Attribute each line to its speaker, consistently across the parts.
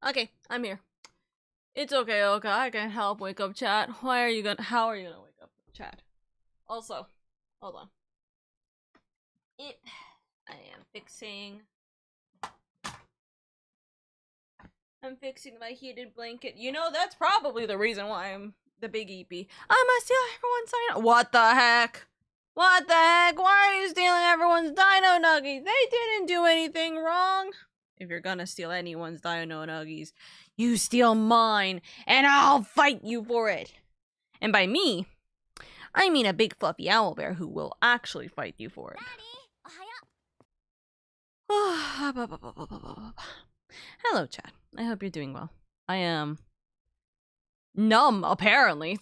Speaker 1: Okay, I'm here. It's okay, Oka. I can help wake up chat. How are you gonna wake up chat? Also, hold on. I am fixing. I'm fixing my heated blanket. You know, that's probably the reason why I'm the big EP. I must steal everyone's dino. What the heck? What the heck? Why are you stealing everyone's dino nuggies? They didn't do anything wrong. If you're gonna steal anyone's dino nuggies, you steal mine, and I'll fight you for it. And by me, I mean a big fluffy owlbear who will actually fight you for it. Hello, chat. I hope you're doing well. I am numb, apparently.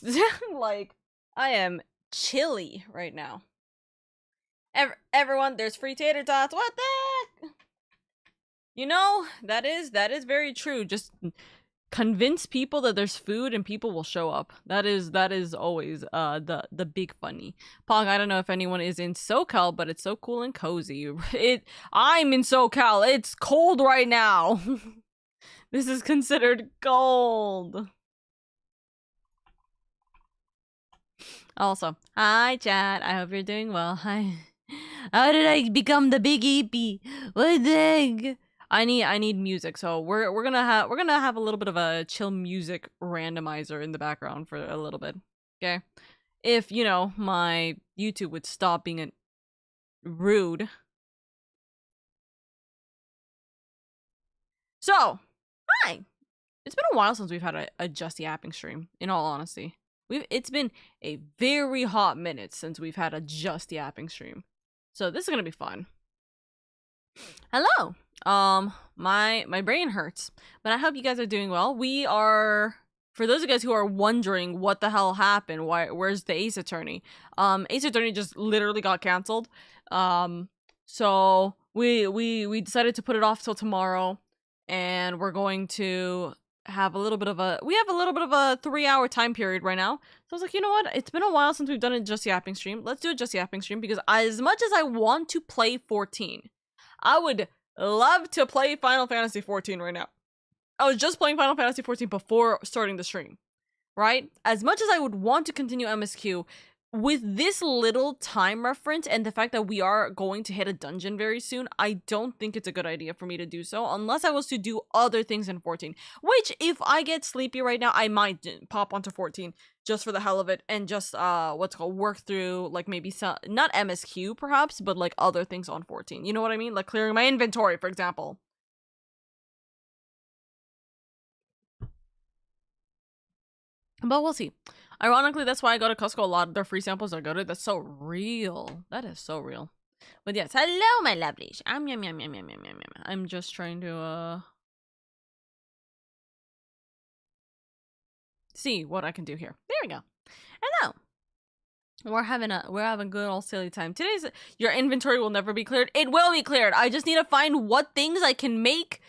Speaker 1: Like, I am chilly right now. Everyone, there's free tater tots. What the heck? You know, that is very true. Just convince people that there's food and people will show up. That is always the big funny. Pog, I don't know if anyone is in SoCal, but it's so cool and cozy. I'm in SoCal. It's cold right now. This is considered cold. Also, hi chat. I hope you're doing well. Hi. How did I become the big EP? What the heck? I need music, so we're gonna have a little bit of a chill music randomizer in the background for a little bit. Okay? If, you know, my YouTube would stop being rude. So, hi. It's been a while since we've had a Just Yapping stream, in all honesty. It's been a very hot minute since we've had a Just Yapping stream. So this is gonna be fun. Hello. My brain hurts, but I hope you guys are doing well. We are, for those of you guys who are wondering what the hell happened, where's the Ace Attorney? Ace Attorney just literally got canceled. So we decided to put it off till tomorrow, and we're going to have a little bit of a 3-hour time period right now. So I was like, you know what? It's been a while since we've done a Just Yapping stream. Let's do a Just Yapping stream, because as much as I want to play 14, I would love to play Final Fantasy 14 right now. I was just playing Final Fantasy 14 before starting the stream, right? As much as I would want to continue MSQ, with this little time reference and the fact that we are going to hit a dungeon very soon, I don't think it's a good idea for me to do so, unless I was to do other things in 14. Which, if I get sleepy right now, I might pop onto 14 just for the hell of it and just, work through, like, maybe some, not MSQ perhaps, but like other things on 14. You know what I mean? Like clearing my inventory, for example. But we'll see. Ironically, that's why I go to Costco a lot. Their free samples are good. That's so real. That is so real. But yes, hello, my lovelies. I'm just trying to see what I can do here. There we go. Hello. We're having a good old silly time. Your inventory will never be cleared. It will be cleared. I just need to find what things I can make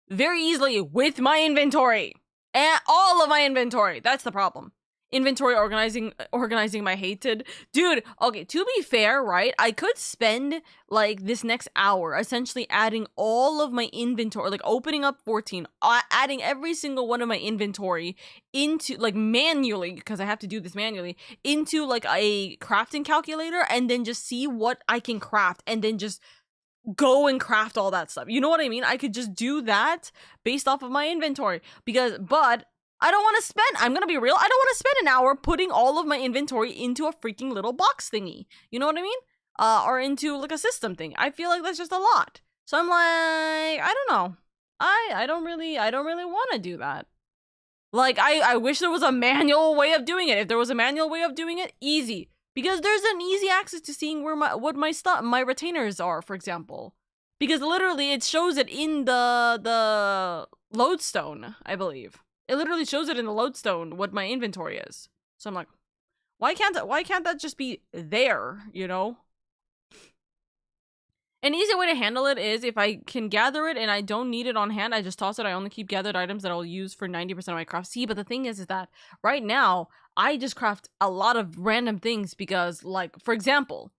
Speaker 1: very easily with my inventory. And all of my inventory. That's the problem. Inventory organizing my hated. Dude, okay, to be fair, right? I could spend, like, this next hour essentially adding all of my inventory, like, opening up 14, adding every single one of my inventory into, like, manually, because I have to do this manually, into, like, a crafting calculator, and then just see what I can craft, and then just go and craft all that stuff. You know what I mean? I could just do that based off of my inventory, but I don't want to spend, I'm gonna be real, I don't want to spend an hour putting all of my inventory into a freaking little box thingy. You know what I mean? Or into, like, a system thing. I feel like that's just a lot. So I'm like, I don't know. I don't really want to do that. Like, I wish there was a manual way of doing it. If there was a manual way of doing it, easy. Because there's an easy access to seeing where my retainers are, for example. Because literally it shows it in the lodestone, I believe. It literally shows it in the lodestone what my inventory is. So I'm like, why can't that just be there, you know? An easy way to handle it is, if I can gather it and I don't need it on hand, I just toss it. I only keep gathered items that I'll use for 90% of my craft. See, but the thing is that right now, I just craft a lot of random things because, like, for example,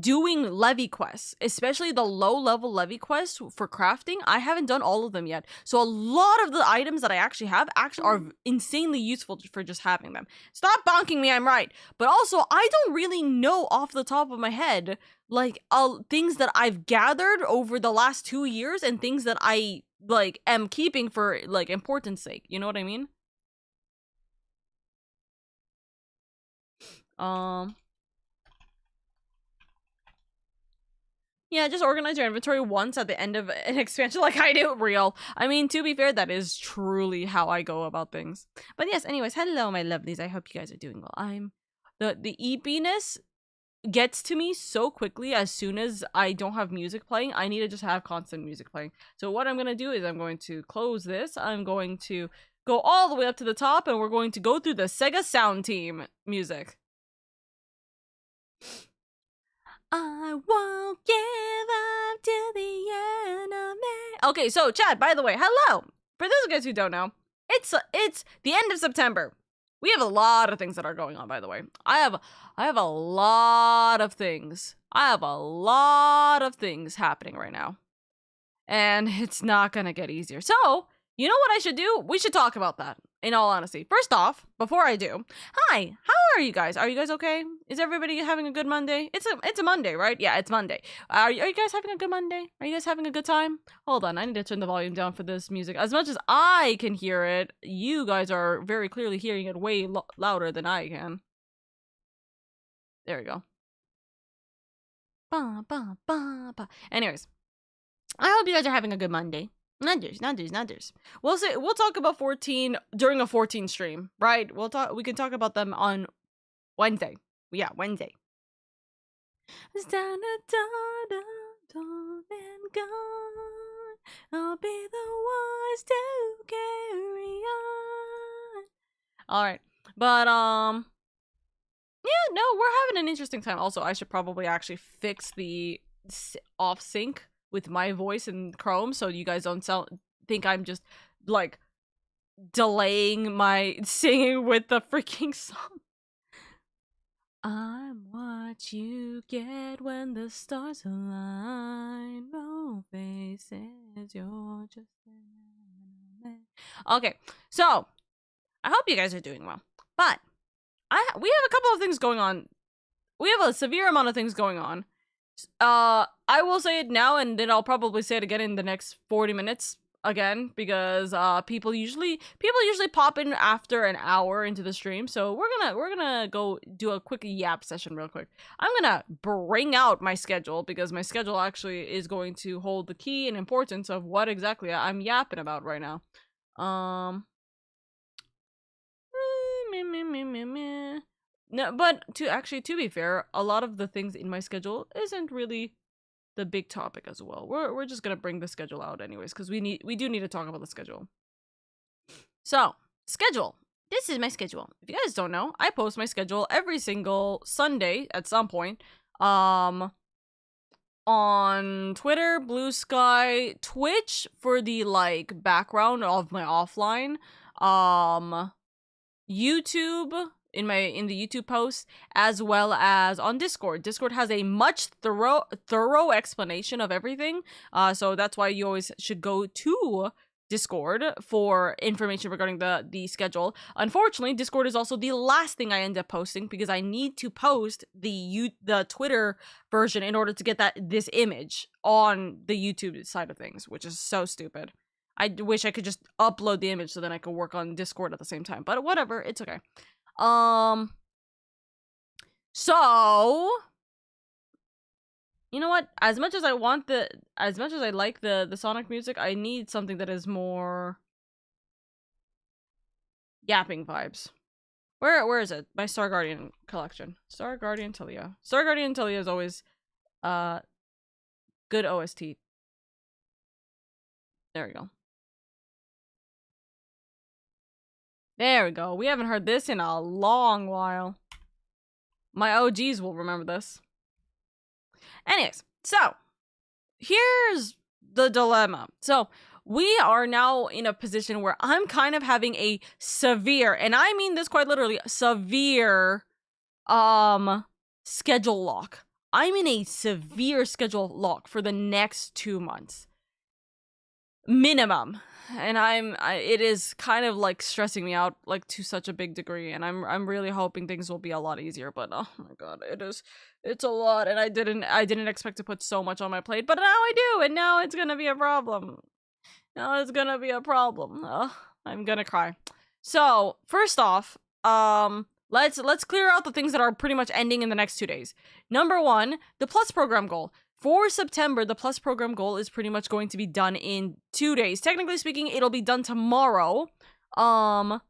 Speaker 1: doing levy quests, especially the low level levy quests for crafting. I haven't done all of them yet, so a lot of the items that I actually have are insanely useful for just having them. Stop bonking me, I'm right. But also, I don't really know off the top of my head like things that I've gathered over the last 2 years and things that I like am keeping for like importance sake, you know what I mean? Yeah, just organize your inventory once at the end of an expansion like I do. Real. I mean, to be fair, that is truly how I go about things. But yes, anyways, hello, my lovelies. I hope you guys are doing well. The eepiness gets to me so quickly as soon as I don't have music playing. I need to just have constant music playing. So what I'm going to do is I'm going to close this. I'm going to go all the way up to the top, and we're going to go through the Sega Sound Team music. I won't give up to the enemy. Okay, so chat, by the way, hello. For those guys who don't know, it's the end of September. We have a lot of things that are going on, by the way. I have a lot of things. I have a lot of things happening right now. And it's not gonna get easier. So, you know what I should do? We should talk about that, in all honesty. First off, before I do, hi, how are you guys? Are you guys okay? Is everybody having a good Monday? It's a Monday, right? Yeah, it's Monday. Are you guys having a good Monday? Are you guys having a good time? Hold on, I need to turn the volume down for this music. As much as I can hear it, you guys are very clearly hearing it way louder than I can. There we go. Ba, ba, ba, ba. Anyways, I hope you guys are having a good Monday. Nudgers. We'll talk about 14 during a 14 stream, right? We can talk about them on Wednesday. Yeah, Wednesday. I'll be the ones to carry on. Alright. But yeah, no, we're having an interesting time. Also, I should probably actually fix the off sync with my voice in Chrome, so you guys don't think I'm just like delaying my singing with the freaking song. I'm what you get when the stars align. No faces, you're just okay. So I hope you guys are doing well, but we have a couple of things going on. We have a severe amount of things going on. I will say it now, and then I'll probably say it again in the next 40 minutes again, because people usually pop in after an hour into the stream. So we're gonna go do a quick yap session real quick. I'm gonna bring out my schedule, because my schedule actually is going to hold the key and importance of what exactly I'm yapping about right now. No, but to be fair, a lot of the things in my schedule isn't really the big topic as well. We're just gonna bring the schedule out anyways, because we do need to talk about the schedule. So, schedule. This is my schedule. If you guys don't know, I post my schedule every single Sunday at some point. On Twitter, Blue Sky, Twitch for the like background of my offline. YouTube in the YouTube posts, as well as on Discord. Discord has a much thorough explanation of everything. So that's why you always should go to Discord for information regarding the schedule. Unfortunately, Discord is also the last thing I end up posting, because I need to post the Twitter version in order to get this image on the YouTube side of things, which is so stupid. I wish I could just upload the image so then I could work on Discord at the same time, but whatever, it's okay. So you know what? As much as I like the Sonic music, I need something that is more yapping vibes. Where is it? My Star Guardian collection. Star Guardian Talia. Star Guardian Talia is always good OST. There we go. There we go. We haven't heard this in a long while. My OGs will remember this. Anyways, so here's the dilemma. So we are now in a position where I'm kind of having a severe, and I mean this quite literally, severe schedule lock. I'm in a severe schedule lock for the next 2 months. Minimum. And it is kind of like stressing me out like to such a big degree, and I'm really hoping things will be a lot easier, but oh my god, it's a lot, and I didn't expect to put so much on my plate, but now I do, and now it's gonna be a problem. Now it's gonna be a problem. I'm gonna cry. So, first off, let's clear out the things that are pretty much ending in the next 2 days. Number 1, the Plus program goal. For September, the Plus program goal is pretty much going to be done in 2 days. Technically speaking, it'll be done tomorrow. But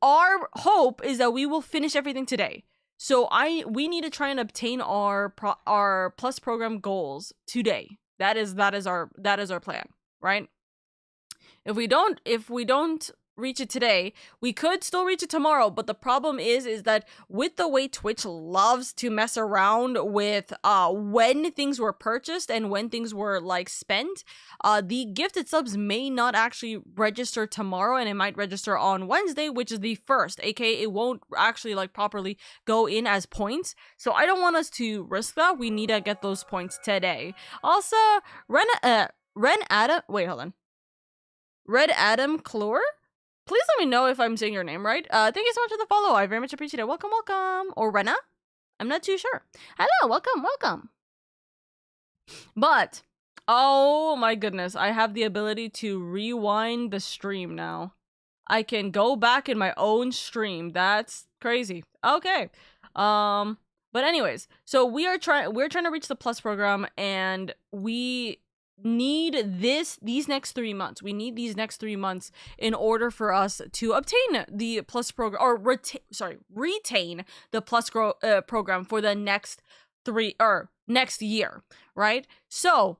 Speaker 1: our hope is that we will finish everything today. So we need to try and obtain our Plus program goals today. That is our plan, right? If we don't reach it today, we could still reach it tomorrow, but the problem is that with the way Twitch loves to mess around with when things were purchased and when things were like spent, the gifted subs may not actually register tomorrow, and it might register on Wednesday, which is the 1st, aka it won't actually like properly go in as points. So I don't want us to risk that. We need to get those points today. Also, Red Adam Clore, please let me know if I'm saying your name right. Thank you so much for the follow. I very much appreciate it. Welcome. Or Rena? I'm not too sure. Hello, welcome. But, oh my goodness, I have the ability to rewind the stream now. I can go back in my own stream. That's crazy. Okay. But anyways, so we're trying to reach the Plus program, and we need these next 3 months. We need these next 3 months in order for us to obtain the Plus program, or retain the Plus program for the next next year, right? So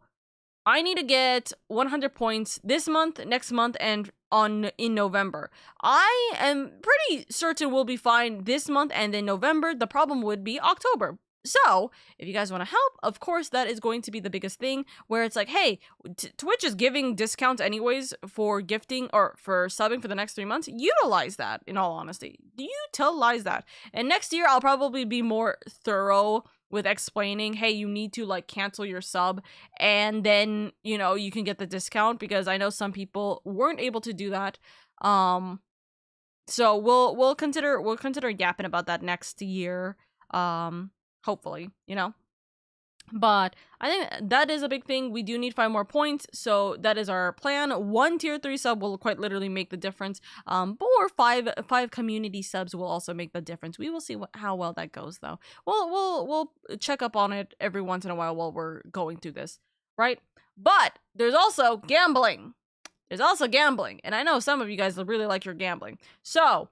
Speaker 1: I need to get 100 points this month, next month, and in November. I am pretty certain we'll be fine this month and in November. The problem would be October. So, if you guys want to help, of course, that is going to be the biggest thing, where it's like, hey, Twitch is giving discounts anyways for gifting or for subbing for the next 3 months. Utilize that, in all honesty. Utilize that. And next year, I'll probably be more thorough with explaining, hey, you need to, like, cancel your sub, and then, you know, you can get the discount, because I know some people weren't able to do that. So, we'll consider yapping about that next year. Hopefully, you know. But I think that is a big thing. We do need 5 more points, so that is our plan. 1 tier 3 sub will quite literally make the difference. Or five community subs will also make the difference. We will see how well that goes, though. We'll check up on it every once in a while we're going through this, right? But there's also gambling. And I know some of you guys really like your gambling. So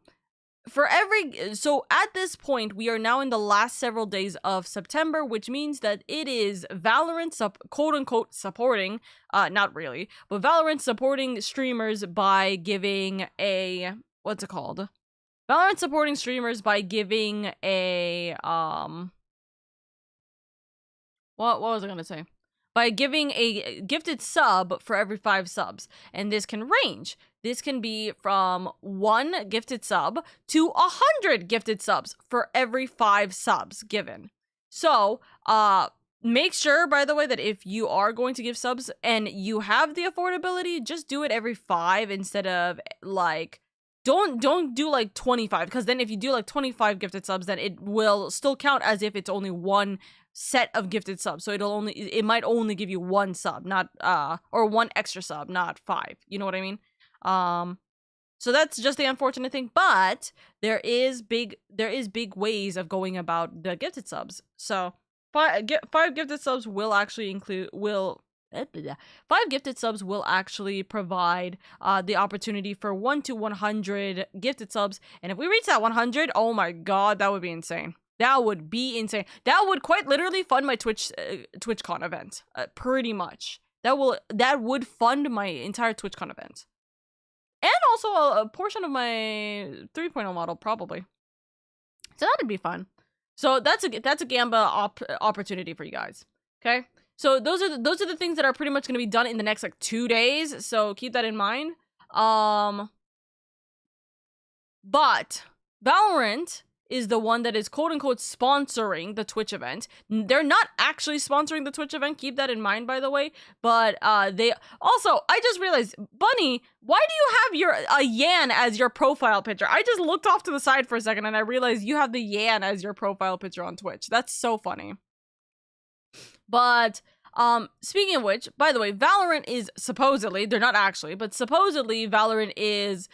Speaker 1: at this point, we are now in the last several days of September, which means that it is Valorant quote-unquote supporting, not really, but Valorant supporting streamers by giving a, what's it called? Valorant supporting streamers by giving a, what was I gonna say? By giving a gifted sub for every 5 subs, and this can range. This can be from 1 gifted sub to 100 gifted subs for every 5 subs given. So, make sure, by the way, that if you are going to give subs and you have the affordability, just do it every 5 instead of, like, don't do, like, 25, because then if you do, like, 25 gifted subs, then it will still count as if it's only 1 set of gifted subs, so it might only give you 1 sub, not or 1 extra sub, not 5. You know what I mean? So that's just the unfortunate thing, but there is big ways of going about the gifted subs. So 5 gifted subs will actually 5 gifted subs will actually provide the opportunity for 1 to 100 gifted subs, and if we reach that 100, oh my god, that would be insane. That would be insane. That would quite literally fund my TwitchCon event. Pretty much. That would fund my entire TwitchCon event. And also a portion of my 3.0 model, probably. So that'd be fun. So that's a Gamba opportunity for you guys. Okay? So those are the things that are pretty much going to be done in the next, like, 2 days. So keep that in mind. But Valorant is the one that is quote-unquote sponsoring the Twitch event. They're not actually sponsoring the Twitch event, keep that in mind, by the way. But they also, I just realized, Bunny, why do you have your Yan as your profile picture? I just looked off to the side for a second and I realized you have the Yan as your profile picture on Twitch. That's so funny. But speaking of which, by the way, Valorant is supposedly, they're not actually, but supposedly Valorant is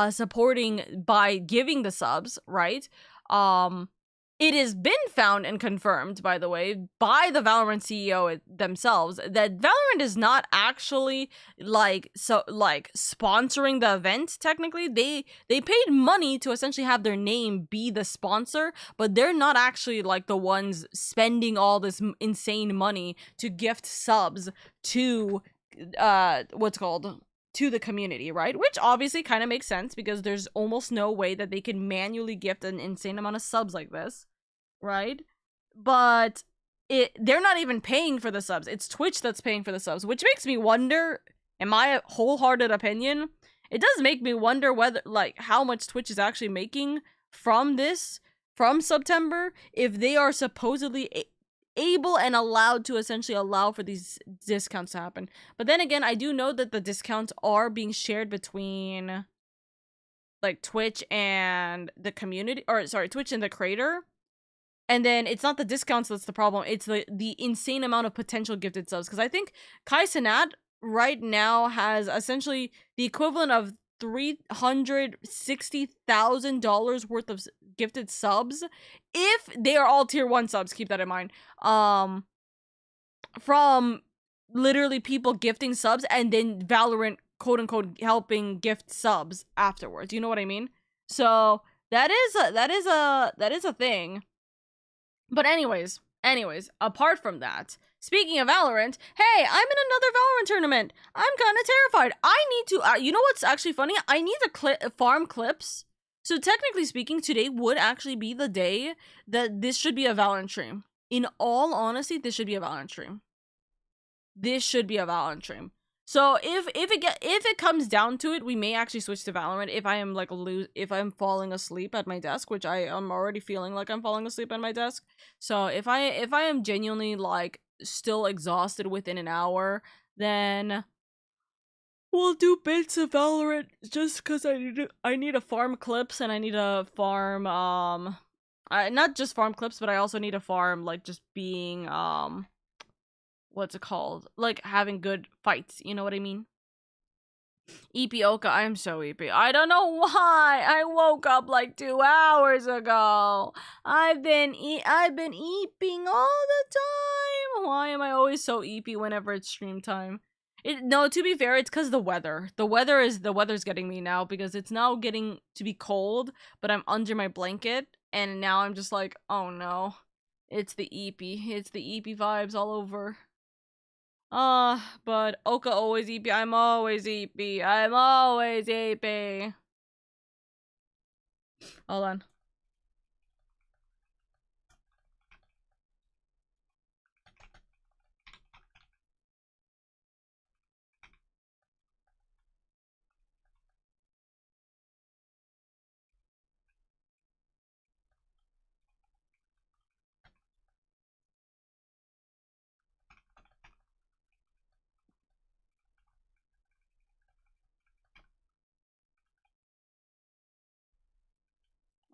Speaker 1: supporting by giving the subs, right? It has been found and confirmed, by the way, by the Valorant CEO themselves that Valorant is not actually sponsoring the event. Technically, they paid money to essentially have their name be the sponsor, but they're not actually like the ones spending all this insane money to gift subs to to the community, right? Which obviously kind of makes sense because there's almost no way that they can manually gift an insane amount of subs like this, right? But they're not even paying for the subs. It's Twitch that's paying for the subs, which makes me wonder, in my wholehearted opinion, it does make me wonder whether, like, how much Twitch is actually making from this, from September, if they are supposedly able and allowed to essentially allow for these discounts to happen. But then again, I do know that the discounts are being shared between like Twitch and the community, or sorry, Twitch and the creator. And then it's not the discounts that's the problem, it's the insane amount of potential gifted subs. Because I think Kai Cenat right now has essentially the equivalent of $360,000 worth of gifted subs if they are all tier 1 subs, keep that in mind, from literally people gifting subs and then Valorant quote-unquote helping gift subs afterwards, you know what I mean? So that is a thing. But anyways, apart from that, speaking of Valorant, hey, I'm in another Valorant tournament. I'm kind of terrified. I need to, you know what's actually funny? I need to farm clips. So technically speaking, today would actually be the day that this should be a Valorant stream. In all honesty, this should be a Valorant stream. This should be a Valorant stream. So if it comes down to it, we may actually switch to Valorant if I am like if I'm falling asleep at my desk, which I am already feeling like I'm falling asleep at my desk. So if I am genuinely like still exhausted within an hour, then we'll do bits of Valorant just because I need to farm clips and I need to farm not just farm clips, but I also need to farm like just being what's it called? Like having good fights, you know what I mean? LadyOka, I'm so EP. I don't know why. I woke up like 2 hours ago. I've been eeping all the time. Why am I always so EP whenever it's stream time? No, to be fair, it's because the weather. The weather's getting me now because it's now getting to be cold, but I'm under my blanket, and now I'm just like, oh no. It's the EP. It's the EP vibes all over. But Oka always EP. I'm always EP. I'm always EP. Hold on.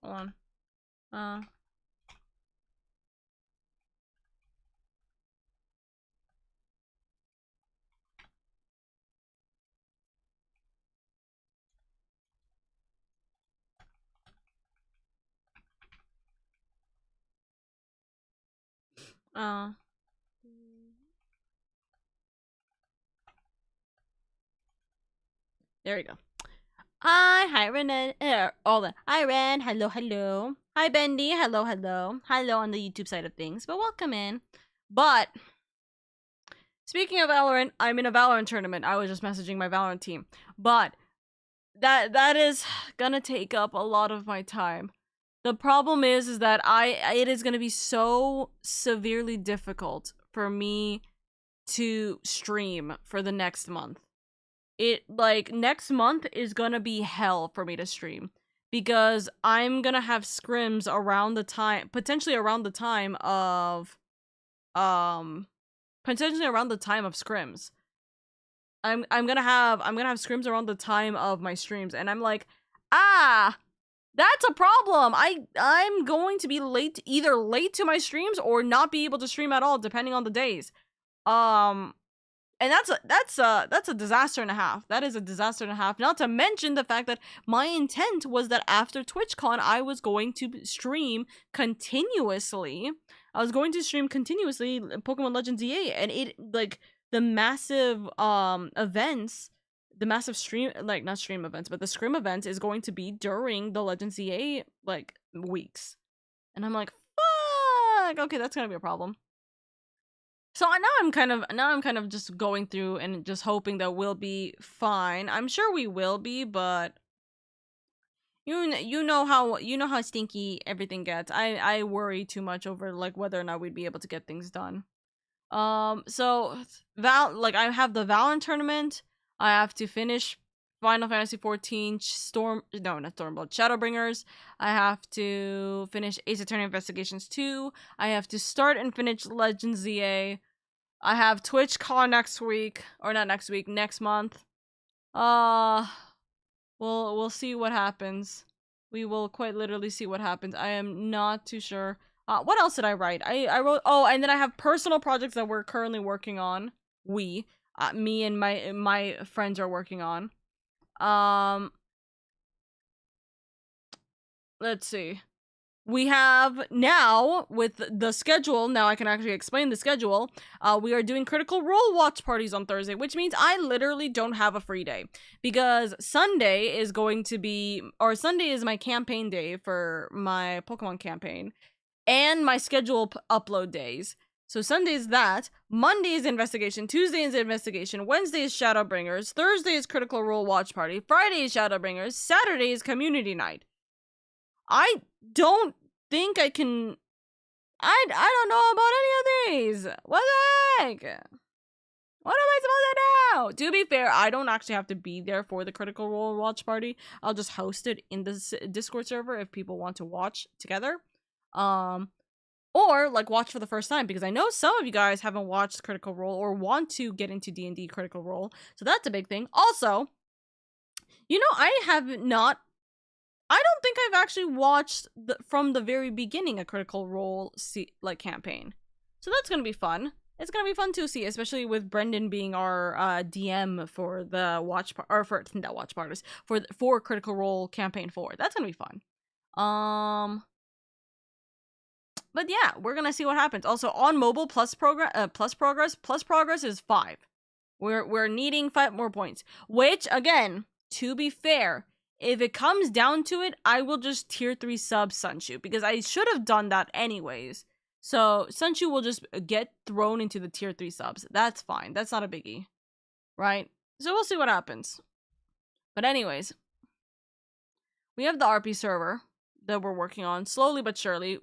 Speaker 1: Hold on. There we go. Hi Ren. Hi Ren. Hello. Hi Bendy. Hello. Hello on the YouTube side of things. But welcome in. But speaking of Valorant, I'm in a Valorant tournament. I was just messaging my Valorant team. But that is gonna take up a lot of my time. The problem is that it is gonna be so severely difficult for me to stream for the next month. Next month is gonna be hell for me to stream because I'm gonna have scrims around the time, potentially around the time of scrims. I'm gonna have scrims around the time of my streams, and I'm like, that's a problem. I'm going to be either late to my streams or not be able to stream at all, depending on the days. And that's a disaster and a half. That is a disaster and a half. Not to mention the fact that my intent was that after TwitchCon, I was going to stream continuously. Pokemon Legends EA, and it like the massive events, the massive stream, like not stream events, but the scrim events is going to be during the Legends EA like weeks, and I'm like, fuck. Okay, that's gonna be a problem. So now I'm kind of just going through and just hoping that we'll be fine. I'm sure we will be, but you know how stinky everything gets. I worry too much over like whether or not we'd be able to get things done. So I have the Valorant tournament. I have to finish Final Fantasy 14 Shadowbringers. I have to finish Ace Attorney Investigations 2. I have to start and finish Legends ZA. I have TwitchCon next week, or not next week, next month. We'll see what happens. We will quite literally see what happens. I am not too sure. What else did I write? I wrote, and then I have personal projects that we're currently working on. Me and my friends are working on. Let's see. We have now, with the schedule, now I can actually explain the schedule. We are doing Critical Role watch parties on Thursday, which means I literally don't have a free day. Because Sunday is my campaign day for my Pokemon campaign. And my schedule upload days. So Sunday is that, Monday is investigation, Tuesday is investigation, Wednesday is Shadowbringers, Thursday is Critical Role watch party, Friday is Shadowbringers, Saturday is community night. I don't think I can. I don't know about any of these. What the heck? What am I supposed to do? To be fair, I don't actually have to be there for the Critical Role watch party. I'll just host it in the Discord server if people want to watch together. Or like watch for the first time, because I know some of you guys haven't watched Critical Role or want to get into D&D Critical Role. So that's a big thing. Also, I don't think I've actually watched from the very beginning a Critical Role campaign. So that's going to be fun. It's going to be fun to see, especially with Brendan being our DM for the for Critical Role campaign 4. That's going to be fun. But yeah, we're going to see what happens. Also on mobile plus progress is 5. We're needing 5 more points, which again, to be fair, if it comes down to it, I will just tier 3 sub Sunshu, because I should have done that anyways. So Sunshu will just get thrown into the tier 3 subs. That's fine. That's not a biggie. Right? So we'll see what happens. But anyways, we have the RP server that we're working on slowly but surely.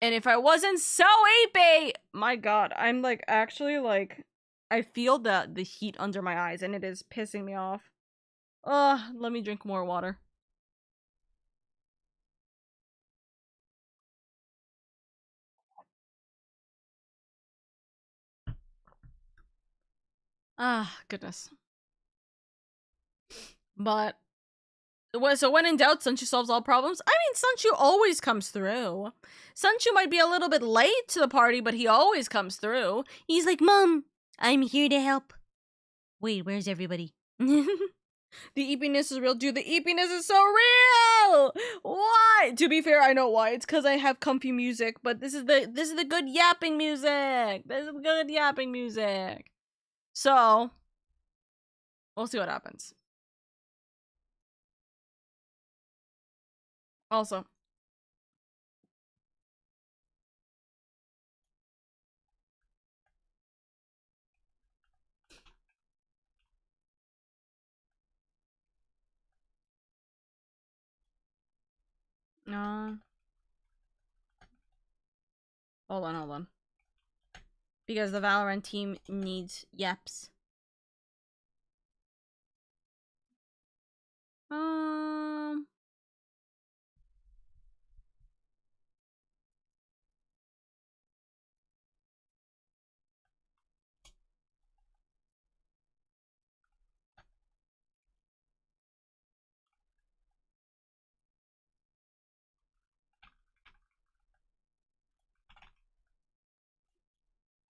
Speaker 1: And if I wasn't so AP, my god, I'm like actually like I feel the heat under my eyes and it is pissing me off. Let me drink more water. Goodness. But so when in doubt, Sunshu solves all problems. I mean, Sunshu always comes through. Sunshu might be a little bit late to the party, but he always comes through. He's like, Mom, I'm here to help. Wait, where's everybody? The eepiness is real, dude. The eepiness is so real. Why? To be fair, I know why. It's because I have comfy music, but this is the good yapping music. This is good yapping music. So we'll see what happens. Also, no. Hold on. Because the Valorant team needs yaps.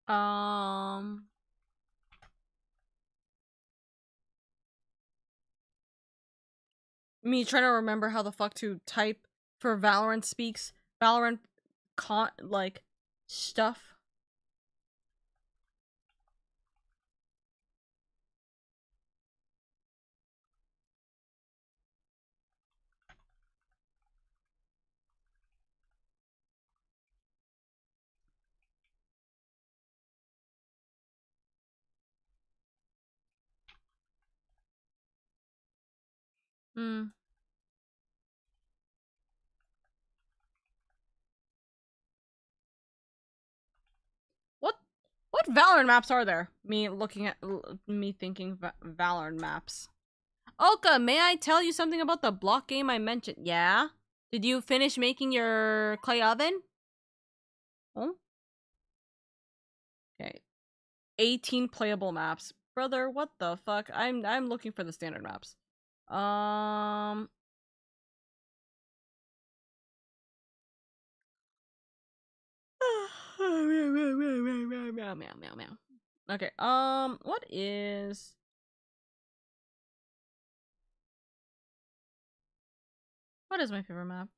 Speaker 1: Me trying to remember how the fuck to type for Valorant speaks. Valorant like stuff. Hmm. What Valorant maps are there? Me looking at me thinking Valorant maps. Oka, may I tell you something about the block game I mentioned? Yeah? Did you finish making your clay oven? Oh? Okay. 18 playable maps. Brother, what the fuck? I'm looking for the standard maps. Okay, what is... What is my favorite map?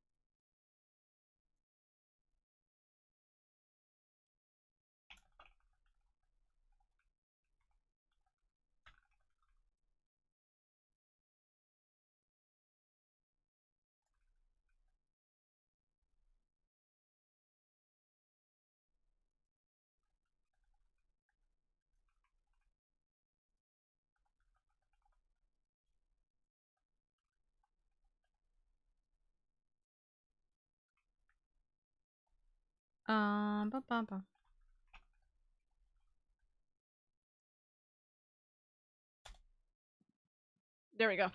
Speaker 1: Bum, bum, bum. There we go.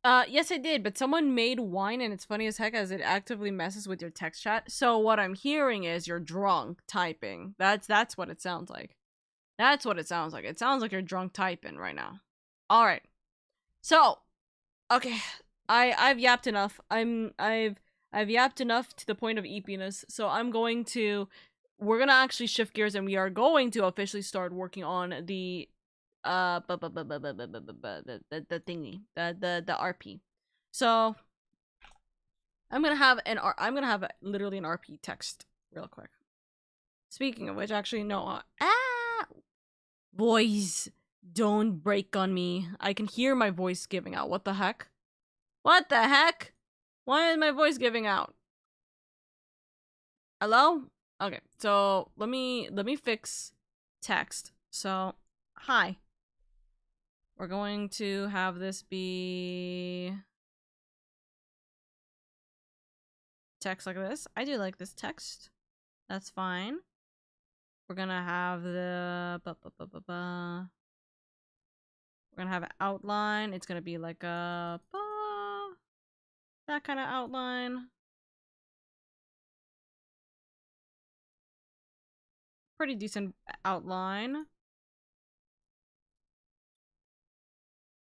Speaker 1: Yes, I did, but someone made wine, and it's funny as heck as it actively messes with your text chat. So what I'm hearing is you're drunk typing. That's what it sounds like. That's what it sounds like. It sounds like you're drunk typing right now. All right. So, okay, I've yapped enough. I've yapped enough to the point of eepiness. So we're gonna actually shift gears, and we are going to officially start working on the the thingy, the RP. So I'm gonna have literally an RP text real quick. Speaking of which, actually no. Boys, don't break on me. I can hear my voice giving out. What the heck? What the heck? Why is my voice giving out? Hello? Okay, so let me fix text. So, hi. We're going to have this be text like this. I do like this text. That's fine. We're gonna have the we're gonna have an outline. It's gonna be like a that kind of outline. Pretty decent outline.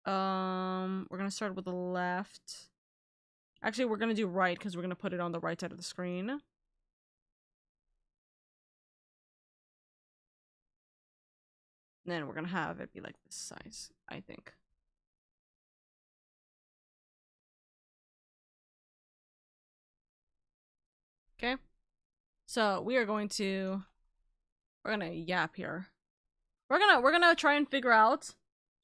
Speaker 1: We're gonna start with the left. Actually, we're gonna do right because we're gonna put it on the right side of the screen. And then we're gonna have it be like this size, I think. Okay. So we're gonna yap here. We're gonna try and figure out,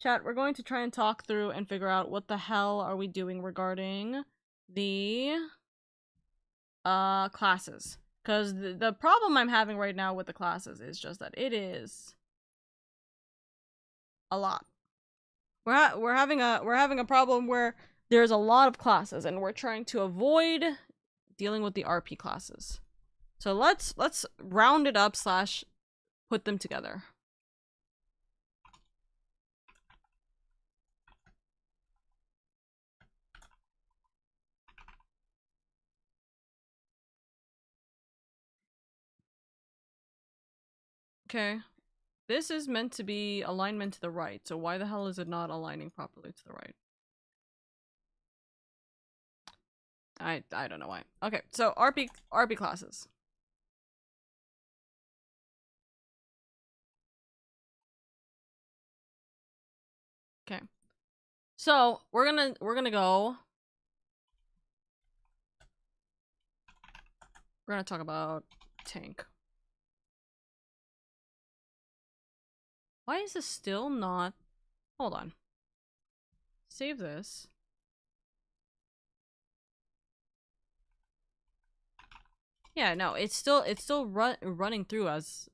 Speaker 1: chat, we're going to try and talk through and figure out what the hell are we doing regarding the classes. Because the problem I'm having right now with the classes is just that it is a lot. We're having a problem where there's a lot of classes and we're trying to avoid dealing with the RP classes. So let's round it up / put them together. Okay. This is meant to be alignment to the right, so why the hell is it not aligning properly to the right? I don't know why. Okay, so RP classes. So we're gonna go. We're gonna talk about tank. Why is this still not? Hold on. Save this. Yeah, no, it's still running through as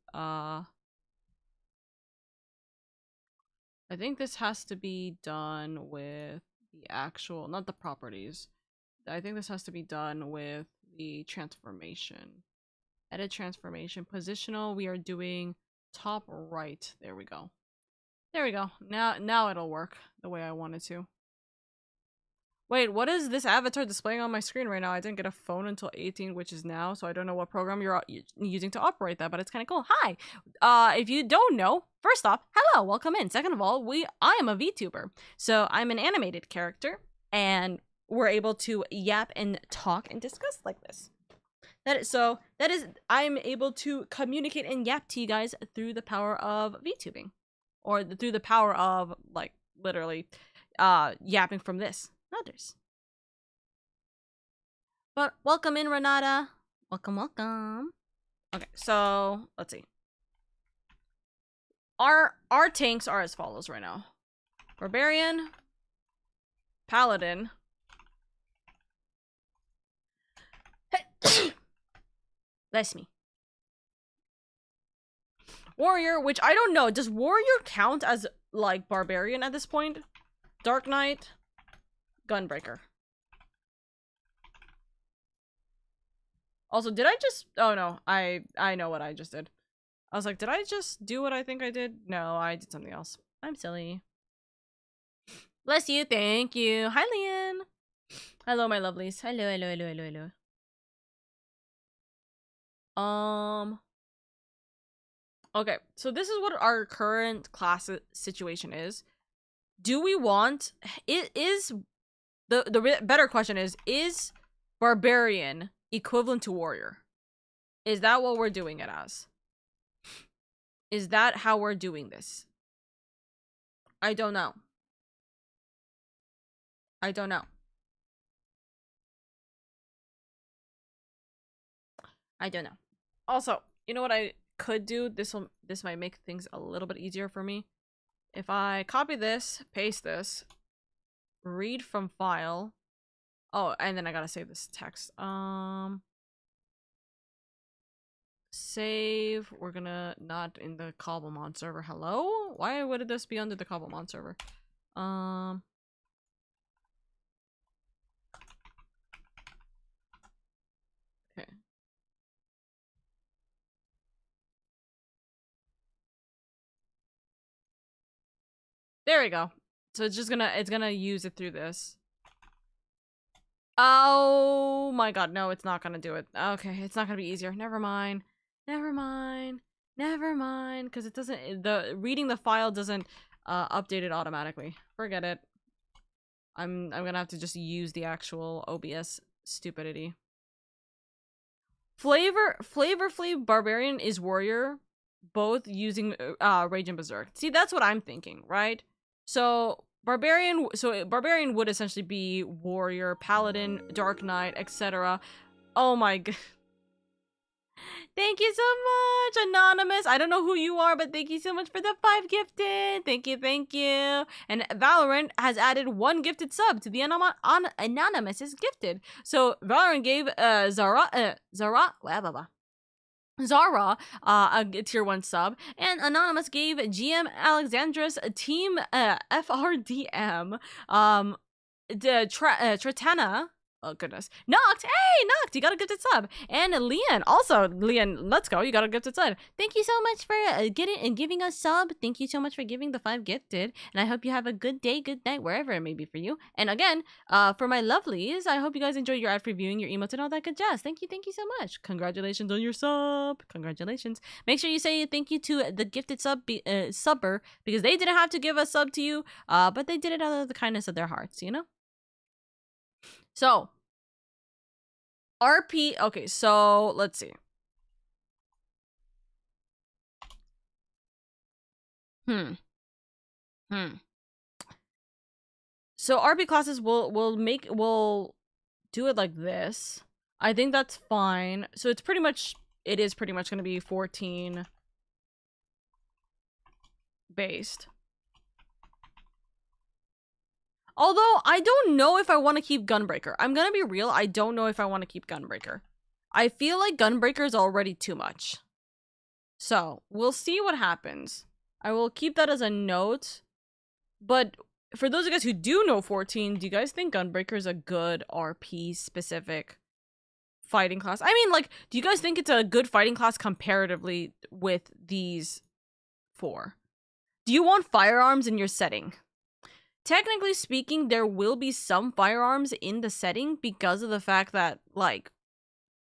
Speaker 1: I think this has to be done with the actual, not the properties. I think this has to be done with the transformation. Edit transformation. Positional, we are doing top right. There we go. There we go. Now it'll work the way I wanted to. Wait, what is this avatar displaying on my screen right now? I didn't get a phone until 18, which is now, so I don't know what program you're using to operate that, but it's kind of cool. Hi! If you don't know, first off, hello, welcome in. Second of all, I am a VTuber. So I'm an animated character, and we're able to yap and talk and discuss like this. I'm able to communicate and yap to you guys through the power of VTubing. Or through the power of, like, literally, yapping from this. Others. But welcome in, Renata. Welcome. Okay, so let's see. Our tanks are as follows right now. Barbarian, Paladin. Bless me. Warrior, which I don't know. Does Warrior count as, like, Barbarian at this point? Dark Knight. Gunbreaker. Also, did I just... Oh, no. I know what I just did. I was like, did I just do what I think I did? No, I did something else. I'm silly. Bless you. Thank you. Hi, Leon. Hello, my lovelies. Hello. Okay, so this is what our current class situation is. Do we want... The better question is Barbarian equivalent to Warrior? Is that what we're doing it as? Is that how we're doing this? I don't know. Also, you know what I could do? This might make things a little bit easier for me. If I copy this, paste this, read from file. Oh, and then I gotta save this text. Save. We're gonna not in the Cobblemon server. Hello? Why would this be under the Cobblemon server? Okay. There we go. So it's gonna use it through this. Oh my god, no, it's not gonna do it. Okay, it's not gonna be easier. Never mind, because it doesn't, reading the file doesn't update it automatically. Forget it. I'm gonna have to just use the actual OBS stupidity. Flavor Barbarian is Warrior, both using Rage and Berserk. See, that's what I'm thinking, right? So Barbarian would essentially be Warrior, Paladin, Dark Knight, etc. Oh my god. Thank you so much, Anonymous. I don't know who you are, but thank you so much for the 5 gifted. Thank you. And Valorant has added 1 gifted sub to the Anonymous is gifted. So Valorant gave Zara a tier 1 sub, and Anonymous gave GM Alexandra's team FRDM Tratana. Oh goodness. Noct! Hey, Noct! You got a gifted sub. And Leon. Also, Leon, let's go. You got a gifted sub. Thank you so much for getting and giving us sub. Thank you so much for giving the 5 gifted. And I hope you have a good day, good night, wherever it may be for you. And again, for my lovelies, I hope you guys enjoy your ad free viewing, your emotes, and all that good jazz. Thank you so much. Congratulations on your sub. Congratulations. Make sure you say thank you to the gifted subber, because they didn't have to give a sub to you, but they did it out of the kindness of their hearts, you know? So, RP, okay, so let's see. So RP classes will do it like this. I think that's fine. So it is pretty much going to be 14 based. Although I don't know if I want to keep Gunbreaker. I'm going to be real, I don't know if I want to keep Gunbreaker. I feel like Gunbreaker is already too much. So, we'll see what happens. I will keep that as a note. But for those of you guys who do know 14, do you guys think Gunbreaker is a good RP specific fighting class? I mean, like, do you guys think it's a good fighting class comparatively with these 4? Do you want firearms in your setting? Technically speaking, there will be some firearms in the setting because of the fact that, like,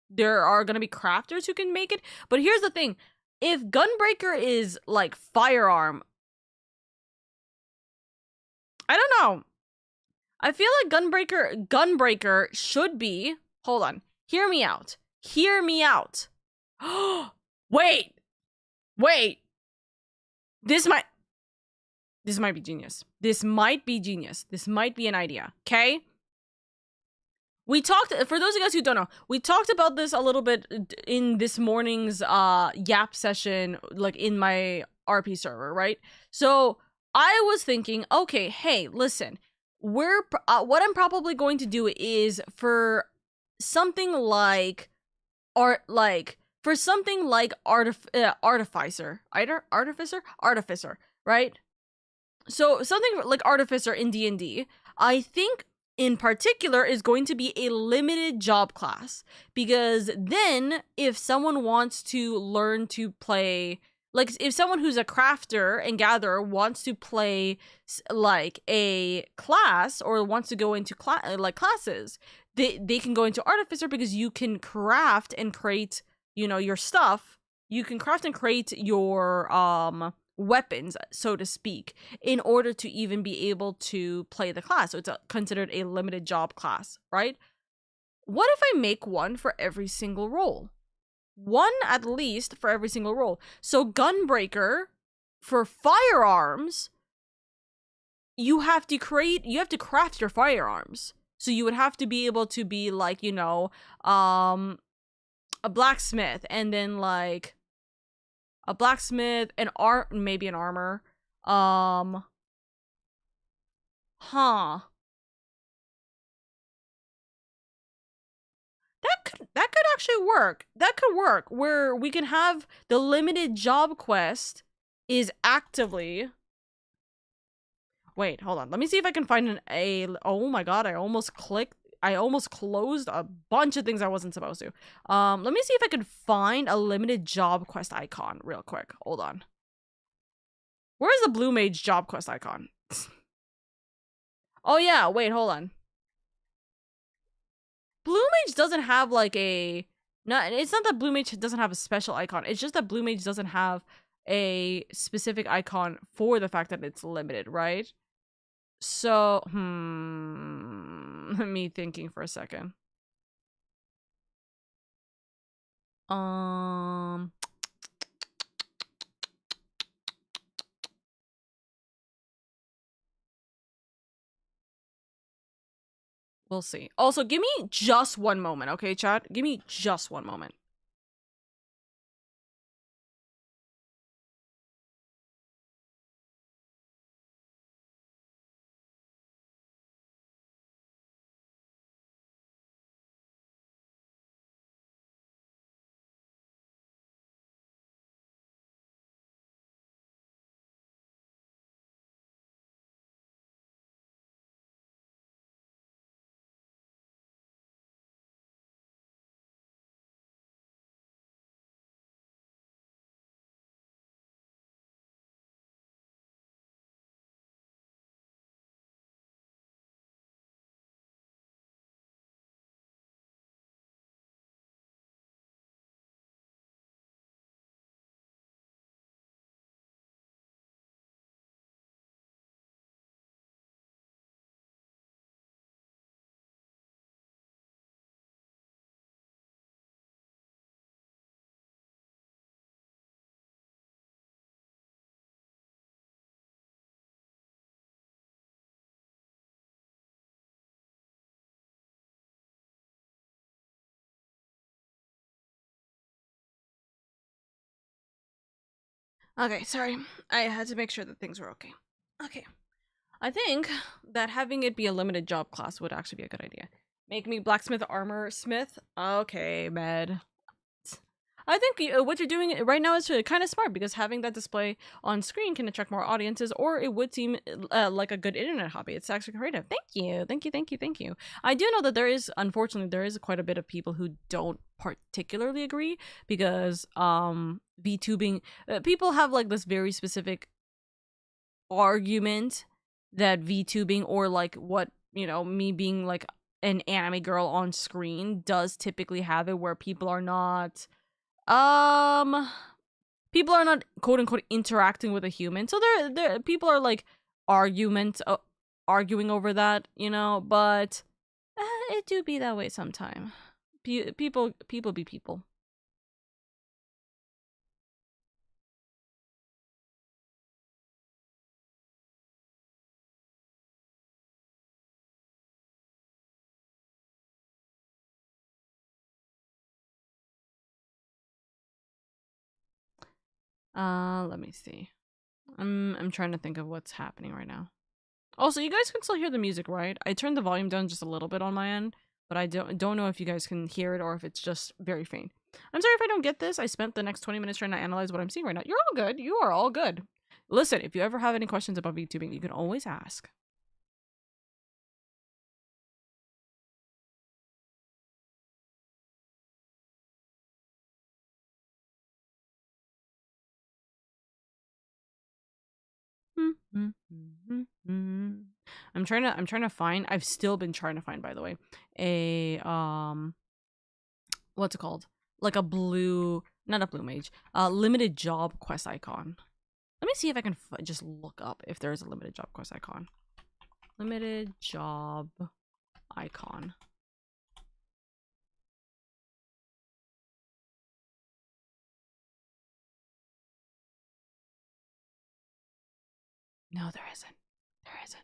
Speaker 1: there are going to be crafters who can make it. But here's the thing. If Gunbreaker is, like, firearm, I don't know. I feel like Gunbreaker should be... Hold on. Hear me out. Hear me out. Wait. This might be genius. This might be genius. This might be an idea. Okay? We talked, for those of you guys who don't know, we talked about this a little bit in this morning's Yap session, like in my RP server, right? So I was thinking, okay, hey, listen, what I'm probably going to do is for something like artificer, right? So something like artificer in D&D, I think in particular is going to be a limited job class, because then if someone wants to learn to play, like if someone who's a crafter and gatherer wants to play like a class or wants to go into classes, they can go into artificer, because you can craft and create, you know, your stuff. You can craft and create your weapons, so to speak, in order to even be able to play the class. So it's considered a limited job class, right? What if I make one for every single role? One at least for every single role. So Gunbreaker, for firearms, you have to craft your firearms. So you would have to be able to be like, you know, a blacksmith, and then like a blacksmith, maybe an armor. That could actually work. That could work, where we can have the limited job quest is actively... Wait, hold on. Let me see if I can find oh my god, I almost closed a bunch of things I wasn't supposed to. Let me see if I can find a limited job quest icon real quick. Hold on. Where's the Blue Mage job quest icon? Oh yeah, wait, hold on. Blue Mage doesn't have like a... it's not that Blue Mage doesn't have a special icon. It's just that Blue Mage doesn't have a specific icon for the fact that it's limited, right? So, me thinking for a second. We'll see. Also, give me just one moment, okay, chat? Give me just one moment. Okay, sorry. I had to make sure that things were okay. Okay. I think that having it be a limited job class would actually be a good idea. Make me blacksmith armor smith. Okay, med. I think what you're doing right now is kind of smart because having that display on screen can attract more audiences, or it would seem like a good internet hobby. It's actually creative. Thank you, thank you, thank you, thank you. I do know that unfortunately, there is quite a bit of people who don't particularly agree because VTubing people have like this very specific argument that VTubing or like what me being like an anime girl on screen does typically have it where people are not people are not quote unquote interacting with a human, so there people are like arguing over that, but it do be that way sometime. People be people. Let me see. I'm trying to think of what's happening right now. Also, you guys can still hear the music, right? I turned the volume down just a little bit on my end, but I don't know if you guys can hear it or if it's just very faint. I'm sorry if I don't get this. I spent the next 20 minutes trying to analyze what I'm seeing right now. You're all good. You are all good. Listen, if you ever have any questions about VTubing, you can always ask. I'm trying to find. I've still been trying to find, by the way, a what's it called? Like a blue, not a blue mage, limited job quest icon. Let me see if I can just look up if there's a limited job quest icon. Limited job icon. No, there isn't. There isn't.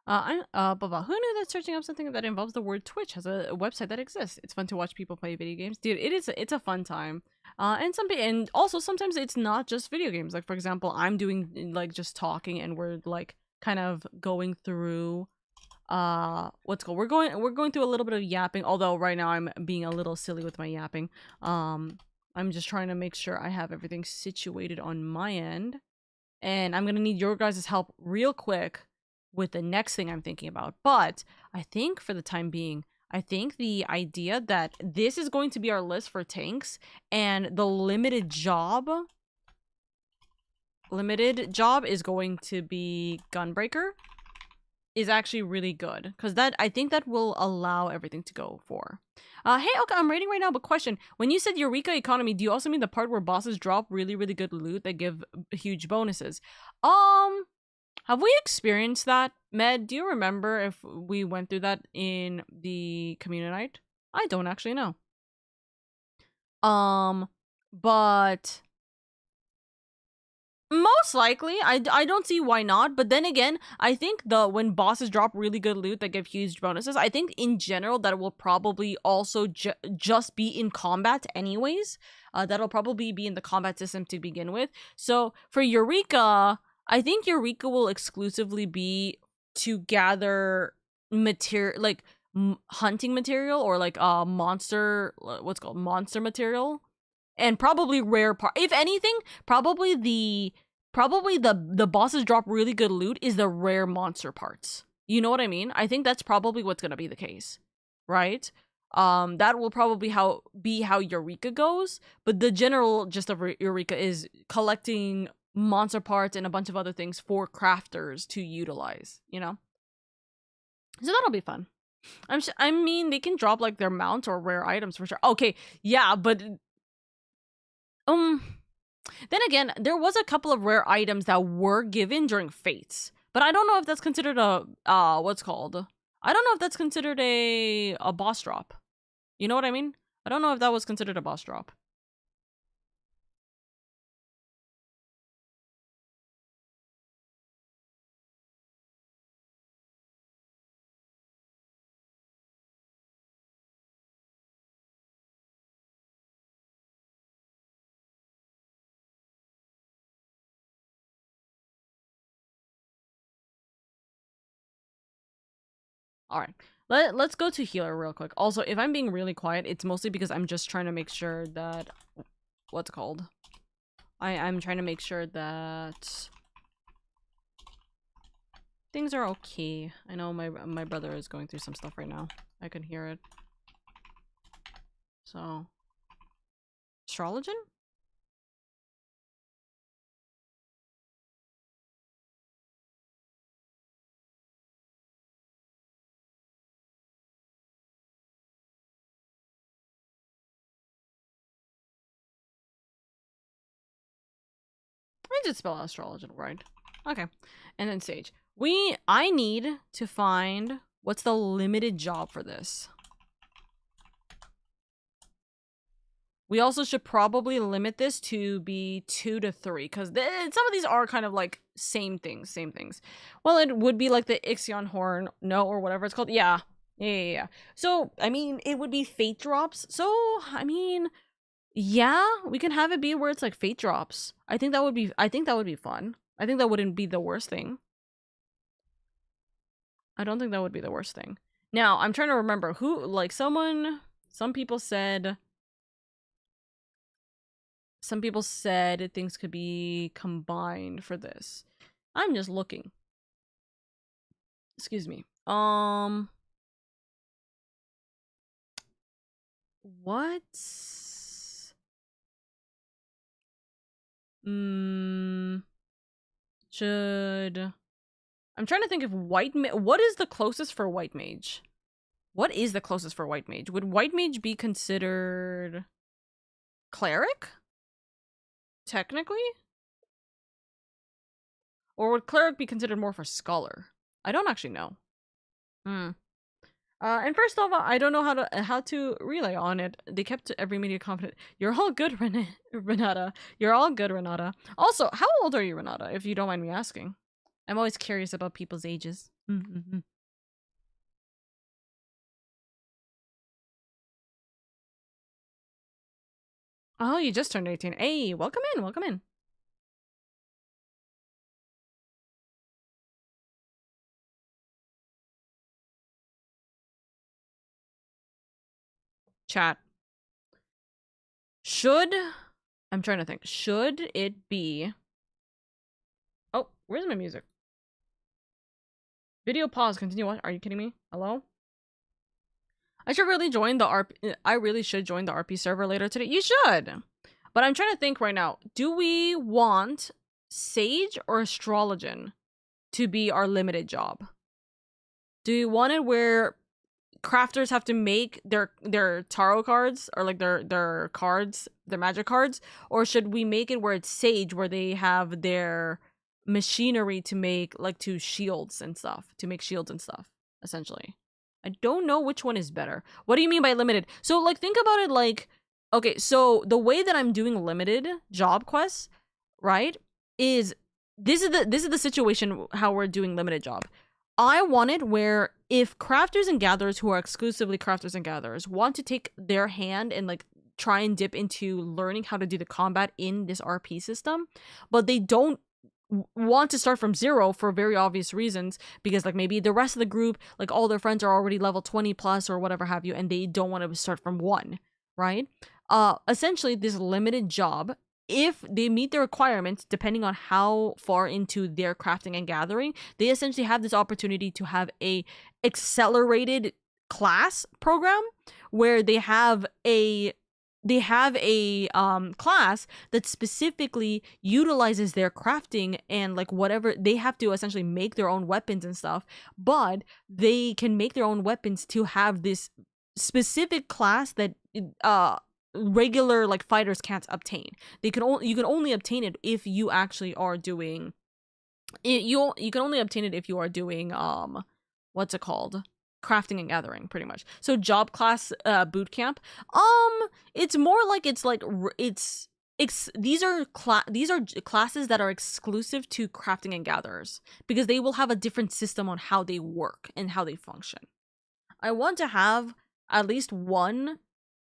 Speaker 1: Who knew that searching up something that involves the word Twitch has a website that exists? It's fun to watch people play video games, dude. It's a fun time. And also sometimes it's not just video games. Like for example, I'm doing like just talking, and we're like kind of going through, what's called. We're going through a little bit of yapping. Although right now I'm being a little silly with my yapping. I'm just trying to make sure I have everything situated on my end, and I'm gonna need your guys' help real quick with the next thing I'm thinking about. But I think for the time being, I think the idea that this is going to be our list for tanks, and the limited job is going to be Gunbreaker, is actually really good, because I think that will allow everything to go for. Hey, okay, I'm rating right now, but question. When you said Eureka economy, do you also mean the part where bosses drop really, really good loot that give huge bonuses? Have we experienced that? Med, do you remember if we went through that in the community night? I don't actually know. But most likely, I don't see why not. But then again, I think when bosses drop really good loot that give huge bonuses, I think in general that will probably also just be in combat anyways. That'll probably be in the combat system to begin with. So for Eureka, I think Eureka will exclusively be to gather material, like hunting material, or like monster, what's called monster material, and probably rare part. If anything, probably the bosses drop really good loot is the rare monster parts. You know what I mean? I think that's probably what's gonna be the case, right? That will probably be how Eureka goes, but the general gist of Eureka is collecting monster parts and a bunch of other things for crafters to utilize, you know? So that'll be fun. I mean, they can drop like their mounts or rare items for sure. Okay, yeah, but then again, there was a couple of rare items that were given during Fates, but I don't know if that's considered a what's called. I don't know if that's considered a boss drop. You know what I mean? I don't know if that was considered a boss drop. All right, let's go to healer real quick. Also, if I'm being really quiet, it's mostly because I'm just trying to make sure that what's called. I'm trying to make sure that things are okay. I know my brother is going through some stuff right now. I can hear it. So, astrologian? I did spell astrologian right. Okay, and then sage. I need to find what's the limited job for this. We also should probably limit this to be 2 to 3 because some of these are kind of like same things. Well, it would be like the Ixion horn, no, or whatever it's called. Yeah. So, I mean, it would be fate drops. So, I mean, yeah, we can have it be where it's like fate drops. I think that would be fun. I think that wouldn't be the worst thing. I don't think that would be the worst thing. Now, I'm trying to remember who, like some people said things could be combined for this. I'm just looking. Excuse me. What? Should... I'm trying to think if what is the closest for white mage? What is the closest for white mage? Would white mage be considered cleric? Technically? Or would cleric be considered more for scholar? I don't actually know. And first of all, I don't know how to relay on it. They kept every media confident. You're all good, Renata. You're all good, Renata. Also, how old are you, Renata, if you don't mind me asking? I'm always curious about people's ages. Oh, you just turned 18. Hey, welcome in. Chat. I'm trying to think. Should it be... Oh, where's my music? Video pause, continue what? Are you kidding me? Hello? I should really join the RP... I really should join the RP server later today. You should! But I'm trying to think right now. Do we want Sage or Astrologian to be our limited job? Do you want it where crafters have to make their tarot cards or like their cards, their magic cards, or should we make it where it's Sage, where they have their machinery to make shields and stuff, essentially? I don't know which one is better. What do you mean by limited? So like think about it like, okay, so the way that I'm doing limited job quests, right, is this is the situation how we're doing limited job. I want it where if crafters and gatherers who are exclusively crafters and gatherers want to take their hand and like try and dip into learning how to do the combat in this RP system, but they don't want to start from 0 for very obvious reasons, because like maybe the rest of the group, like all their friends are already level 20 plus or whatever have you, and they don't want to start from 1, right? Essentially this limited job, if they meet the requirements, depending on how far into their crafting and gathering, they essentially have this opportunity to have a accelerated class program where they have a class that specifically utilizes their crafting and like whatever. They have to essentially make their own weapons and stuff, but they can make their own weapons to have this specific class that regular like fighters can't obtain. You can only obtain it if you actually are doing it. You can only obtain it if you are doing what's it called, crafting and gathering, pretty much. So job class boot camp, it's more like these are classes that are exclusive to crafting and gatherers, because they will have a different system on how they work and how they function. I want to have at least one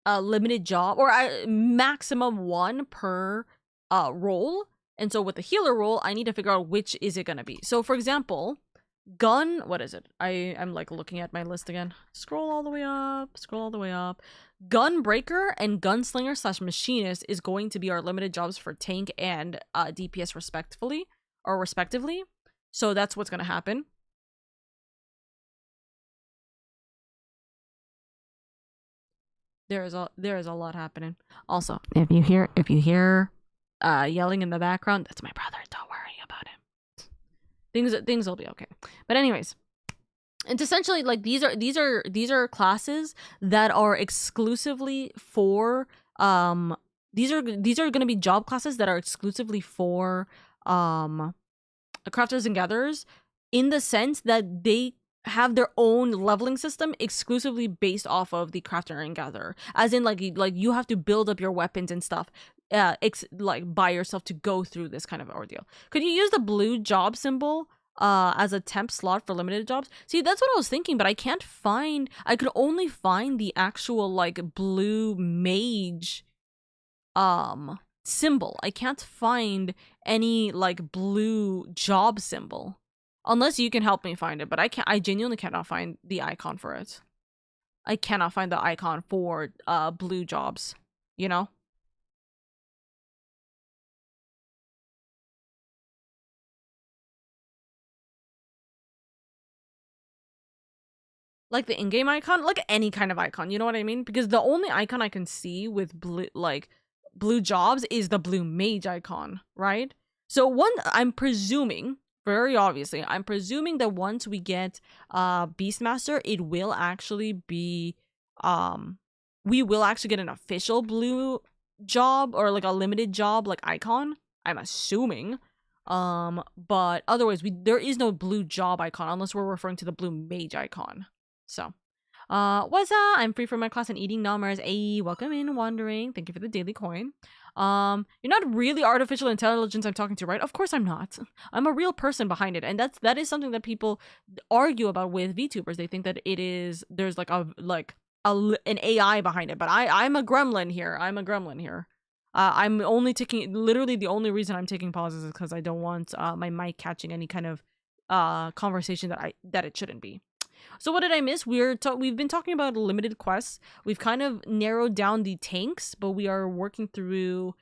Speaker 1: limited job, or maximum one per role. And so with the healer role, I need to figure out which is it gonna be. So for example, gun, what is it? I'm like looking at my list again. Scroll all the way up. Gunbreaker and gunslinger / machinist is going to be our limited jobs for tank and DPS respectively. So that's what's gonna happen. There is a lot happening. Also, if you hear yelling in the background, that's my brother. Don't worry about him. Things will be okay. But anyways, it's essentially like these are classes that are exclusively for these are going to be job classes that are exclusively for crafters and gatherers, in the sense that they have their own leveling system exclusively based off of the crafter and gatherer, as in like you have to build up your weapons and stuff like by yourself to go through this kind of ordeal. Could you use the blue job symbol as a temp slot for limited jobs? See, that's what I was thinking, but I can't find. I could only find the actual like blue mage symbol. I can't find any like blue job symbol, unless you can help me find it. But I genuinely cannot find the icon for it. I cannot find the icon for blue jobs, you know? Like the in-game icon, like any kind of icon, you know what I mean? Because the only icon I can see with blue jobs is the blue mage icon, right? So I'm presuming, very obviously, I'm presuming that once we get Beastmaster, it will actually be we will actually get an official blue job, or like a limited job like icon, I'm assuming. But otherwise there is no blue job icon unless we're referring to the blue mage icon. So, what's up? I'm free from my class and eating numbers. Hey, welcome in, Wandering. Thank you for the daily coin. You're not really artificial intelligence I'm talking to, right? Of course I'm not. I'm a real person behind it, and that is something that people argue about with VTubers. They think that there's an AI behind it, but I'm a gremlin here. I'm only taking, literally the only reason I'm taking pauses is because I don't want my mic catching any kind of conversation that it shouldn't be. So what did I miss? We've been talking about limited quests. We've kind of narrowed down the tanks, but we are working through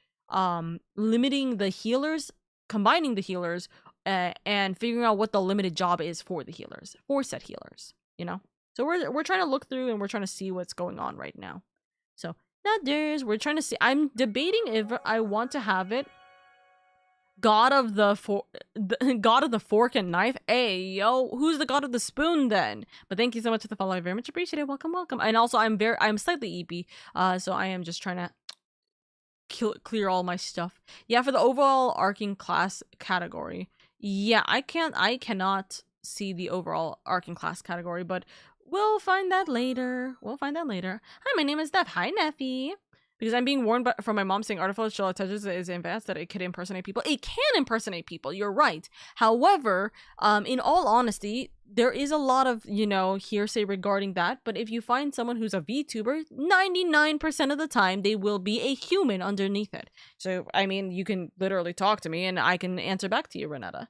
Speaker 1: limiting the healers, combining the healers, and figuring out what the limited job is for the healers, for set healers, you know? So we're trying to look through, and we're trying to see what's going on right now. So we're trying to see. I'm debating if I want to have it God of the fork and knife. Hey, yo, who's the god of the spoon then? But thank you so much for the follow. I very much appreciate it. Welcome. And also, I'm slightly EP, so I am just trying to clear all my stuff. Yeah, for the overall arcing class category. Yeah, I cannot see the overall arcing class category, but we'll find that later. Hi, my name is Neff. Hi, Neffy. Because I'm being warned from my mom saying artificial intelligence is advanced, that it could impersonate people. It can impersonate people, you're right. However, in all honesty, there is a lot of, hearsay regarding that. But if you find someone who's a VTuber, 99% of the time, they will be a human underneath it. So, I mean, you can literally talk to me and I can answer back to you, Renata.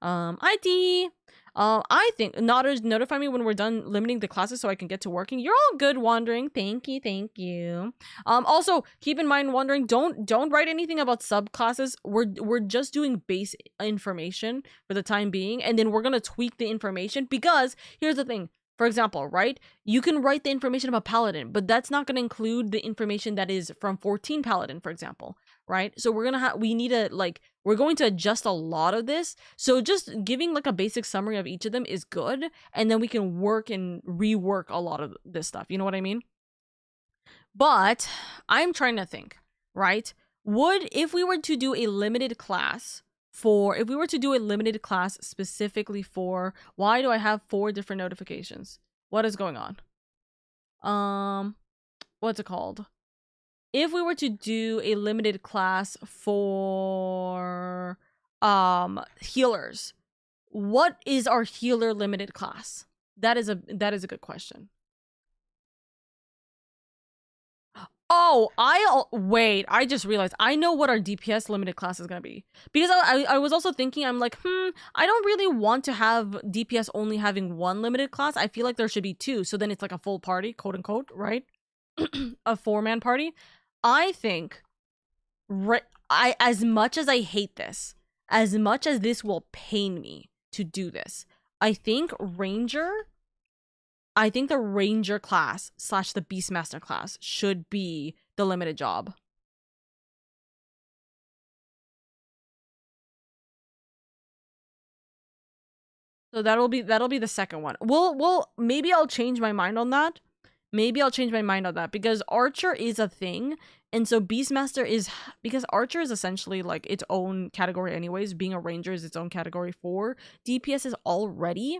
Speaker 1: ID. I think notify me when we're done limiting the classes so I can get to working. You're all good, Wandering. Thank you. Also keep in mind, Wandering, don't write anything about subclasses. We're just doing base information for the time being, and then we're gonna tweak the information, because here's the thing. For example, right? You can write the information about Paladin, but that's not going to include the information that is from 14 Paladin, for example, right? So we're going to adjust a lot of this. So just giving like a basic summary of each of them is good, and then we can work and rework a lot of this stuff. You know what I mean? But I'm trying to think, right? If we were to do a limited class specifically for, why do I have 4 different notifications? What is going on? What's it called? If we were to do a limited class for healers, what is our healer limited class? That is a good question. Oh, I just realized I know what our DPS limited class is gonna be, because I was also thinking, I'm like, I don't really want to have DPS only having 1 limited class. I feel like there should be 2, so then it's like a full party, quote unquote, right? A 4-man party. I think, as much as I hate this, as much as this will pain me to do this, I think the Ranger class / the Beastmaster class should be the limited job. So that'll be the second one. Maybe I'll change my mind on that. Because Archer is a thing, and so Beastmaster is, because Archer is essentially like its own category anyways. Being a Ranger is its own category for DPS is already.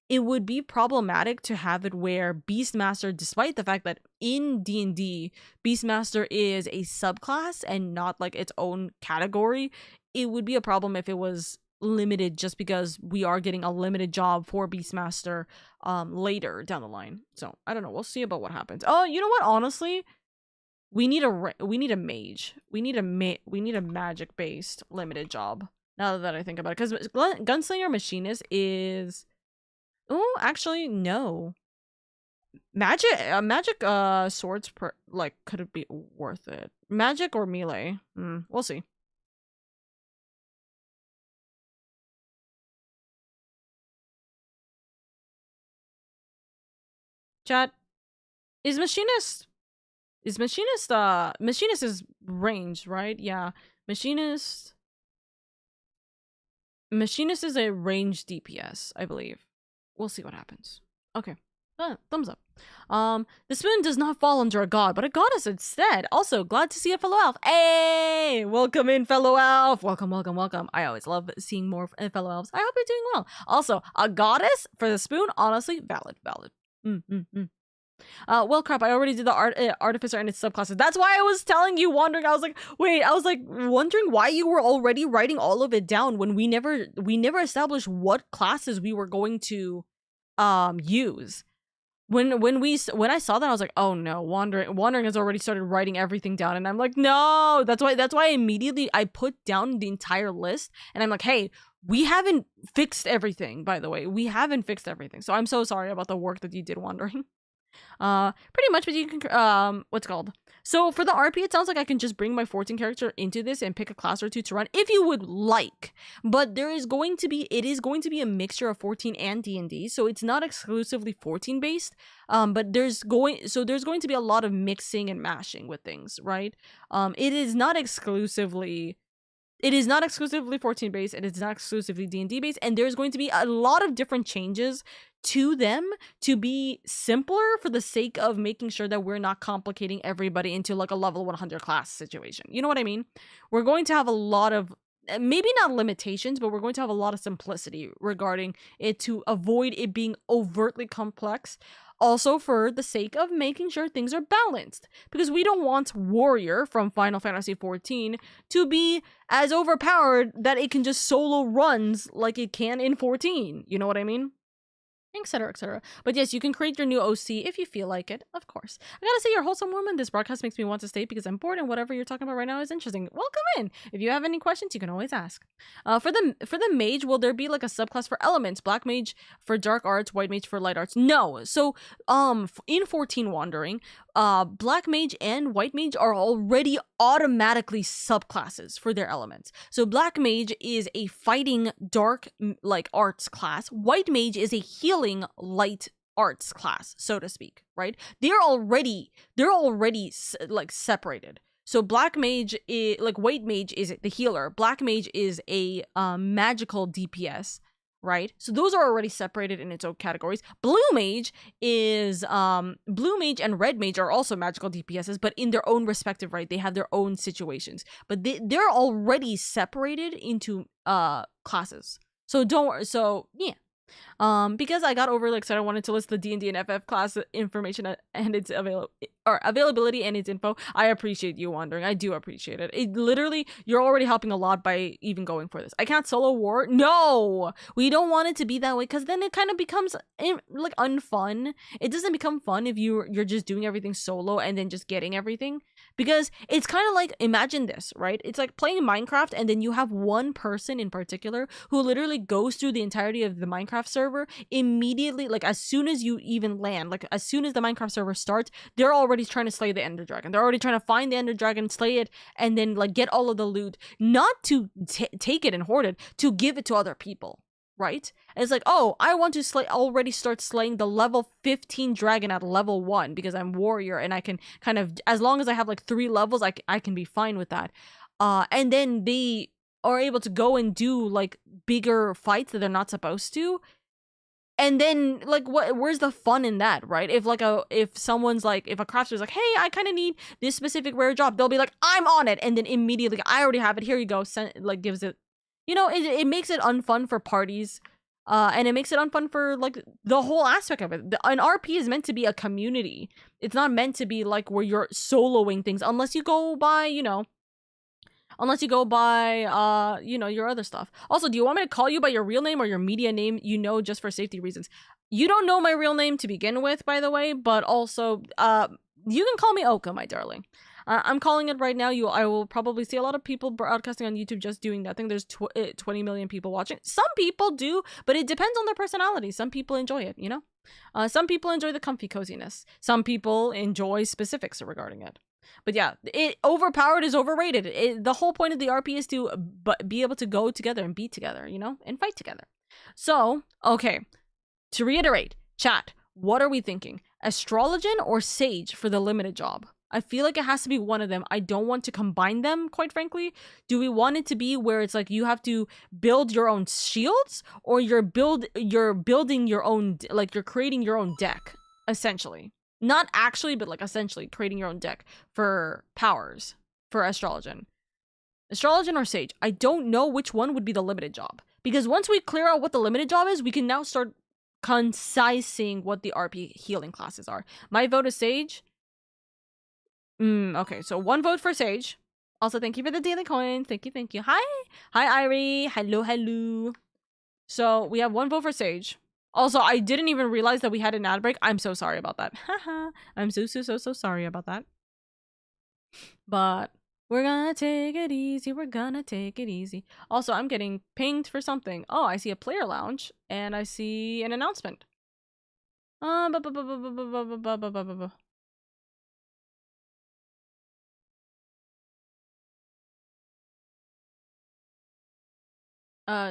Speaker 1: It would be problematic to have it where Beastmaster, despite the fact that in D&D, Beastmaster is a subclass and not like its own category, it would be a problem if it was limited, just because we are getting a limited job for Beastmaster later down the line. So I don't know, we'll see about what happens. Oh, you know what, honestly, we need a mage. We need a magic based limited job, now that I think about it, because Gunslinger Machinist is, oh, actually no, magic swords could it be worth it? Magic or melee? We'll see. Chat, is Machinist is ranged, right? Yeah, Machinist is a ranged DPS, I believe. We'll see what happens. Okay, thumbs up. The spoon does not fall under a god, but a goddess instead. Also, glad to see a fellow elf. Hey, welcome in, fellow elf. Welcome. I always love seeing more fellow elves. I hope you're doing well. Also, a goddess for the spoon, honestly, valid. Well, crap, I already did the artificer and its subclasses. That's why I was telling you, wandering. I was like, wondering why you were already writing all of it down when we never established what classes we were going to use. When I saw that, I was like, oh no, wandering has already started writing everything down, and I'm like, no. That's why immediately I put down the entire list, and I'm like, hey, we haven't fixed everything, by the way. We haven't fixed everything. So I'm so sorry about the work that you did, wandering. Pretty much, but you can what's it called? So for the RP, it sounds like I can just bring my 14 character into this and pick a class or 2 to run if you would like. But it is going to be a mixture of 14 and D&D, so it's not exclusively 14 based. But there's going to be a lot of mixing and mashing with things, right? It is not exclusively 14 based, and it's not exclusively D&D based, and there's going to be a lot of different changes to them to be simpler for the sake of making sure that we're not complicating everybody into like a level 100 class situation. You know what I mean? We're going to have a lot of, maybe not limitations, but we're going to have a lot of simplicity regarding it to avoid it being overtly complex. Also for the sake of making sure things are balanced, because we don't want Warrior from Final Fantasy XIV to be as overpowered that it can just solo runs like it can in 14. You know what I mean? Etc, etc. But yes, you can create your new OC if you feel like it, of course. I gotta say, you're a wholesome woman. This broadcast makes me want to stay because I'm bored, and whatever you're talking about right now is interesting. Welcome in. If you have any questions, you can always ask. For the mage, will there be like a subclass for elements? Black mage for dark arts, white mage for light arts? No. So in 14 wandering, black mage and white mage are already automatically subclasses for their elements. So black mage is a fighting dark like arts class. White mage is a healing light arts class, so to speak, right? They're already like separated. So black mage is like, white mage is the healer, black mage is a magical DPS, right? So those are already separated in its own categories. Blue mage and red mage are also magical DPSs, but in their own respective right. They have their own situations, but they're already separated into classes. So yeah. Because I got overly excited, I wanted to list the D&D and FF class information and its availability and its info. I appreciate you wondering. I do appreciate it. It literally, you're already helping a lot by even going for this. I can't solo war. No, we don't want it to be that way, because then it kind of becomes like unfun. It doesn't become fun if you're just doing everything solo and then just getting everything, because it's kind of like, imagine this, right? It's like playing Minecraft and then you have one person in particular who literally goes through the entirety of the Minecraft server immediately, like as soon as you even land, like as soon as the Minecraft server starts, they're already trying to slay the Ender Dragon. They're already trying to find the Ender Dragon, slay it, and then like get all of the loot, not to take it and hoard it, to give it to other people, right? And it's like, oh, I want to already start slaying the level 15 dragon at level 1 because I'm warrior and I can kind of, as long as I have like 3 levels, I can be fine with that. And then they are able to go and do like bigger fights that they're not supposed to. And then like, where's the fun in that, right? If someone's like, if a crafter's like, hey, I kind of need this specific rare job, they'll be like, I'm on it, and then immediately, I already have it, here you go, gives it, you know, it makes it unfun for parties, and it makes it unfun for like the whole aspect of it. An RP is meant to be a community. It's not meant to be like where you're soloing things, unless you go by, you know, your other stuff. Also, do you want me to call you by your real name or your media name, you know, just for safety reasons? You don't know my real name to begin with, by the way, but also, you can call me Oka, my darling. I'm calling it right now. I will probably see a lot of people broadcasting on YouTube just doing nothing. There's 20 million people watching. Some people do, but it depends on their personality. Some people enjoy it, you know? Some people enjoy the comfy coziness. Some people enjoy specifics regarding it. But yeah, overpowered is overrated. The whole point of the RP is to be able to go together and be together, you know, and fight together. So, okay, to reiterate, chat, what are we thinking? Astrologian or Sage for the limited job? I feel like it has to be one of them. I don't want to combine them, quite frankly. Do we want it to be where it's like you have to build your own shields, or you're building your own, like you're creating your own deck, essentially? Not actually, but like essentially creating your own deck for powers for Astrologian. Astrologian or Sage? I don't know which one would be the limited job. Because once we clear out what the limited job is, we can now start concising what the RP healing classes are. My vote is Sage. Okay, so 1 vote for Sage. Also, thank you for the daily coin. Thank you. Hi, Irie. Hello. So we have 1 vote for Sage. Also, I didn't even realize that we had an ad break. I'm so sorry about that. Haha. I'm so sorry about that. But we're gonna take it easy. Also, I'm getting pinged for something. Oh, I see a player lounge and I see an announcement.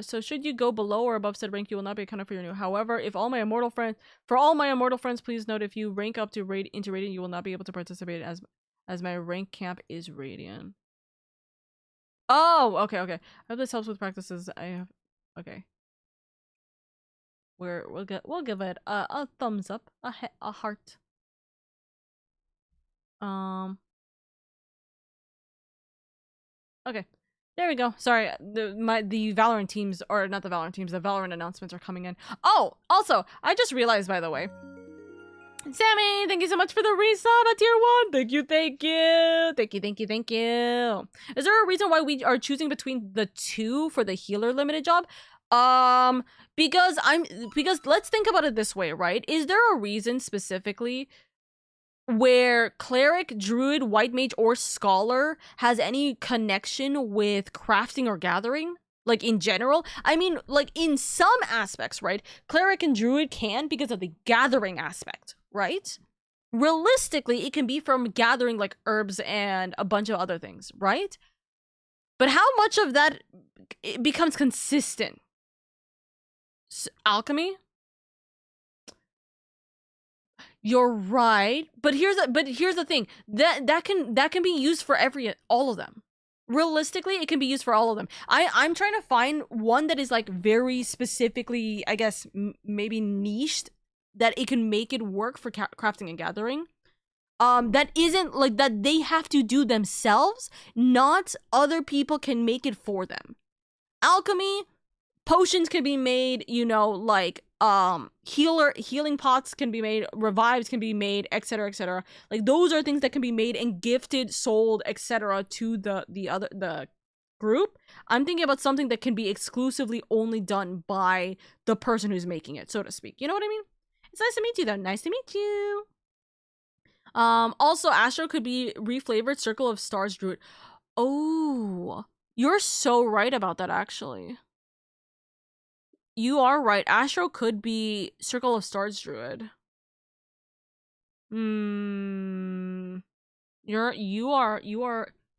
Speaker 1: So should you go below or above said rank, you will not be accounted for your new. However, for all my immortal friends, please note, if you rank up to into Radiant, you will not be able to participate as my rank camp is Radiant. Oh, okay. I hope this helps with practices. I have, okay. We'll give it a thumbs up, a heart. Okay. There we go. Sorry, the Valorant teams, or not the Valorant teams, the Valorant announcements are coming in. Oh, also, I just realized, by the way, Sammy, thank you so much for the resub at tier 1. Thank you. Is there a reason why we are choosing between the 2 for the healer limited job? Because let's think about it this way, right? Is there a reason specifically where cleric, druid, white mage, or scholar has any connection with crafting or gathering? Like, in general? I mean, like, in some aspects, right? Cleric and druid can because of the gathering aspect, right? Realistically, it can be from gathering, like, herbs and a bunch of other things, right? But how much of that becomes consistent? Alchemy? You're right, but here's the thing. That can be used for all of them. Realistically, it can be used for all of them. I'm trying to find one that is like very specifically, I guess, maybe niched, that it can make it work for crafting and gathering. That isn't like that they have to do themselves, not other people can make it for them. Alchemy, potions can be made, you know, like healing pots can be made, revives can be made, etc, etc. Like those are things that can be made and gifted, sold, etc to the group. I'm thinking about something that can be exclusively only done by the person who's making it, so to speak. You know what I mean? It's nice to meet you though. Nice to meet you. Also Astro could be reflavored Circle of Stars Druid. Oh, you're so right about that, actually. You are right. Astro could be Circle of Stars Druid. You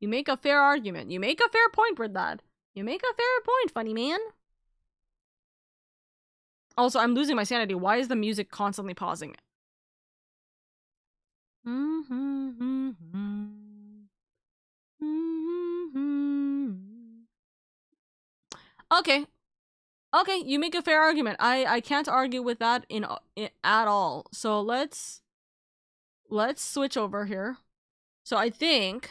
Speaker 1: make a fair argument. You make a fair point with that. You make a fair point, funny man. Also, I'm losing my sanity. Why is the music constantly pausing? Okay. Okay, you make a fair argument. I can't argue with that at all. So let's switch over here. So I think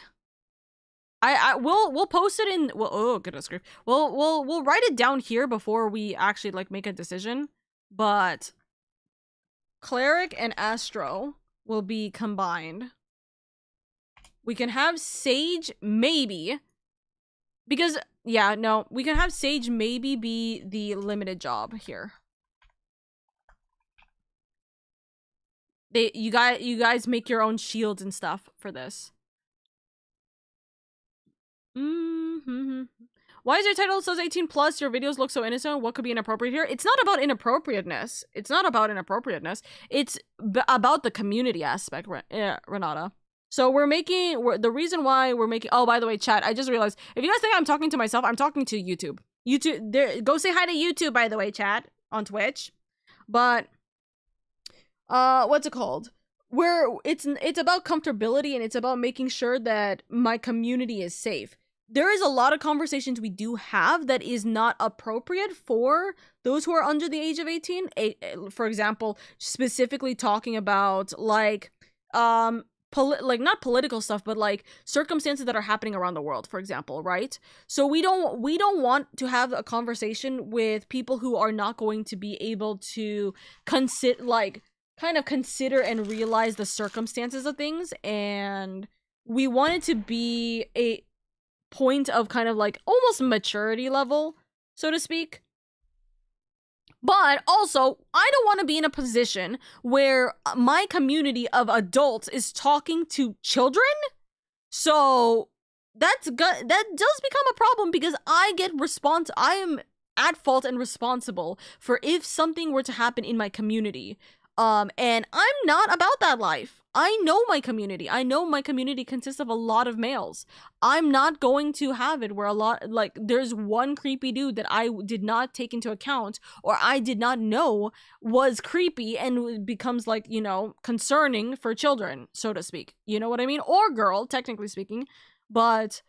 Speaker 1: we'll post it in, well, oh goodness grief. We'll write it down here before we actually like make a decision. But Cleric and Astro will be combined. We can have Sage maybe, because yeah, no, we can have Sage maybe be the limited job here. You guys make your own shields and stuff for this. Why is your title says 18 plus? Your videos look so innocent. What could be inappropriate here? It's not about inappropriateness. It's not about inappropriateness. It's about the community aspect, Renata. So the reason why we're making, oh, by the way, chat, I just realized, if you guys think I'm talking to myself, I'm talking to YouTube. Go say hi to YouTube, by the way, chat, on Twitch. But, what's it called? Where it's about comfortability, and it's about making sure that my community is safe. There is a lot of conversations we do have that is not appropriate for those who are under the age of 18. For example, specifically talking about like not political stuff, but like circumstances that are happening around the world, for example, right? So we don't want to have a conversation with people who are not going to be able to kind of consider and realize the circumstances of things, and we want it to be a point of kind of like almost maturity level, so to speak. But also, I don't want to be in a position where my community of adults is talking to children. So that does become a problem, because I am at fault and responsible for if something were to happen in my community. And I'm not about that life. I know my community. I know my community consists of a lot of males. I'm not going to have it where there's one creepy dude that I did not take into account, or I did not know was creepy, and becomes like, you know, concerning for children, so to speak. You know what I mean? Or girl, technically speaking. But,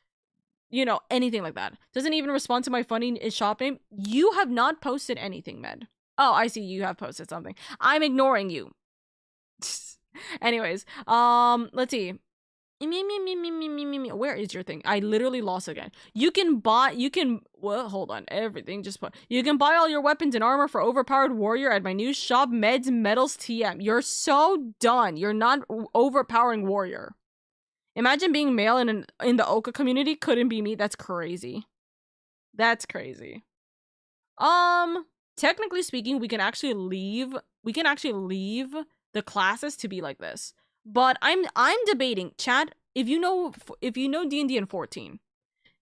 Speaker 1: you know, anything like that. Doesn't even respond to my funny shop name. You have not posted anything, Med. Oh, I see, you have posted something. I'm ignoring you. Anyways, let's see. Where is your thing? I literally lost again. You can hold on, everything just put. You can buy all your weapons and armor for overpowered warrior at my new shop, Meds Metals TM. You're so done. You're not overpowering warrior. Imagine being male in the Oka community. Couldn't be me. That's crazy. That's crazy. Technically speaking, we can actually leave the classes to be like this. But I'm debating, chat, if you know D&D in 14,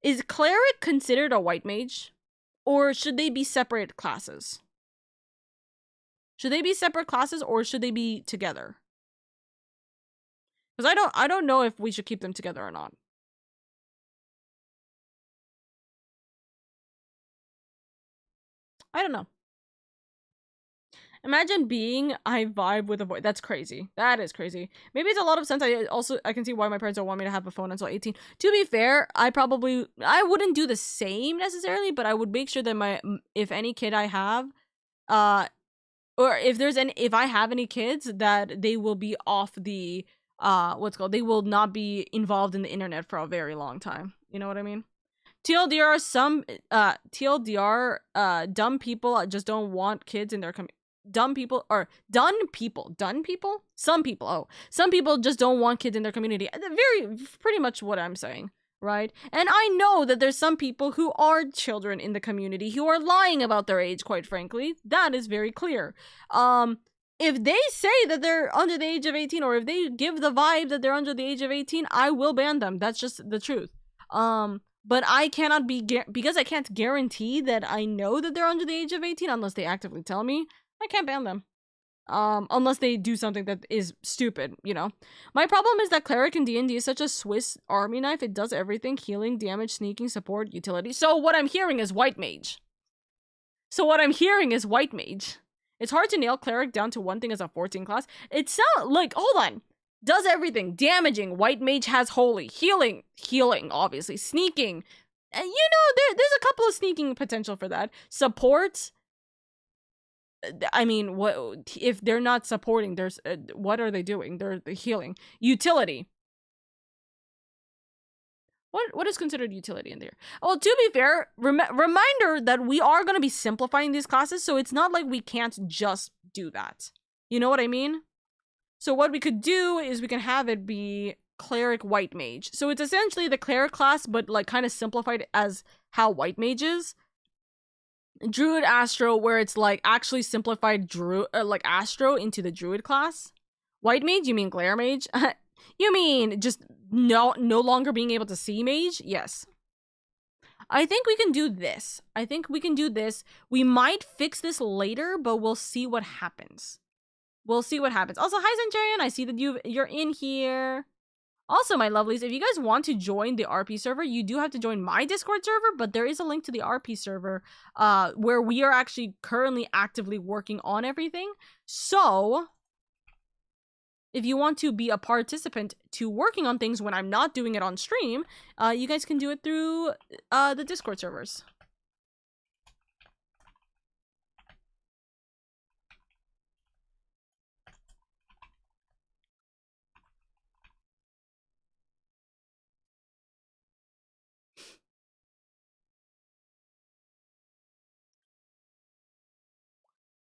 Speaker 1: is cleric considered a white mage, or should they be separate classes? Should they be separate classes, or should they be together? Because I don't know if we should keep them together or not. I don't know. Imagine being I vibe with a voice. That's crazy. That is crazy. Maybe it's a lot of sense. I can see why my parents don't want me to have a phone until 18. To be fair, I wouldn't do the same necessarily, but I would make sure that if any kid I have, or if I have any kids, that they will be off the they will not be involved in the internet for a very long time. You know what I mean? TLDR, dumb people just don't want kids in their dumb people or done people some people just don't want kids in their community. Pretty much what I'm saying, right? And I know that there's some people who are children in the community who are lying about their age, quite frankly. That is very clear. If they say that they're under the age of 18, or if they give the vibe that they're under the age of 18, I will ban them. That's just the truth. But I cannot because I can't guarantee that I know that they're under the age of 18 unless they actively tell me. I can't ban them. Unless they do something that is stupid, you know? My problem is that Cleric in D&D is such a Swiss army knife. It does everything: healing, damage, sneaking, support, utility. So what I'm hearing is White Mage. It's hard to nail Cleric down to one thing as a 14 class. It sounds like, hold on. Does everything: damaging, White Mage has holy, healing, obviously, sneaking. And you know, there's a couple of sneaking potential for that. Support. I mean, what if they're not supporting? There's what are they doing? They're healing. Utility. What is considered utility in there? Well, to be fair, reminder that we are going to be simplifying these classes, so it's not like we can't just do that. You know what I mean? So what we could do is we can have it be Cleric White Mage. So it's essentially the Cleric class, but like kind of simplified as how White Mage is. Druid Astro, where it's like actually simplified like Astro into the Druid class. White Mage, you mean Glare Mage? You mean just no longer being able to see Mage? Yes. I think we can do this. We might fix this later, but we'll see what happens. Also, hi Centurion, I see that you're in here. Also, my lovelies, if you guys want to join the RP server, you do have to join my Discord server, but there is a link to the RP server where we are actually currently actively working on everything. So, if you want to be a participant to working on things when I'm not doing it on stream, you guys can do it through the Discord servers.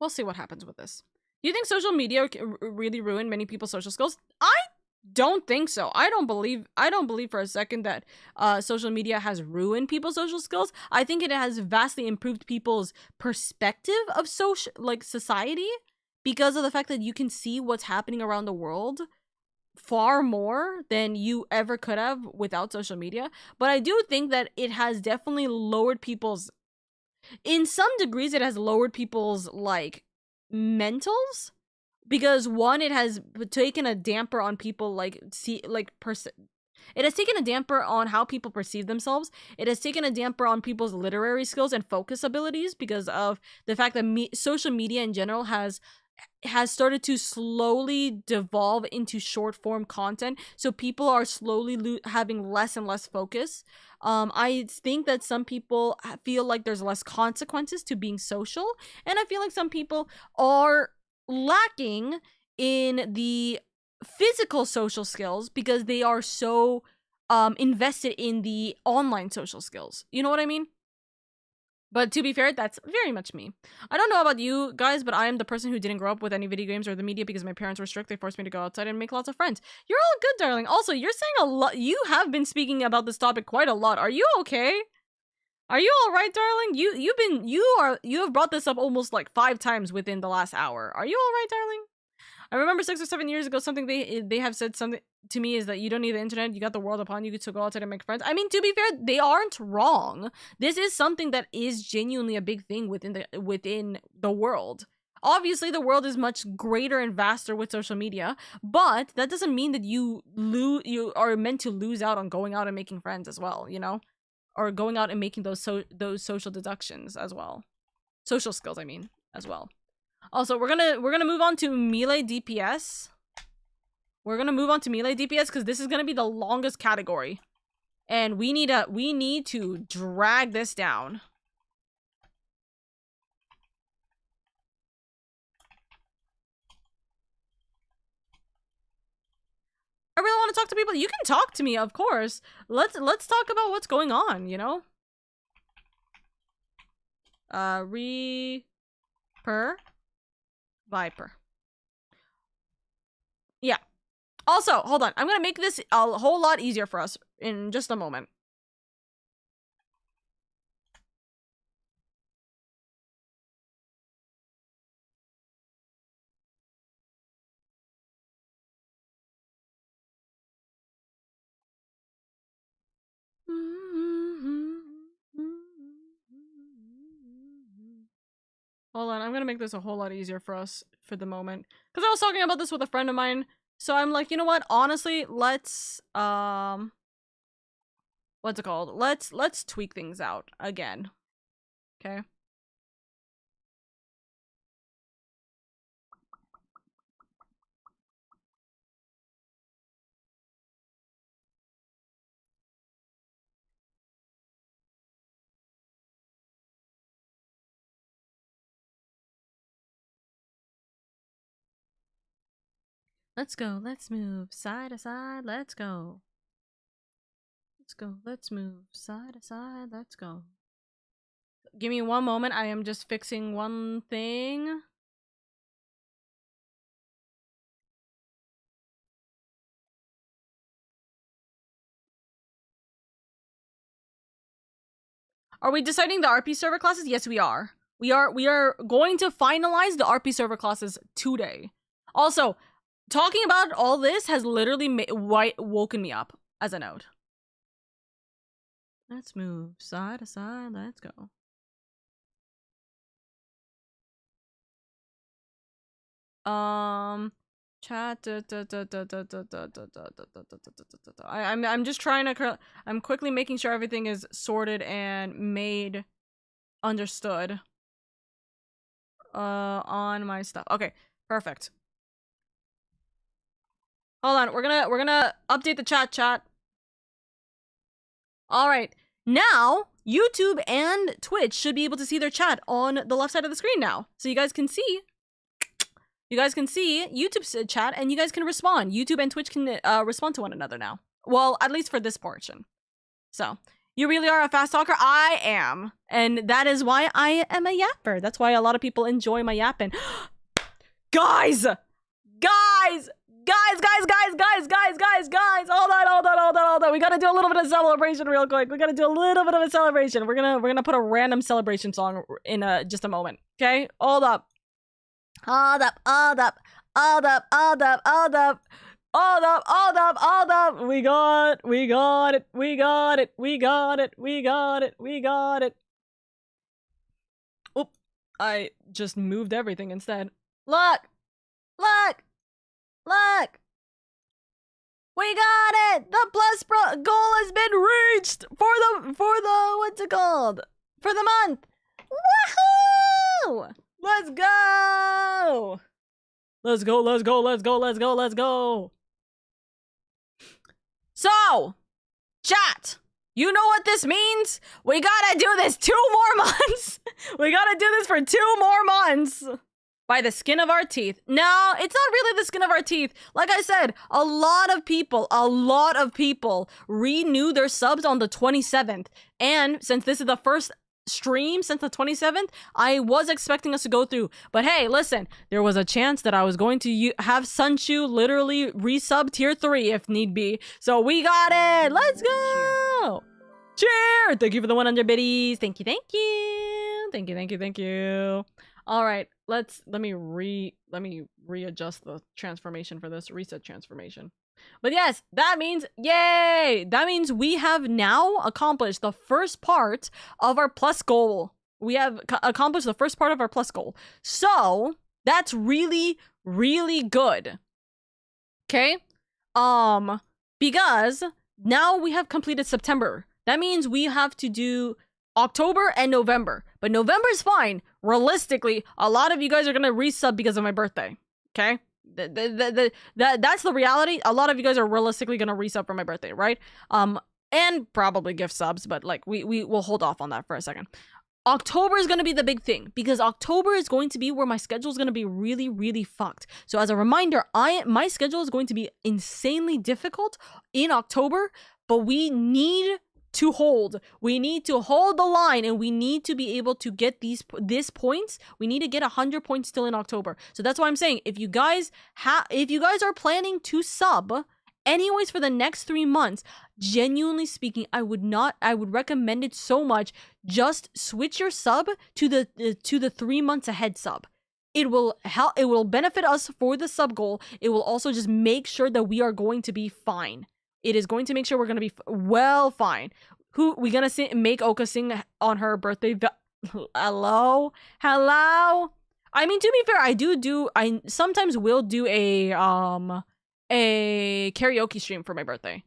Speaker 1: We'll see what happens with this. Do you think social media really ruined many people's social skills? I don't think so. I don't believe for a second that social media has ruined people's social skills. I think it has vastly improved people's perspective of society, because of the fact that you can see what's happening around the world far more than you ever could have without social media. But I do think that it has definitely lowered people's, in some degrees, it has lowered people's like mentals, because one, it has taken a damper on people it has taken a damper on how people perceive themselves. It has taken a damper on people's literary skills and focus abilities, because of the fact that social media in general has started to slowly devolve into short form content, so people are slowly having less and less focus. I think that some people feel like there's less consequences to being social, and I feel like some people are lacking in the physical social skills because they are so invested in the online social skills. You know what I mean? But to be fair, that's very much me. I don't know about you guys, but I am the person who didn't grow up with any video games or the media because my parents were strict. They forced me to go outside and make lots of friends. You're all good, darling. Also, you're saying a lot. You have been speaking about this topic quite a lot. Are you okay? Are you all right, darling? You have brought this up almost like 5 times within the last hour. Are you all right, darling? I remember 6 or 7 years ago, something they have said something to me is that you don't need the internet, you got the world upon you to go outside and make friends. I mean, to be fair, they aren't wrong. This is something that is genuinely a big thing within the world. Obviously, the world is much greater and vaster with social media, but that doesn't mean that you are meant to lose out on going out and making friends as well, you know? Or going out and making those social deductions as well. Social skills, I mean, as well. Also, we're gonna move on to melee DPS. We're gonna move on to melee DPS because this is gonna be the longest category, and we need to drag this down. I really want to talk to people. You can talk to me, of course. Let's talk about what's going on, you know? Viper. Yeah. Also, hold on. I'm gonna make this a whole lot easier for us in just a moment. Hold on, I'm gonna make this a whole lot easier for us for the moment. Because I was talking about this with a friend of mine. So I'm like, you know what? Honestly, let's, what's it called? Let's tweak things out again. Okay? Let's go. Let's move side to side. Let's go. Let's go. Let's move side to side. Let's go. Give me one moment. I am just fixing one thing. Are we deciding the RP server classes? Yes, we are. We are going to finalize the RP server classes today. Also, talking about all this has literally woken me up, as a note. Let's move side to side. Let's go. Chat. I'm just trying to. I'm quickly making sure everything is sorted and made understood. On my stuff. Okay, perfect. Hold on, we're gonna update the chat. All right, now YouTube and Twitch should be able to see their chat on the left side of the screen now, so you guys can see. You guys can see YouTube's chat, and you guys can respond. YouTube and Twitch can respond to one another now. Well, at least for this portion. So, you really are a fast talker? I am. And that is why I am a yapper. That's why a lot of people enjoy my yapping. Guys! Guys! Hold on. We gotta do a little bit of celebration real quick. We gotta do a little bit of a celebration. We're gonna put a random celebration song in just a moment. Okay? Hold up. Hold up. We got it. Oop. I just moved everything instead. Look. We got it. The plus goal has been reached for the what's it called? For the month. Woohoo! Let's go. So, chat, you know what this means? We gotta do this 2 more months. We gotta do this for 2 more months. By the skin of our teeth. No, it's not really the skin of our teeth. Like I said, a lot of people renew their subs on the 27th. And since this is the first stream since the 27th, I was expecting us to go through. But hey, listen, there was a chance that I was going to have Sunshu literally resub tier 3 if need be. So we got it. Let's go. Cheer. Thank you for the 100 biddies. Thank you. All right, let me readjust the transformation for this reset transformation. But yes, that means, yay! That means we have now accomplished the first part of our plus goal. We have accomplished the first part of our plus goal. So, that's really, really good. Okay? Because now we have completed September. That means we have to do October and November. But November is fine. Realistically, a lot of you guys are gonna resub because of my birthday. Okay? That's the reality. A lot of you guys are realistically gonna resub for my birthday, right? And probably gift subs, but like we will hold off on that for a second. October is going to be the big thing because October is going to be where my schedule is going to be really, really fucked. So as a reminder, my schedule is going to be insanely difficult in October, but we need to hold. We need to hold the line, and we need to be able to get these points. We need to get 100 points still in October. So that's why I'm saying if you guys are planning to sub anyways for the next 3 months, genuinely speaking, I would recommend it so much. Just switch your sub to the 3 months ahead sub. It will help. It will benefit us for the sub goal. It will also just make sure that we are going to be fine. It is going to make sure we're going to be fine. Who we gonna make Oka sing on her birthday? Hello. I mean, to be fair, I sometimes will do a karaoke stream for my birthday.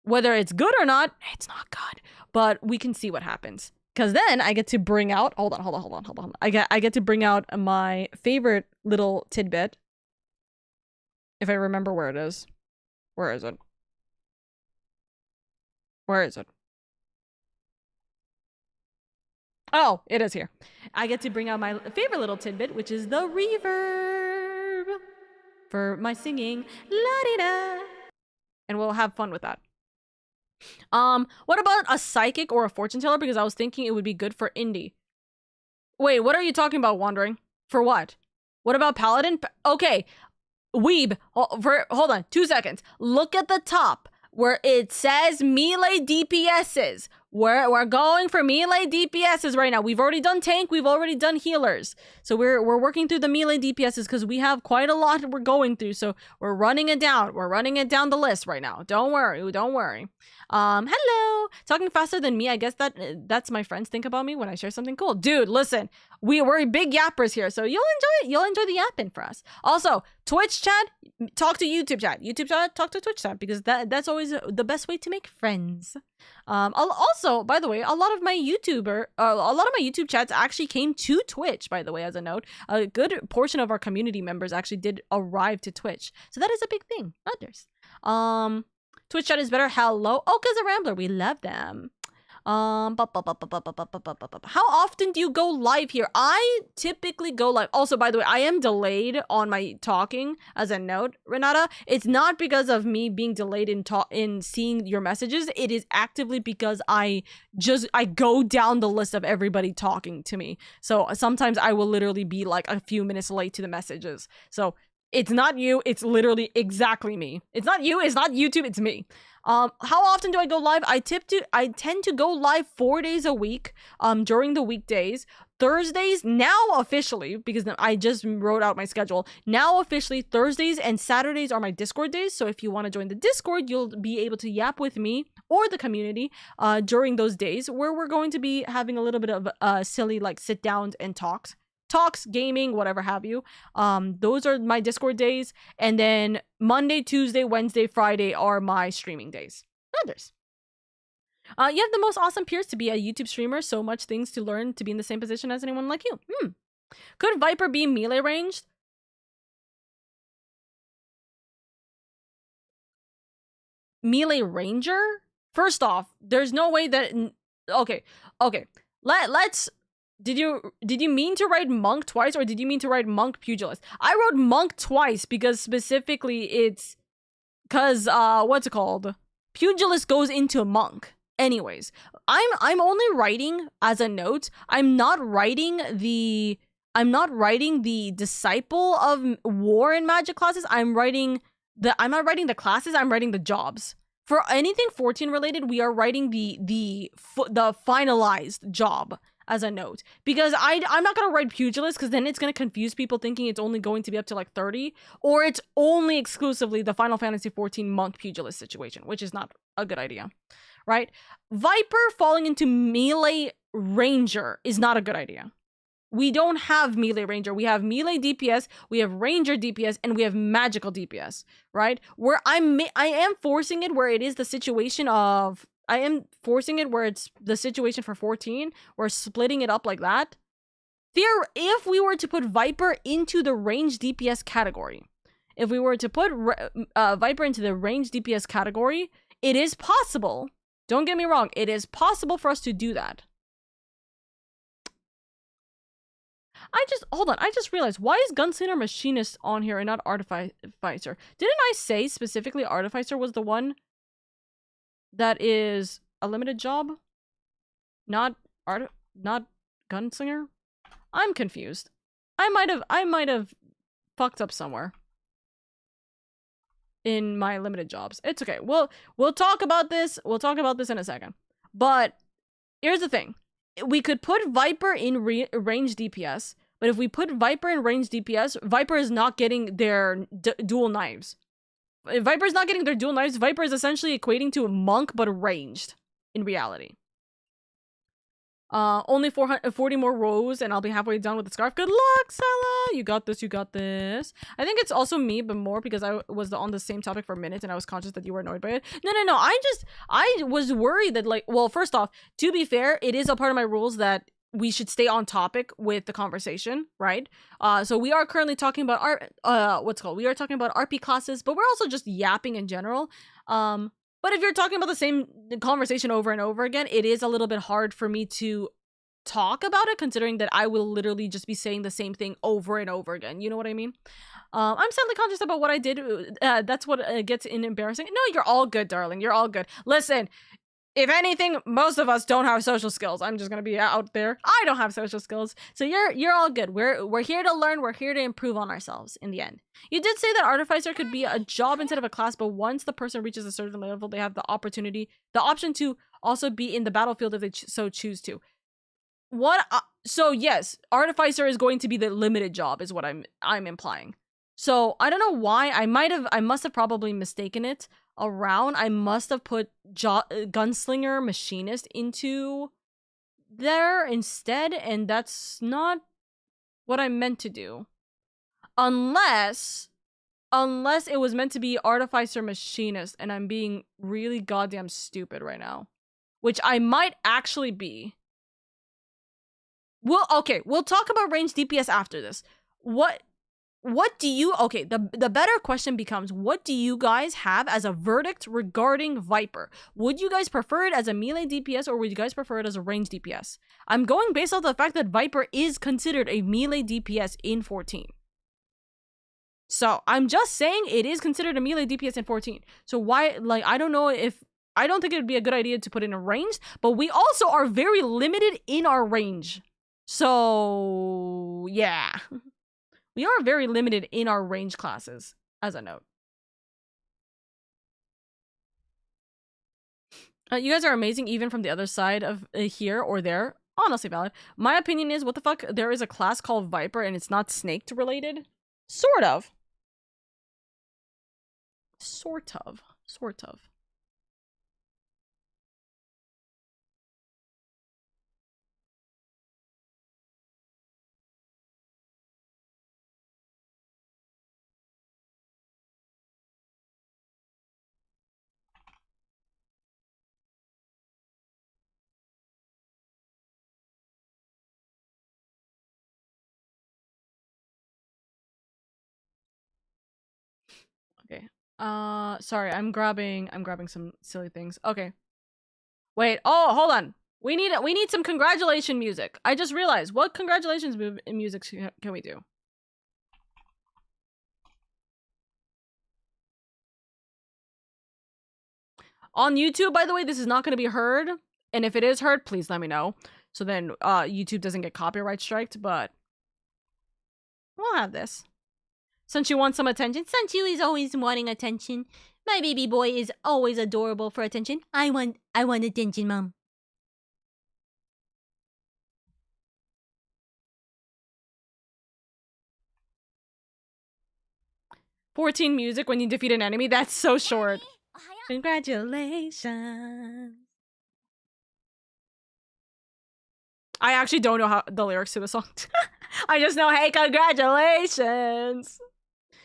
Speaker 1: Whether it's good or not, it's not good, but we can see what happens. Because then I get to bring out, hold on. I get to bring out my favorite little tidbit. If I remember where it is. Where is it? Oh, it is here. I get to bring out my favorite little tidbit, which is the reverb for my singing. La-di-da. And we'll have fun with that. What about a psychic or a fortune teller? Because I was thinking it would be good for indie. Wait, what are you talking about, Wandering? For what? What about Paladin? Okay, Weeb. Hold on, 2 seconds. Look at the top where it says melee DPSs. We're going for melee DPSs right now. We've already done tank. We've already done healers. So we're working through the melee DPSs because we have quite a lot we're going through. So we're running it down. We're running it down the list right now. Don't worry. Hello. Talking faster than me. I guess that's my friends think about me when I share something cool. Dude, listen. We're big yappers here, so you'll enjoy it. You'll enjoy the yapping for us. Also, Twitch chat, talk to YouTube chat. YouTube chat, talk to Twitch chat, because that's always the best way to make friends. Also, by the way, a lot of my YouTube chats actually came to Twitch, by the way, as a note. A good portion of our community members actually did arrive to Twitch. So that is a big thing. Others. Twitch chat is better. Hello. Oka's a Rambler. We love them. How often do you go live here? I typically go live. Also, by the way, I am delayed on my talking, as a note, Renata. It's not because of me being delayed in seeing your messages. It is actively because I go down the list of everybody talking to me. So sometimes I will literally be like a few minutes late to the messages. So it's not you. It's literally exactly me. It's not you. It's not YouTube. It's me. How often do I go live? I tend to go live 4 days a week during the weekdays. Thursdays, now officially, because I just wrote out my schedule, now officially Thursdays and Saturdays are my Discord days. So if you want to join the Discord, you'll be able to yap with me or the community during those days where we're going to be having a little bit of silly like sit downs and talks, gaming, whatever have you. Those are my Discord days, and then Monday, Tuesday, Wednesday, Friday are my streaming days. Others. You have the most awesome peers to be a YouTube streamer. So much things to learn to be in the same position as anyone like you. Could Viper be melee ranged? Melee ranger? First off, there's no way that. Okay. Let's. Did you mean to write monk twice, or did you mean to write monk pugilist? I wrote monk twice because specifically it's because what's it called? Pugilist goes into monk. Anyways, I'm only writing as a note. I'm not writing the disciple of war and magic classes. I'm not writing the classes. I'm writing the jobs. For anything 14 related, we are writing the finalized job as a note, because I'm not going to write pugilist, because then it's going to confuse people thinking it's only going to be up to like 30, or it's only exclusively the Final Fantasy 14 monk pugilist situation, which is not a good idea, right? Viper falling into melee ranger is not a good idea. We don't have melee ranger. We have melee DPS, we have ranger DPS, and we have magical DPS, right? Where I am forcing it where it is the situation of I am forcing it where it's the situation for 14, we're splitting it up like that. If we were to put Viper into the range DPS category, if we were to put Viper into the range DPS category, it is possible. Don't get me wrong. It is possible for us to do that. Hold on. I just realized, why is Gunslinger Machinist on here and not Artificer? Didn't I say specifically Artificer was the one that is a limited job? Not Gunslinger? I'm confused. I might have fucked up somewhere in my limited jobs. It's okay. We'll talk about this. We'll talk about this in a second. But here's the thing. We could put Viper in range DPS, but if we put Viper in range DPS, Viper is not getting their dual knives. If Viper is not getting their dual knives, Viper is essentially equating to a monk, but ranged in reality. Only 40 more rows and I'll be halfway done with the scarf. Good luck, Sella! You got this, you got this. I think it's also me, but more because I was on the same topic for minutes and I was conscious that you were annoyed by it. No. I was worried that, like, well, first off, to be fair, it is a part of my rules that we should stay on topic with the conversation, right? So we are currently talking about we are talking about RP classes, but we're also just yapping in general. But if you're talking about the same conversation over and over again, it is a little bit hard for me to talk about it, considering that I will literally just be saying the same thing over and over again. You know what I mean? I'm sadly conscious about what I did. That's what gets embarrassing. No, you're all good, darling. You're all good. Listen, if anything, most of us don't have social skills. I'm just gonna be out there. I don't have social skills, so you're all good. We're here to learn. We're here to improve on ourselves. In the end, you did say that Artificer could be a job instead of a class, but once the person reaches a certain level, they have the option to also be in the battlefield if they so choose to. So yes, Artificer is going to be the limited job, is what I'm implying. So I don't know why. I must have probably mistaken it around. I must have put Gunslinger Machinist into there instead, and that's not what I meant to do. Unless it was meant to be Artificer Machinist, and I'm being really goddamn stupid right now. Which I might actually be. We'll talk about range DPS after this. What do you... Okay, the better question becomes, what do you guys have as a verdict regarding Viper? Would you guys prefer it as a melee DPS, or would you guys prefer it as a range DPS? I'm going based off the fact that Viper is considered a melee DPS in 14. So, I'm just saying it is considered a melee DPS in 14. So why... Like, I don't know if... I don't think it would be a good idea to put in a range, but we also are very limited in our range. So... yeah. We are very limited in our range classes, as a note. You guys are amazing, even from the other side of here or there. Honestly valid. My opinion is, what the fuck? There is a class called Viper, and it's not snaked related? Sort of. Sort of. Okay. Sorry, I'm grabbing some silly things. Okay. Wait, oh, hold on. We need some congratulation music. I just realized, what congratulations music can we do? On YouTube, by the way, this is not going to be heard. And if it is heard, please let me know. So then YouTube doesn't get copyright striked, but we'll have this. Sunchu wants some attention. Sunchu is always wanting attention. My baby boy is always adorable for attention. I want attention, Mom. "14 music when you defeat an enemy." That's so short. Congratulations. I actually don't know how the lyrics to the song. I just know, hey, congratulations.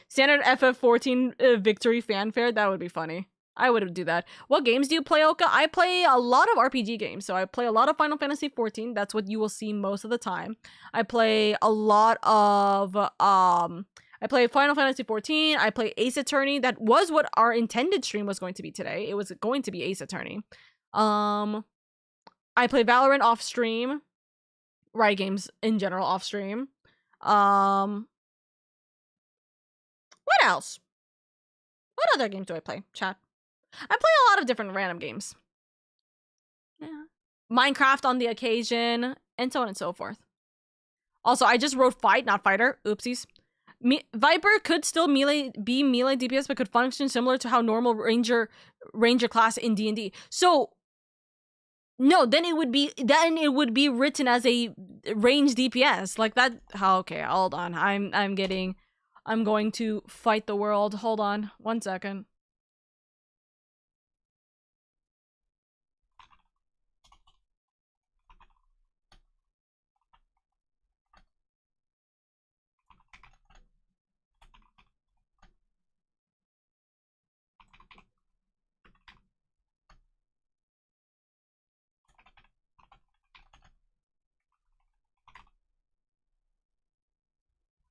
Speaker 1: Standard FF14 victory fanfare. That would be funny. I would do that. What games do you play, Oka? I play a lot of RPG games. So I play a lot of Final Fantasy 14. That's what you will see most of the time. I play a lot of I play Final Fantasy 14. I play Ace Attorney. That was what our intended stream was going to be today. It was going to be Ace Attorney. I play Valorant off stream. Riot Games in general off stream. What else? What other games do I play? Chat. I play a lot of different random games. Yeah. Minecraft on the occasion, and so on and so forth. Also, I just wrote fight, not fighter. Oopsies. Viper could still be melee DPS, but could function similar to how normal ranger class in D&D. So no, then it would be written as a range DPS like that. Okay, hold on. I'm going to fight the world. Hold on, 1 second.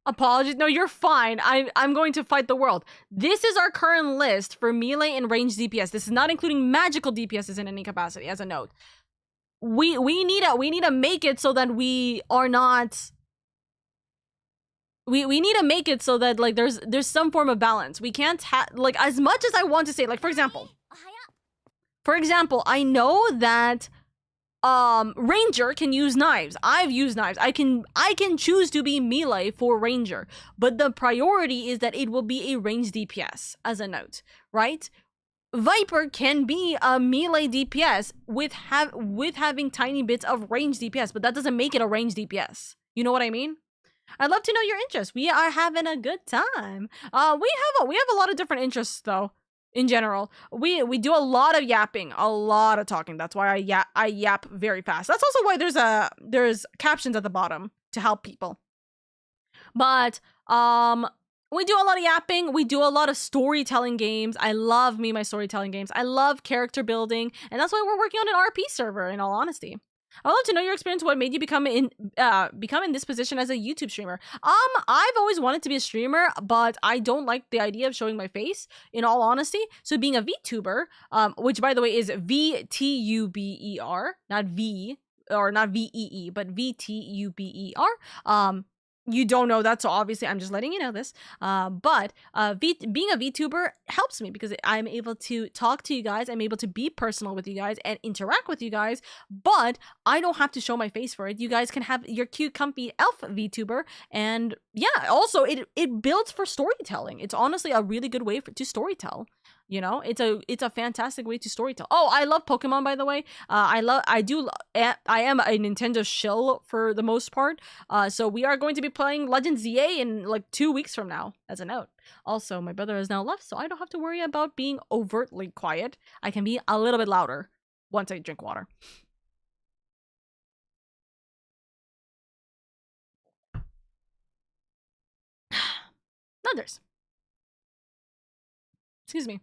Speaker 1: Apologies. No, you're fine. I'm going to fight the world. This is our current list for melee and range DPS. This is not including magical DPSs in any capacity, as a note. We need to make it so that we are not. We need to make it so that like there's some form of balance. We can't like, as much as I want to say, like, for example, I know that Ranger can use knives. I've used knives. I can choose to be melee for Ranger, but the priority is that it will be a range DPS, as a note, right? Viper can be a melee DPS with having tiny bits of range DPS, but that doesn't make it a range DPS. You know what I mean? I'd love to know your interests. We are having a good time. We have a lot of different interests though. In general, we do a lot of yapping, a lot of talking. That's why I yap very fast. That's also why there's captions at the bottom to help people. But we do a lot of yapping. We do a lot of storytelling games. I love my storytelling games. I love character building, and that's why we're working on an RP server. In all honesty, I'd love to know your experience. What made you become in this position as a YouTube streamer? I've always wanted to be a streamer, but I don't like the idea of showing my face, in all honesty. So being a VTuber, which by the way is VTUBER, not V or not VEE, but VTUBER. You don't know that, so obviously I'm just letting you know this. But being a VTuber helps me because I'm able to talk to you guys. I'm able to be personal with you guys and interact with you guys, but I don't have to show my face for it. You guys can have your cute, comfy elf VTuber. And yeah, also it builds for storytelling. It's honestly a really good way to storytell. You know, it's a fantastic way to storytell. Oh, I love Pokemon, by the way. I am a Nintendo shill for the most part. So we are going to be playing Legends ZA in like 2 weeks from now, as a note. Also, my brother has now left, so I don't have to worry about being overtly quiet. I can be a little bit louder once I drink water. Others. Excuse me.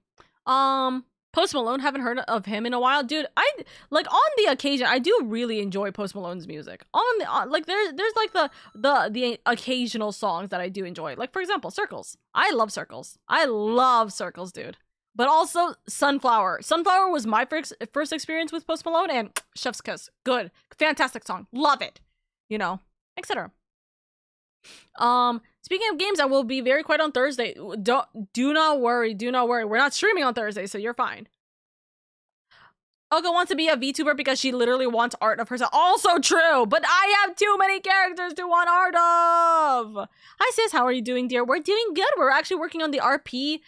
Speaker 1: Post Malone, haven't heard of him in a while, dude. I like, on the occasion, I do really enjoy Post Malone's music. Like there's like the occasional songs that I do enjoy. Like, for example, Circles. I love Circles. I love Circles, dude. But also Sunflower. Sunflower was my first experience with Post Malone, and chef's kiss. Good, fantastic song. Love it. You know, etc. Speaking of games, I will be very quiet on Thursday. Do not worry. We're not streaming on Thursday, so you're fine. Oka wants to be a VTuber because she literally wants art of herself. Also true, but I have too many characters to want art of. Hi sis, how are you doing, dear? We're doing good. We're actually working on the RP.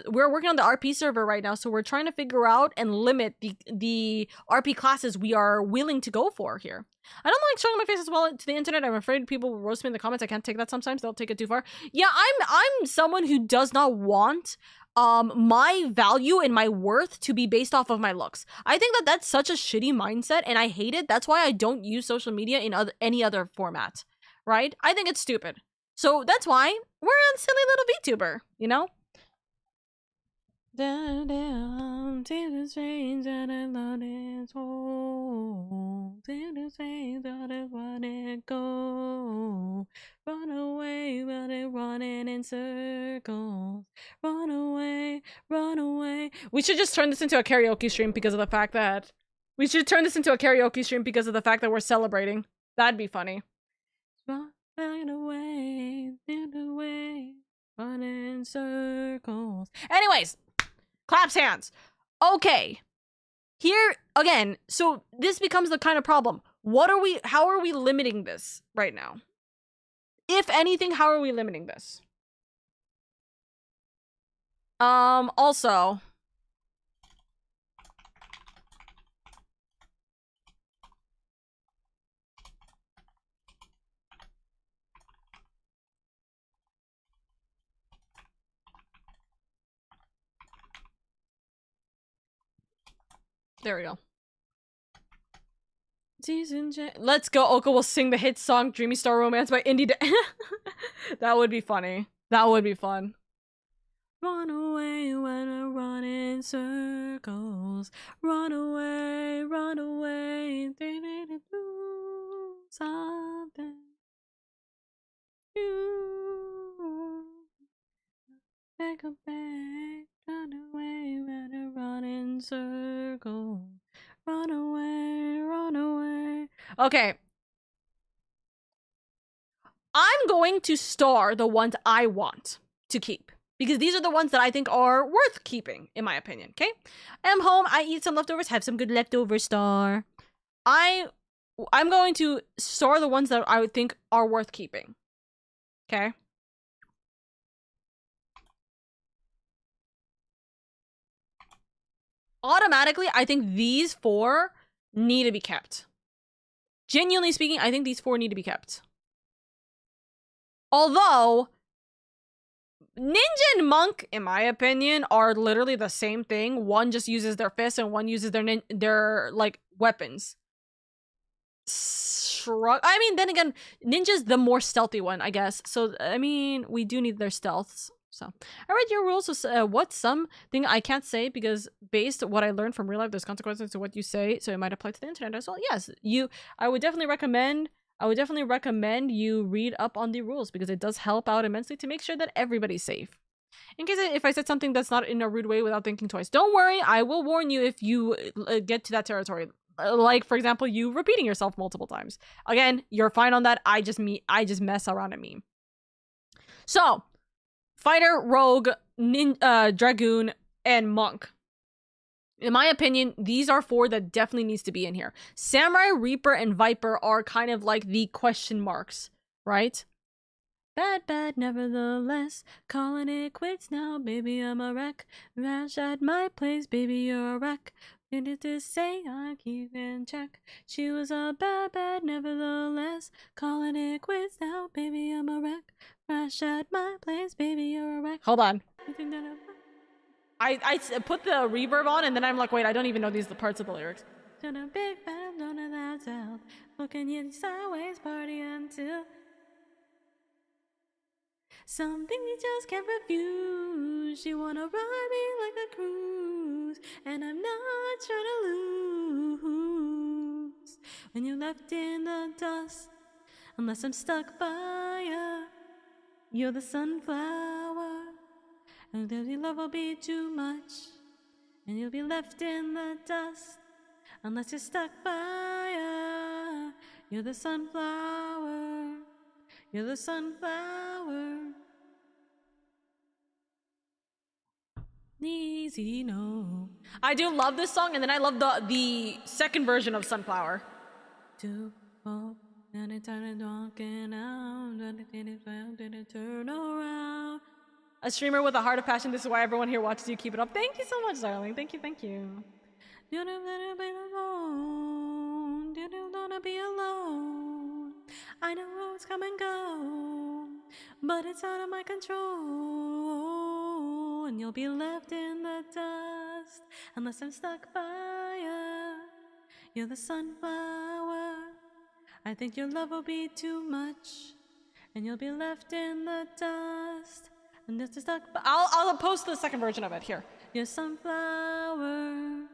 Speaker 1: We're working on the RP server right now, so we're trying to figure out and limit the RP classes we are willing to go for here. I don't like showing my face as well to the internet. I'm afraid people will roast me in the comments. I can't take that sometimes. They'll take it too far. Yeah, I'm someone who does not want my value and my worth to be based off of my looks. I think that that's such a shitty mindset, and I hate it. That's why I don't use social media in any other format, right? I think it's stupid. So that's why we're a silly little VTuber, you know? Down, down, to the strange that I let it hold. To the strange that I let it go. Run away, but it running in circles. Run away, run away. We should just turn this into a karaoke stream because of the fact that we should turn this into a karaoke stream because of the fact that we're celebrating. That'd be funny. Run away, run in circles. Anyways, claps hands. Okay. Here again, so this becomes the kind of problem. How are we limiting this right now? If anything, how are we limiting this? Also, there we go. Let's go. Oka will sing the hit song Dreamy Star Romance by Indie. That would be funny. That would be fun. Run away when I run in circles. Run away, run away. Do something. You take a back. Run away when I run in circles. Run away, run away. Okay. I'm going to star the ones I want to keep. Because these are the ones that I think are worth keeping, in my opinion, okay? I'm home, I eat some leftovers, have some good leftover star. I'm going to star the ones that I would think are worth keeping. Okay? Automatically, I think these 4 need to be kept. Genuinely speaking, I think these 4 need to be kept. Although, Ninja and Monk, in my opinion, are literally the same thing. One just uses their fists and one uses their like weapons. Shrug. I mean, then again, Ninja's the more stealthy one, I guess. So, I mean, we do need their stealths. So, I read your rules. So, what's something I can't say because based on what I learned from real life, there's consequences to what you say. So, it might apply to the internet as well. Yes, I would definitely recommend you read up on the rules because it does help out immensely to make sure that everybody's safe. In case if I said something that's not in a rude way without thinking twice, don't worry. I will warn you if you get to that territory. Like, for example, you repeating yourself multiple times. Again, you're fine on that. I just mess around and meme. So, fighter, rogue, dragoon, and monk. In my opinion, these are 4 that definitely needs to be in here. Samurai, Reaper, and Viper are kind of like the question marks, right? Bad, bad, nevertheless. Calling it quits now, baby, I'm a wreck. Rash at my place, baby, you're a wreck. Needed to say I keep in check. She was a bad, bad, nevertheless. Calling it quits now, baby, I'm a wreck. Rash at my place, baby, you're a wreck. Hold on. I put the reverb on and then I'm like, wait, I don't even know these parts of the lyrics. Turn a big bad on a loud sound. Looking you sideways, party until something you just can't refuse. You wanna ride me like a cruise, and I'm not trying to lose. When you're left in the dust, unless I'm stuck by ya, you're the sunflower, and your love will be too much, and you'll be left in the dust, unless you're stuck by ya. You're the sunflower, you're the sunflower. Easy, no. I do love this song, and then I love the second version of Sunflower. To hope, and it's walking out, turn around. A streamer with a heart of passion. This is why everyone here watches you. Keep it up. Thank you so much, darling. Thank you, thank you. You don't wanna be alone. You don't wanna be alone. I know roads come and go, but it's out of my control. And you'll be left in the dust unless I'm stuck by ya. You're the sunflower. I think your love will be too much, and you'll be left in the dust And this is stuck. I'll post the second version of it here. You're sunflower.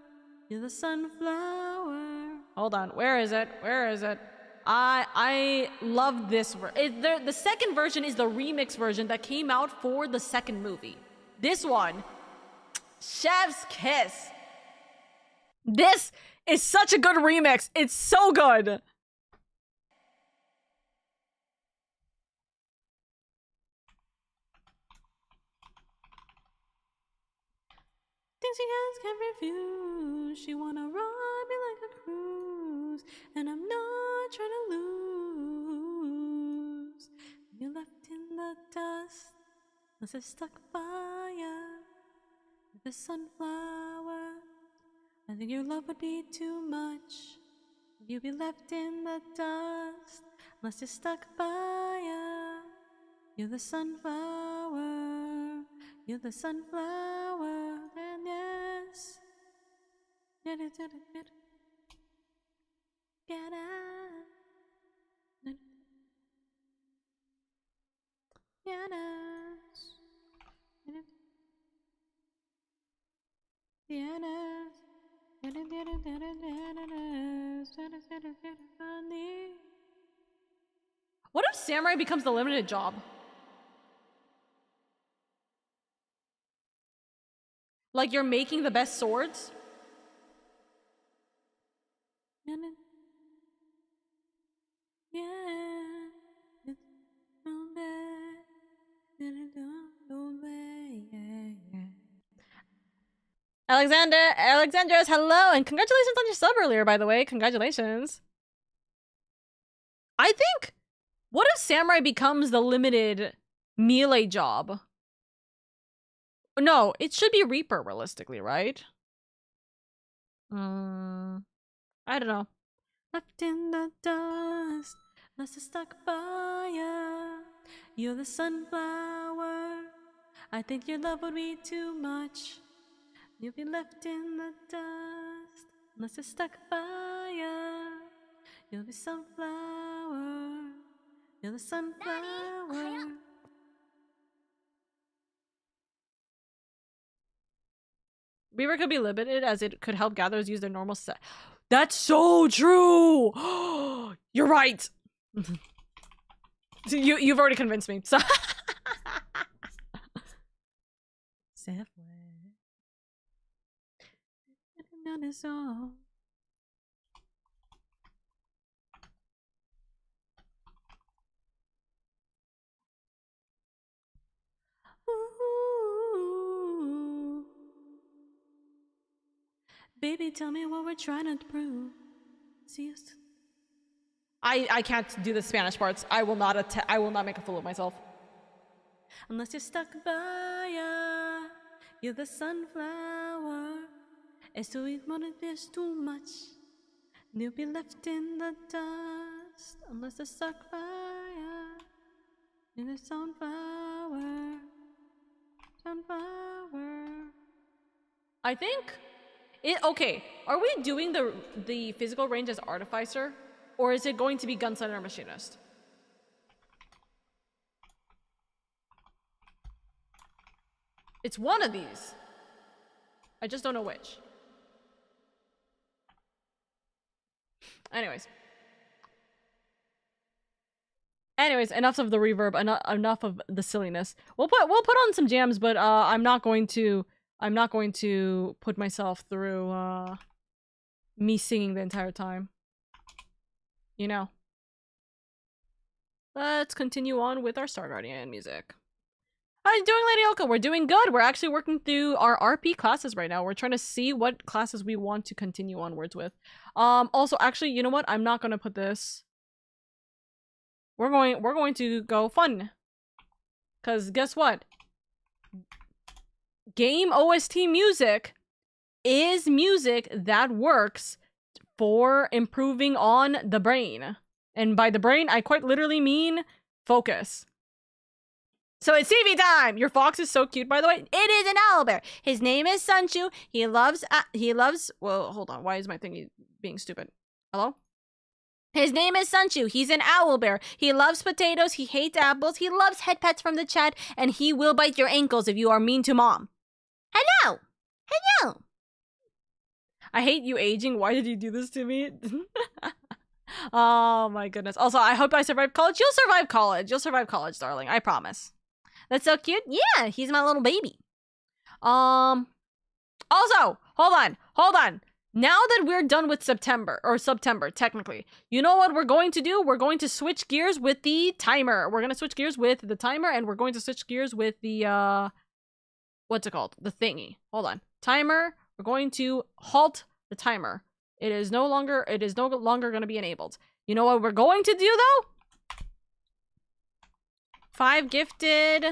Speaker 1: You're the sunflower. Hold on. Where is it? Where is it? I love this. The second version is the remix version that came out for the second movie. This one, chef's kiss. This is such a good remix. It's so good. Things she has can't refuse. She wanna ride me like a cruise, and I'm not trying to lose. You're left in the dust, as if stuck by ya. The sunflower. I think your love would be too much. You'd be left in the dust, unless you're stuck by ya. You're the sunflower. You're the sunflower. And yes. Get out. Get out. What if samurai becomes the limited job? Like you're making the best swords? Alexandros, hello, and congratulations on your sub earlier, by the way. Congratulations. I think, what if samurai becomes the limited melee job? No, it should be Reaper, realistically, right? I don't know. Left in the dust, unless it's stuck by ya. You're the sunflower. I think your love would be too much. You'll be left in the dust, unless it's stuck by ya. You'll be sunflower. You're the sunflower. Reaver could be limited as it could help gatherers use their normal set. That's so true! You're right! You've already convinced me. So baby, tell me what we're trying to prove. See us. I can't do the Spanish parts. I will not make a fool of myself. Unless you're stuck by ya. You're the sunflower. Esto is too much. You'll be left in the dust. Unless you're stuck by ya. You're the sunflower. Sunflower. I think okay, are we doing the physical range as Artificer? Or is it going to be Gunslinger Machinist? It's one of these. I just don't know which. Anyways, enough of the reverb, enough of the silliness. We'll put on some jams, but I'm not going to put myself through me singing the entire time. You know. Let's continue on with our Star Guardian music. How are you doing, LadyOka? We're doing good. We're actually working through our RP classes right now. We're trying to see what classes we want to continue onwards with. Also, actually, you know what? I'm not gonna put this. We're going to go fun. Cause guess what? Game OST music is music that works for improving on the brain. And by the brain, I quite literally mean focus. So it's TV time! Your fox is so cute, by the way. It is an owlbear. His name is Sunchu. He loves, well, hold on. Why is my thingy being stupid? Hello? His name is Sunchu. He's an owl bear. He loves potatoes. He hates apples. He loves head pets from the chat. And he will bite your ankles if you are mean to mom. Hello. Hello. I hate you aging. Why did you do this to me? Oh my goodness. Also, I hope I survived college. You'll survive college. You'll survive college, darling. I promise. That's so cute. Yeah, he's my little baby. Also, hold on. Now that we're done with September, technically, you know what we're going to do? We're going to switch gears with the timer. We're going to switch gears with the timer, and we're going to switch gears with the, what's it called? The thingy. Hold on. Timer. We're going to halt the timer. It is no longer going to be enabled. You know what we're going to do, though? 5 gifted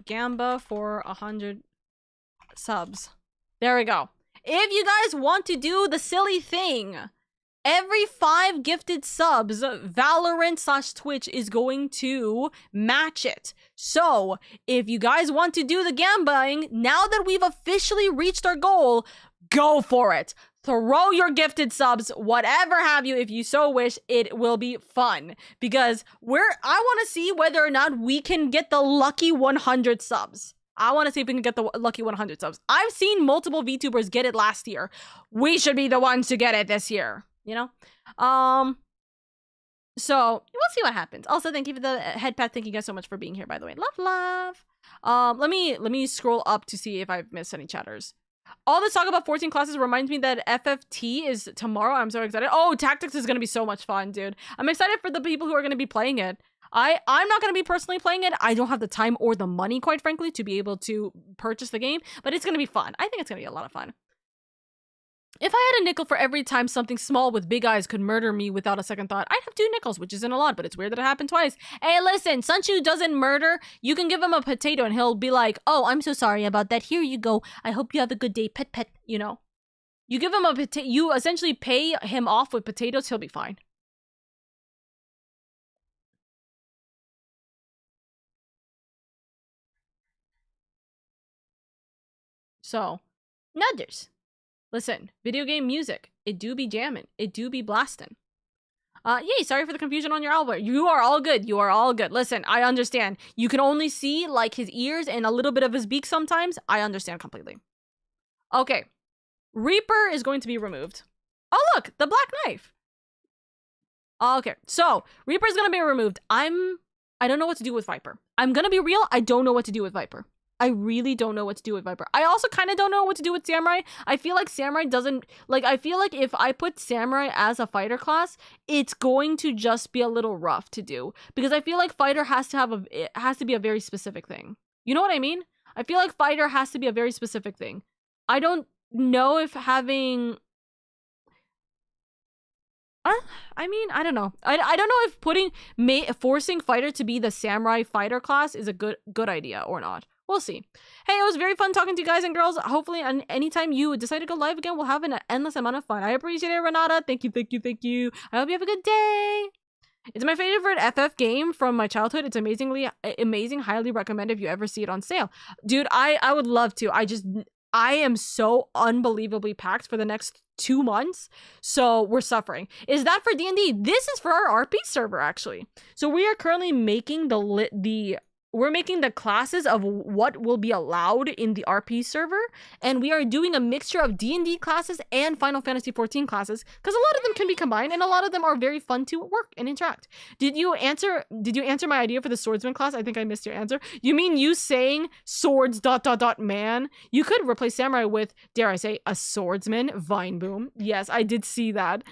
Speaker 1: Gamba for 100 subs. There we go. If you guys want to do the silly thing, every 5 gifted subs, Valorant/Twitch is going to match it. So, if you guys want to do the gambaing, now that we've officially reached our goal, go for it. Throw your gifted subs, whatever have you, if you so wish. It will be fun. Because I want to see whether or not we can get the lucky 100 subs. I want to see if we can get the lucky 100 subs. I've seen multiple VTubers get it last year. We should be the ones to get it this year, you know? So we'll see what happens. Also, thank you for the head pat. Thank you guys so much for being here, by the way. Love. Let me scroll up to see if I've missed any chatters. All this talk about 14 classes reminds me that FFT is tomorrow. I'm so excited. Oh, Tactics is going to be so much fun, dude. I'm excited for the people who are going to be playing it. I'm not going to be personally playing it. I don't have the time or the money, quite frankly, to be able to purchase the game, but it's going to be fun. I think it's going to be a lot of fun. If I had a nickel for every time something small with big eyes could murder me without a second thought, I'd have 2 nickels, which isn't a lot, but it's weird that it happened twice. Hey, listen, Sunchu doesn't murder. You can give him a potato and he'll be like, oh, I'm so sorry about that. Here you go. I hope you have a good day. Pet, you know. You give him a potato, you essentially pay him off with potatoes, he'll be fine. So, nudders. Listen, video game music. It do be jammin'. It do be blastin'. Yay, sorry for the confusion on your album. You are all good. You are all good. Listen, I understand. You can only see, like, his ears and a little bit of his beak sometimes. I understand completely. Okay. Reaper is going to be removed. Oh, look! The black knife! Okay, so, Reaper is going to be removed. I don't know what to do with Viper. I'm going to be real. I don't know what to do with Viper. I really don't know what to do with Viper. I also kind of don't know what to do with Samurai. I feel like Samurai doesn't... Like, I feel like if I put Samurai as a fighter class, it's going to just be a little rough to do. Because I feel like fighter has to have it has to be a very specific thing. You know what I mean? I feel like fighter has to be a very specific thing. I don't know if having... I mean, I don't know. I don't know if forcing fighter to be the Samurai fighter class is a good idea or not. We'll see. Hey, it was very fun talking to you guys and girls. Hopefully, anytime you decide to go live again, we'll have an endless amount of fun. I appreciate it, Renata. Thank you. I hope you have a good day. It's my favorite FF game from my childhood. It's amazing. Highly recommend if you ever see it on sale. Dude, I would love to. I am so unbelievably packed for the next 2 months, so we're suffering. Is that for D&D? This is for our RP server, actually. So we are currently making we're making the classes of what will be allowed in the RP server, and we are doing a mixture of D&D classes and Final Fantasy XIV classes, because a lot of them can be combined, and a lot of them are very fun to work and interact. Did you answer my idea for the swordsman class? I think I missed your answer. You mean you saying swords ... man? You could replace samurai with, dare I say, a swordsman. Vine boom. Yes, I did see that.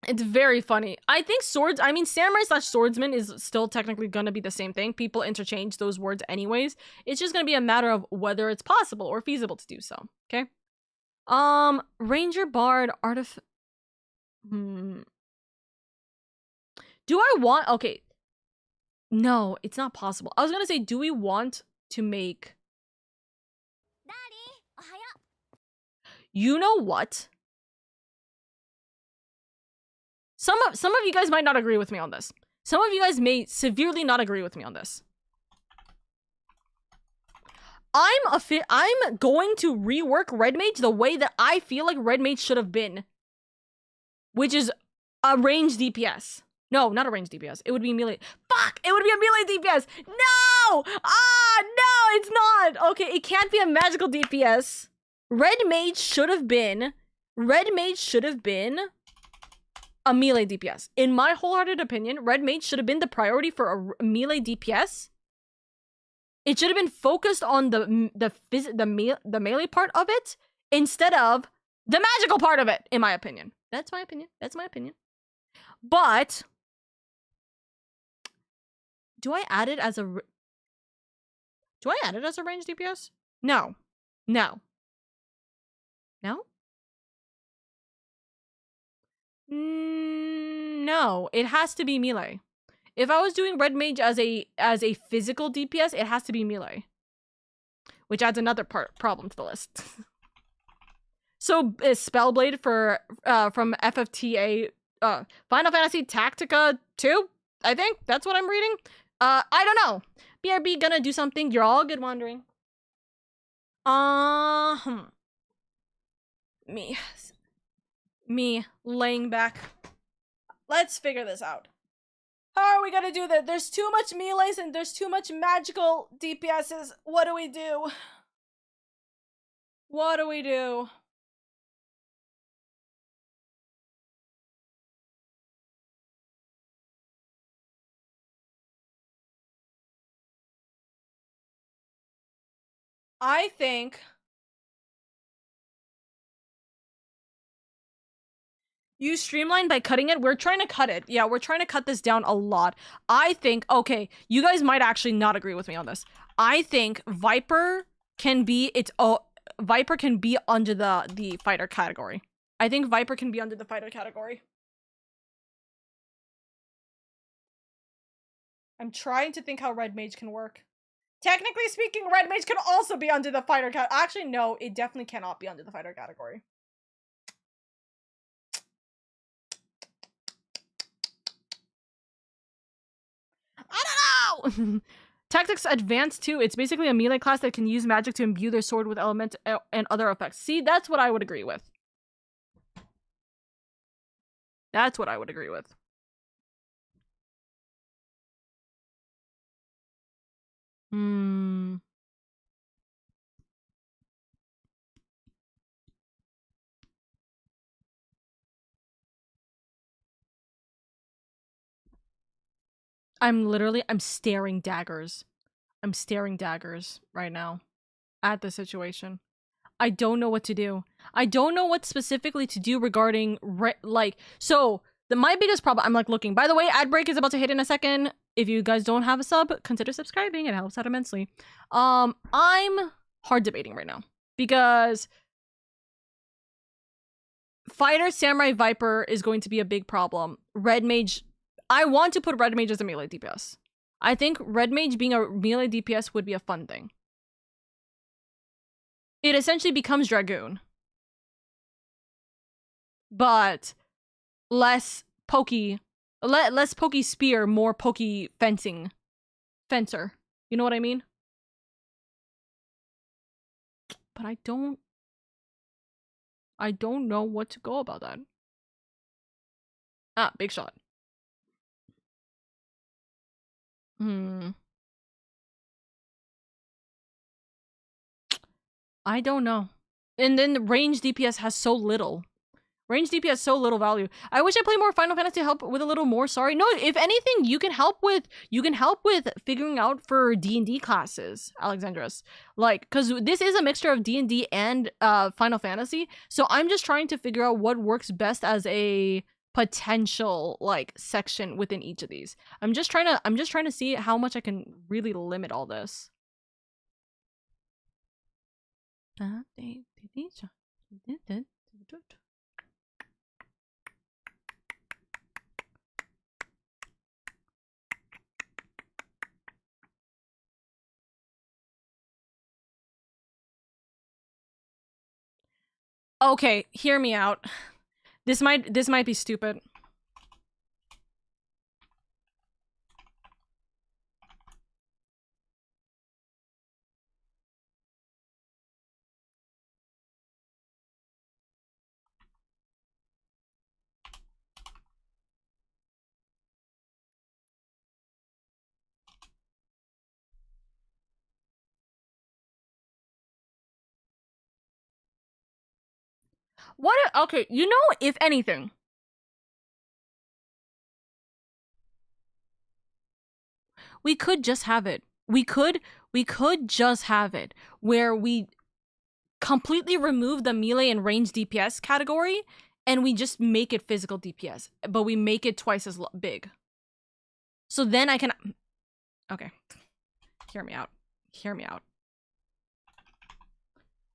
Speaker 1: It's very funny. I think samurai/swordsman is still technically gonna be the same thing. People interchange those words anyways. It's just gonna be a matter of whether it's possible or feasible to do so. Okay? Ranger Bard Do I want... Okay. No, it's not possible. I was gonna say, do we want to make... You know what? Some of you guys might not agree with me on this. Some of you guys may severely not agree with me on this. I'm going to rework Red Mage the way that I feel like Red Mage should have been. which is a range DPS. No, not a range DPS. It would be melee. Fuck! It would be a melee DPS. No! Ah, no, it's not. Okay, it can't be a magical DPS. Red Mage should have been a melee DPS. In my wholehearted opinion, Red Mage should have been the priority for a melee DPS. It should have been focused on the melee part of it instead of the magical part of it, in my opinion. That's my opinion. That's my opinion. But do I add it as a range DPS? No. No. No? No, it has to be melee. If I was doing Red Mage as a physical DPS, it has to be melee. Which adds another problem to the list. So is Spellblade for from FFTA Final Fantasy Tactica 2? I think that's what I'm reading. I don't know. BRB gonna do something. You're all good wandering. Me laying back. Let's figure this out. How are we gonna do that? There's too much melees and there's too much magical DPSs. What do we do? What do we do? I think you streamline by cutting it. We're trying to cut it. Yeah, we're trying to cut this down a lot. I think, okay, you guys might actually not agree with me on this. I think Viper can be under the fighter category. I think Viper can be under the fighter category. I'm trying to think how Red Mage can work. Technically speaking, Red Mage can also be under the fighter category. Actually, no, it definitely cannot be under the fighter category. I don't know! Tactics Advanced 2, it's basically a melee class that can use magic to imbue their sword with elements and other effects. See, that's what I would agree with. That's what I would agree with. I'm staring daggers. I'm staring daggers right now at the situation. I don't know what to do. I don't know what specifically to do regarding, my biggest problem, I'm like looking. By the way, ad break is about to hit in a second. If you guys don't have a sub, consider subscribing. It helps out immensely. I'm hard debating right now because Fighter, Samurai, Viper is going to be a big problem. Red Mage, I want to put Red Mage as a melee DPS. I think Red Mage being a melee DPS would be a fun thing. It essentially becomes Dragoon. But less pokey spear, more pokey fencer. You know what I mean? But I don't know what to go about that. Ah, big shot. I don't know. And then the range DPS has so little. Range DPS has so little value. I wish I played more Final Fantasy to help with a little more. Sorry. No, if anything, you can help with figuring out for D&D classes, Alexandros. Like, because this is a mixture of D&D and Final Fantasy. So I'm just trying to figure out what works best as a potential like section within each of these. I'm just trying to see how much I can really limit all this. Okay, hear me out. This might be stupid. Okay, you know, if anything, we could just have it. We could just have it where we completely remove the melee and range DPS category and we just make it physical DPS, but we make it twice as big. So then I can... Okay. Hear me out. Hear me out.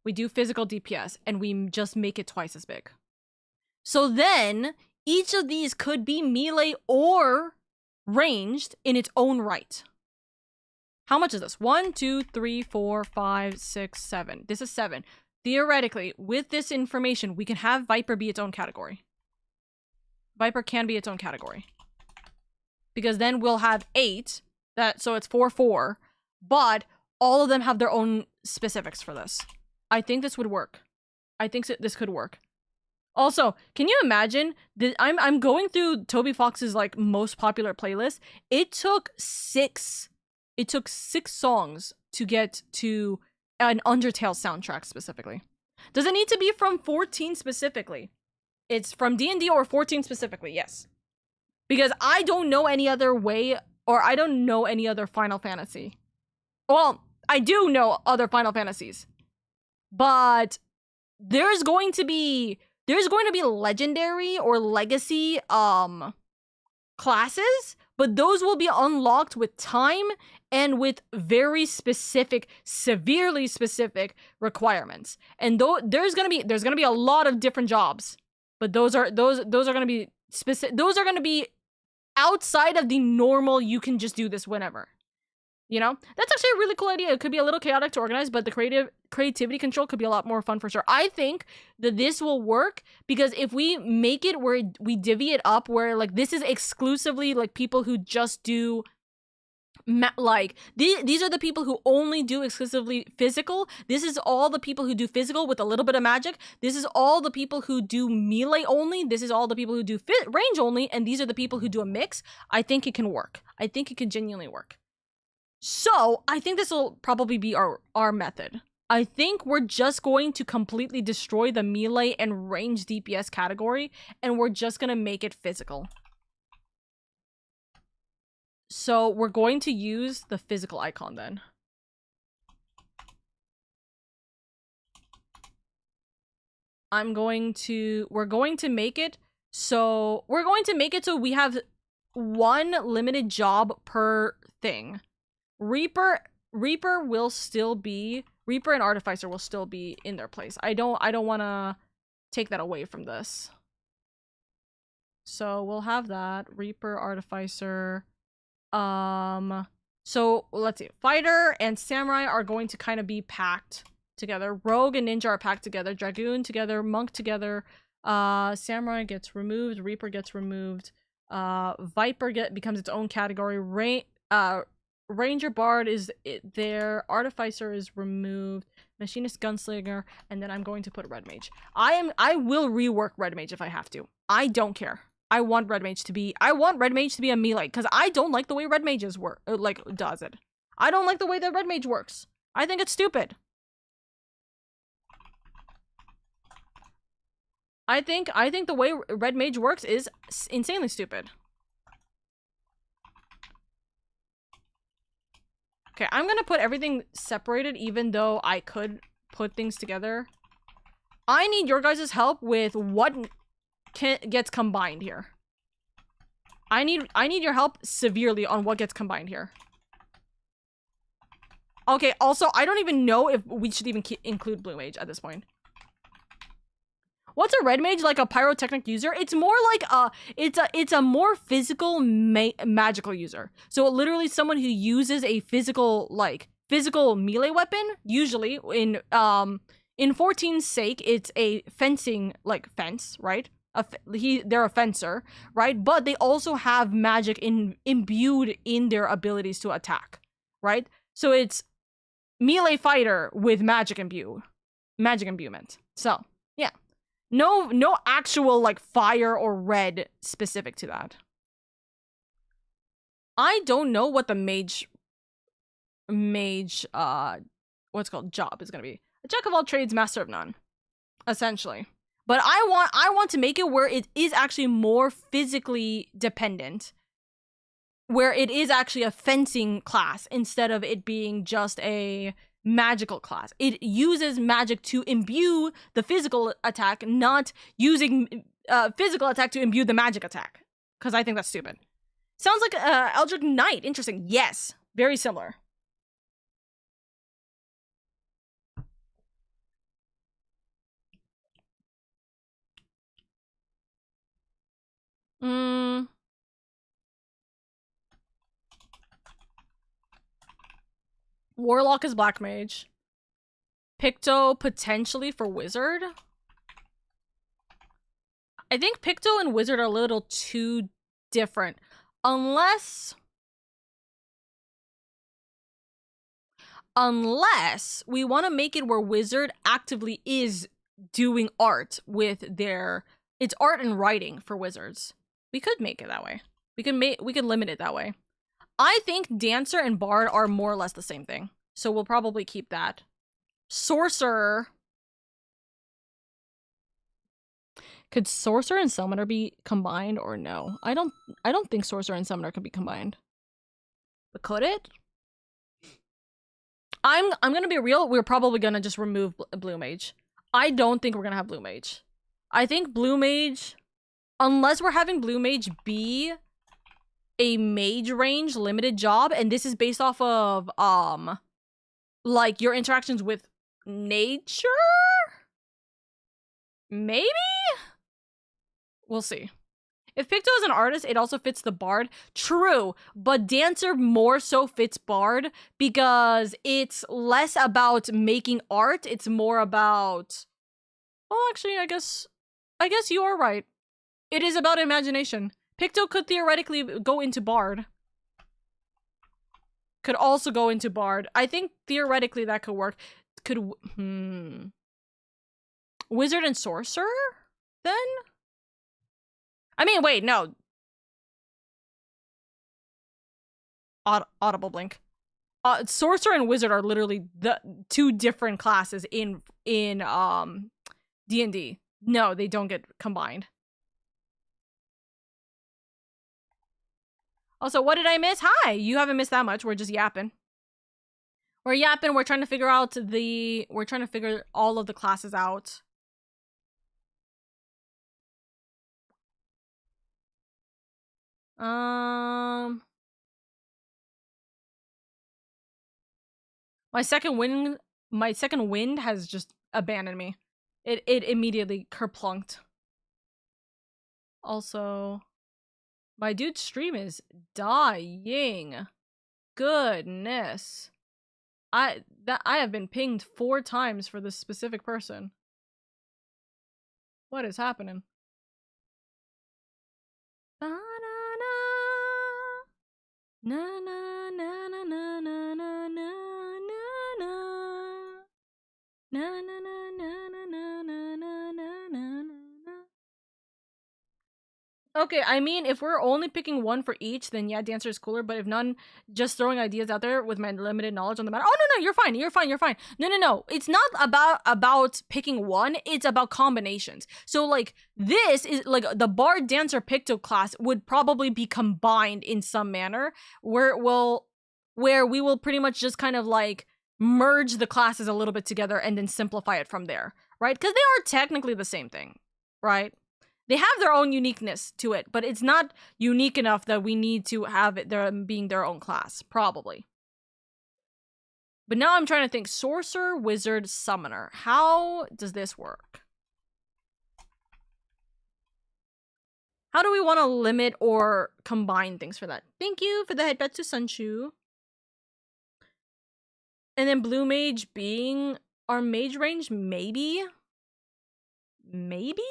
Speaker 1: We do physical DPS and we just make it twice as big. So then each of these could be melee or ranged in its own right. How much is this? 1, 2, 3, 4, 5, 6, 7. This is 7. Theoretically, with this information, we can have Viper be its own category. Viper can be its own category. Because then we'll have 8. So it's 4, 4. But all of them have their own specifics for this. I think this would work. I think this could work. Also, can you imagine that I'm going through Toby Fox's like most popular playlist. It took 6 songs to get to an Undertale soundtrack specifically. Does it need to be from 14 specifically? It's from D&D or 14 specifically, yes. Because I don't know any other way, or I don't know any other Final Fantasy. Well, I do know other Final Fantasies. But there's going to be legendary or legacy classes, but those will be unlocked with time and with very specific, severely specific requirements. And there's gonna be a lot of different jobs, but those are gonna be specific. Those are gonna be outside of the normal. You can just do this whenever. You know, that's actually a really cool idea. It could be a little chaotic to organize, but the creativity control could be a lot more fun for sure. I think that this will work because if we make it where we divvy it up, where like this is exclusively like people who just do like these are the people who only do exclusively physical. This is all the people who do physical with a little bit of magic. This is all the people who do melee only. This is all the people who do range only, and these are the people who do a mix. I think it can work. I think it can genuinely work. So, I think this will probably be our method. I think we're just going to completely destroy the melee and range DPS category, and we're just gonna make it physical. So, we're going to use the physical icon then. We're going to make it so we have one limited job per thing. Reaper will still be... Reaper and Artificer will still be in their place. I don't want to take that away from this. So we'll have that. Reaper, Artificer. So let's see. Fighter and Samurai are going to kind of be packed together. Rogue and Ninja are packed together. Dragoon together. Monk together. Samurai gets removed. Reaper gets removed. Viper becomes its own category. Ranger Bard is there. Artificer is removed. Machinist Gunslinger, and then I'm going to put Red Mage. I will rework Red Mage if I have to. I don't care. I want Red Mage to be a melee because I don't like the way Red Mages work. Does it? I don't like the way that Red Mage works. I think it's stupid. I think the way Red Mage works is insanely stupid. Okay, I'm gonna put everything separated even though I could put things together. I need your guys' help with what gets combined here. I need your help severely on what gets combined here. Okay, also, I don't even know if we should even include Blue Mage at this point. What's a Red Mage? Like a pyrotechnic user? It's more like it's a more physical magical user. So literally someone who uses a physical melee weapon. Usually in 14's sake, it's a fencing fence, right? They're a fencer, right? But they also have magic imbued in their abilities to attack, right? So it's melee fighter with magic imbuement. So yeah. No actual, fire or red specific to that. I don't know what the mage, what's called job is gonna be. A jack of all trades, master of none. Essentially. But I want to make it where it is actually more physically dependent, where it is actually a fencing class instead of it being just a magical class. It uses magic to imbue the physical attack, not using physical attack to imbue the magic attack. Because I think that's stupid. Sounds like Eldritch Knight. Interesting. Yes. Very similar. Warlock is Black Mage. Picto potentially for Wizard. I think Picto and Wizard are a little too different. Unless we want to make it where Wizard actively is doing art with their... It's art and writing for Wizards. We could make it that way. We can limit it that way. I think Dancer and Bard are more or less the same thing. So we'll probably keep that. Sorcerer. Could Sorcerer and Summoner be combined or no? I don't think Sorcerer and Summoner could be combined. But could it? I'm gonna be real, we're probably gonna just remove Blue Mage. I don't think we're gonna have Blue Mage. I think Blue Mage, unless we're having Blue Mage be a mage range limited job, and this is based off of like your interactions with nature? Maybe? We'll see. If Picto is an artist, it also fits the Bard. True, but Dancer more so fits Bard because it's less about making art, it's more about... Well, actually, I guess you are right. It is about imagination. Picto could theoretically go into Bard. Could also go into Bard. I think theoretically that could work. Could... Wizard and Sorcerer? Then? I mean, wait, no. Audible blink. Sorcerer and Wizard are literally the two different classes in D&D. No, they don't get combined. Also, what did I miss? Hi! You haven't missed that much. We're just yapping. We're yapping. We're trying to figure out we're trying to figure all of the classes out. My second wind has just abandoned me. It immediately kerplunked. Also, my dude's stream is dying. Goodness. I have been pinged 4 times for this specific person. What is happening? Na na na na na na na na na na na na na na na na na na. Okay, I mean, if we're only picking one for each, then yeah, Dancer is cooler, but if none, just throwing ideas out there with my limited knowledge on the matter. Oh, no, you're fine. No. It's not about picking one, it's about combinations. So, like, this is, like, the Bard, Dancer, Picto class would probably be combined in some manner, where we will pretty much just kind of, like, merge the classes a little bit together and then simplify it from there, right? Because they are technically the same thing, right? They have their own uniqueness to it, but it's not unique enough that we need to have it being their own class, probably. But now I'm trying to think. Sorcerer, Wizard, Summoner. How does this work? How do we want to limit or combine things for that? Thank you for the Headbetsu Sunshu. And then Blue Mage being our mage range? Maybe? Maybe?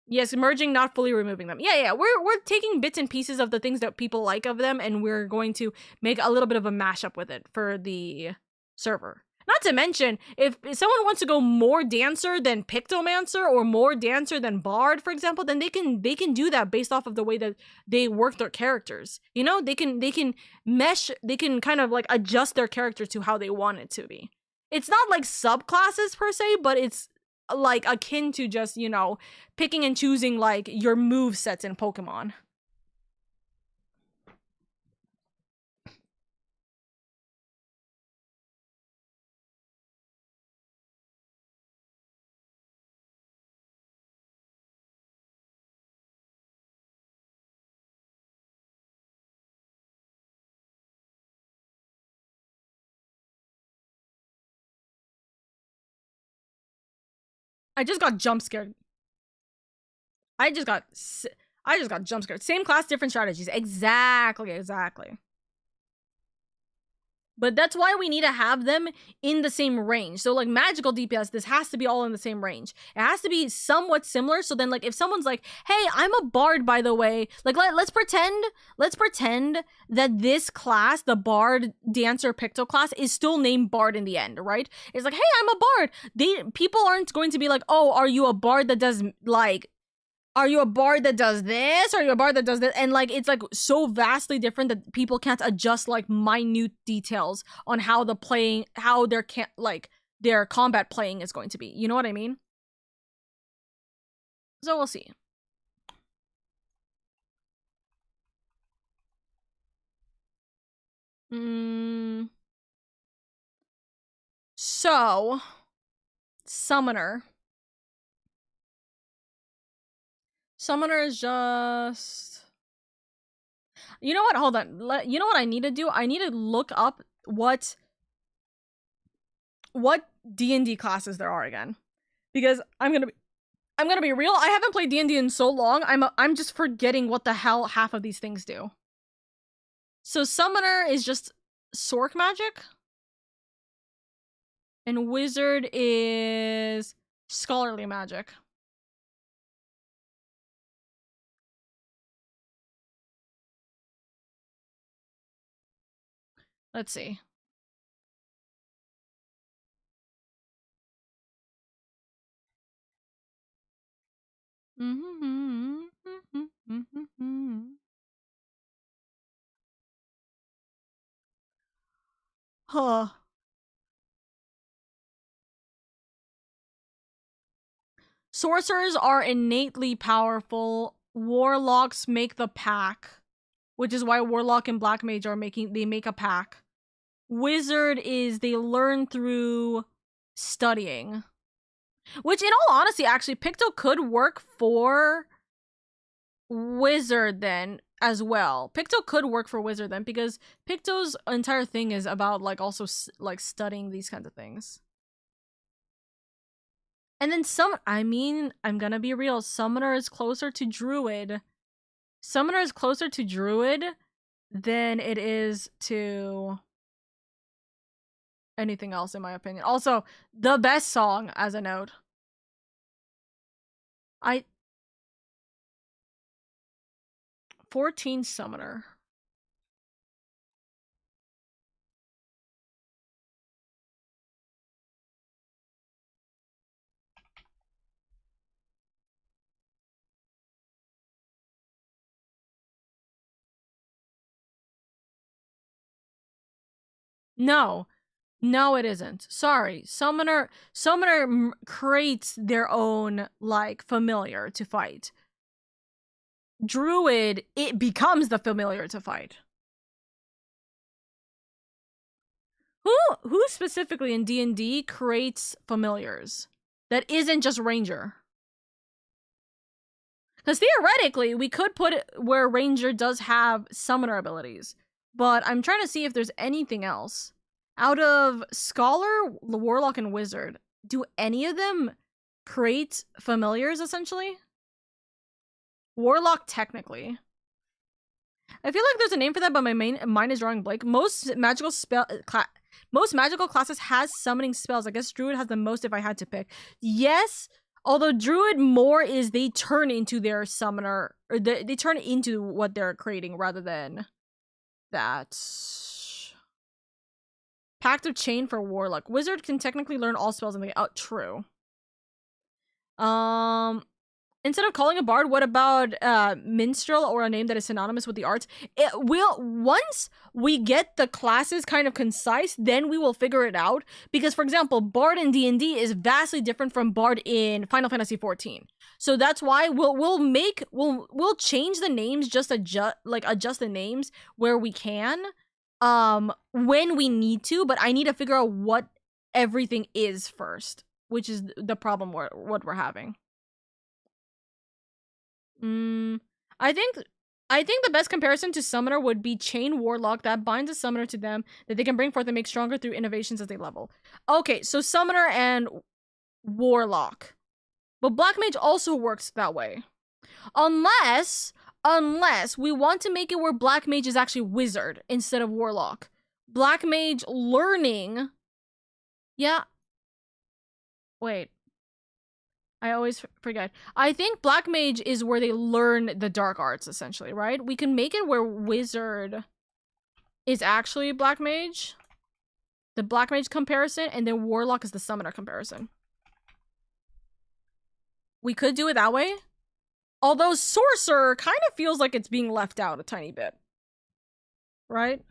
Speaker 1: Yes, merging, not fully removing them. Yeah, we're taking bits and pieces of the things that people like of them, and we're going to make a little bit of a mashup with it for the server. Not to mention, if someone wants to go more Dancer than Pictomancer or more Dancer than Bard, for example, then they can do that based off of the way that they work their characters. You know, they can mesh, they can kind of like adjust their character to how they want it to be. It's not like subclasses per se, but it's like akin to just, you know, picking and choosing like your move sets in Pokemon. I just got jump scared. I just got jump scared. Same class, different strategies. Exactly. But that's why we need to have them in the same range. So like magical DPS, this has to be all in the same range. It has to be somewhat similar. So then like if someone's like, hey, I'm a bard, by the way, like let's pretend that this class, the bard dancer picto class, is still named bard in the end, right? It's like, hey, I'm a bard. People aren't going to be like, oh, are you a bard that does like, are you a bard that does this? Are you a bard that does that? And like, it's like so vastly different that people can't adjust like minute details on how their combat playing is going to be. You know what I mean? So we'll see. So, Summoner. Summoner is just... You know what? Hold on. You know what I need to do? I need to look up what D&D classes there are again. Because I'm gonna be real. I haven't played D&D in so long. I'm just forgetting what the hell half of these things do. So Summoner is just Sorc magic. And Wizard is Scholarly magic. Let's see. Huh. Sorcerers are innately powerful. Warlocks make the pack, which is why Warlock and Black Mage they make a pack. Wizard is they learn through studying. Which, in all honesty, actually, Picto could work for Wizard then as well. Picto could work for Wizard then because Picto's entire thing is about like also like studying these kinds of things. And then I'm gonna be real. Summoner is closer to Druid. Summoner is closer to Druid than it is to anything else, in my opinion. Also, the best song, as a note. 14 Summoner. No, it isn't. Sorry. Summoner creates their own, like, familiar to fight. Druid, it becomes the familiar to fight. Who specifically in D&D creates familiars that isn't just Ranger? Because theoretically, we could put it where Ranger does have summoner abilities. But I'm trying to see if there's anything else. Out of Scholar, Warlock, and Wizard, do any of them create familiars, essentially? Warlock, technically. I feel like there's a name for that, but my mind is drawing blank. Most magical classes has summoning spells. I guess Druid has the most if I had to pick. Yes, although Druid more is they turn into their summoner, or they turn into what they're creating rather than that. Pact of Chain for Warlock. Wizard can technically learn all spells in the true. Instead of calling a bard, what about minstrel or a name that is synonymous with the arts? It will, once we get the classes kind of concise, then we will figure it out. Because, for example, bard in D&D is vastly different from bard in Final Fantasy XIV. So that's why we'll change the names, just adjust the names where we can, when we need to. But I need to figure out what everything is first, which is the problem what we're having. I think the best comparison to summoner would be chain warlock that binds a summoner to them that they can bring forth and make stronger through innovations as they level. Okay, so summoner and warlock. But black mage also works that way. Unless we want to make it where black mage is actually wizard instead of warlock. Black mage learning. Yeah. Wait. I always forget. I think black mage is where they learn the dark arts, essentially, right? We can make it where wizard is actually black mage. The black mage comparison, and then warlock is the summoner comparison. We could do it that way. Although sorcerer kind of feels like it's being left out a tiny bit. Right?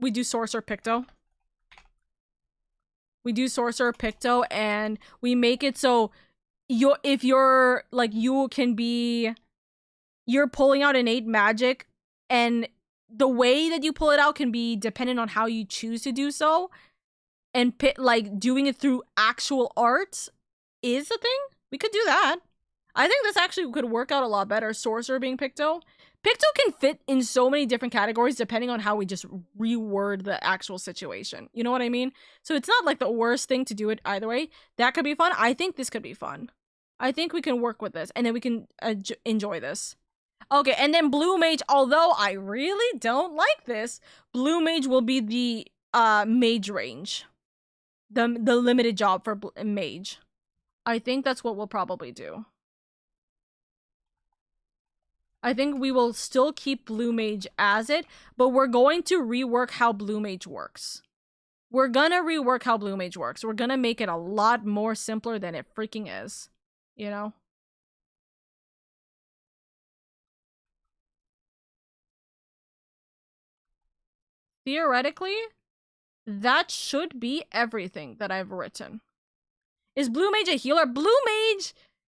Speaker 1: We do sorcerer picto. We do sorcerer picto, and we make it so if you're like, you're pulling out innate magic, and the way that you pull it out can be dependent on how you choose to do so, and like doing it through actual art is a thing. We could do that. I think this actually could work out a lot better. Sorcerer being picto. Picto can fit in so many different categories depending on how we just reword the actual situation. You know what I mean? So it's not like the worst thing to do it either way. That could be fun. I think this could be fun. I think we can work with this, and then we can enjoy this. Okay, and then blue mage, although I really don't like this, blue mage will be the mage range. The limited job for mage. I think that's what we'll probably do. I think we will still keep blue mage as it, but we're going to rework how blue mage works. We're gonna rework how blue mage works. We're gonna make it a lot more simpler than it freaking is. You know? Theoretically, that should be everything that I've written. Is blue mage a healer? Blue mage...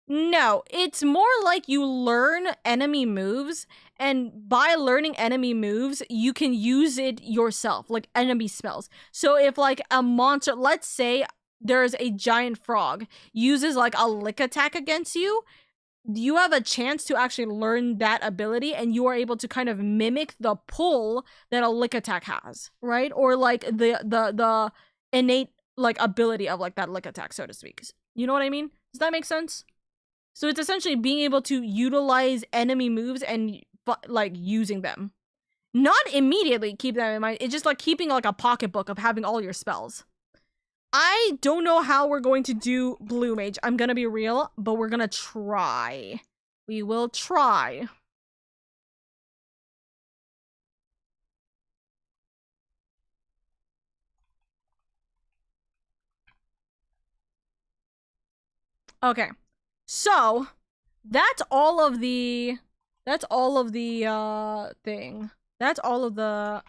Speaker 1: No, it's more like you learn enemy moves, and by learning enemy moves, you can use it yourself, like enemy spells. So if like a monster, let's say there's a giant frog, uses like a lick attack against you, you have a chance to actually learn that ability, and you are able to kind of mimic the pull that a lick attack has, right? Or like the innate like ability of like that lick attack, so to speak. You know what I mean? Does that make sense? So it's essentially being able to utilize enemy moves and like using them. Not immediately keep them in mind. It's just like keeping like a pocketbook of having all your spells. I don't know how we're going to do blue mage. I'm gonna be real, but we're gonna try. We will try. Okay. So, that's all of the thing. That's all of the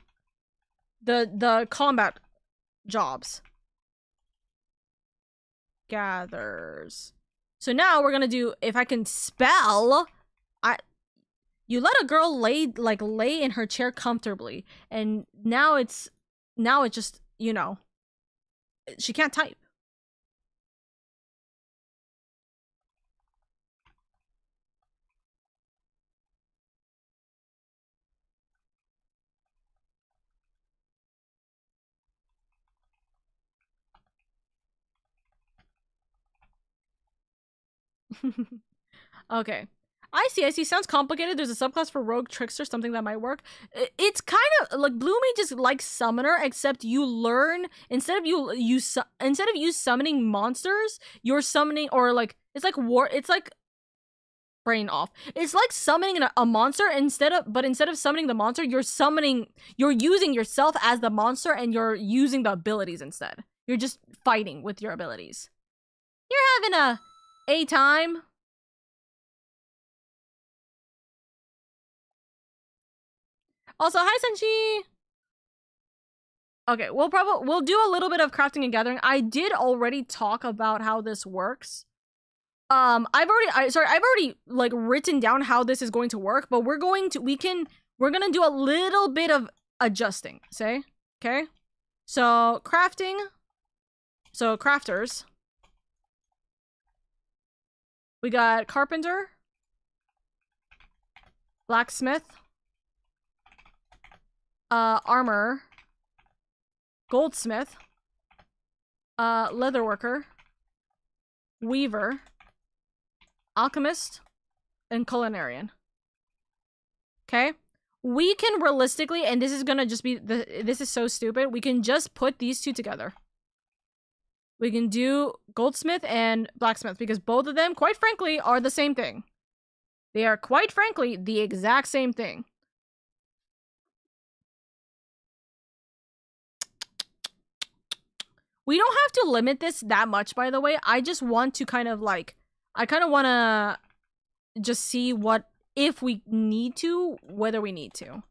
Speaker 1: combat jobs. Gathers. So now we're gonna do, if I can spell, you let a girl lay in her chair comfortably, and now it just, you know, she can't type. Okay. I see. Sounds complicated. There's a subclass for rogue trickster, something that might work. It's kind of like blue mage is like summoner, except you learn instead of you summoning monsters, you're summoning, or like it's like brain off. It's like summoning a monster instead of summoning the monster, you're using yourself as the monster and you're using the abilities instead. You're just fighting with your abilities. You're having a time. Also, hi Senshi. Okay, we'll do a little bit of crafting and gathering. I did already talk about how this works. I've already like written down how this is going to work, but we're gonna do a little bit of adjusting, say? Okay? So, crafting. So, crafters. We got carpenter, blacksmith, armor, goldsmith, leatherworker, weaver, alchemist, and culinarian. Okay? We can realistically, and this is gonna just be this is so stupid, we can just put these two together. We can do goldsmith and blacksmith because both of them, quite frankly, are the same thing. They are, quite frankly, the exact same thing. We don't have to limit this that much, by the way. I just want to kind of like, I kind of want to just see what, if we need to, whether we need to.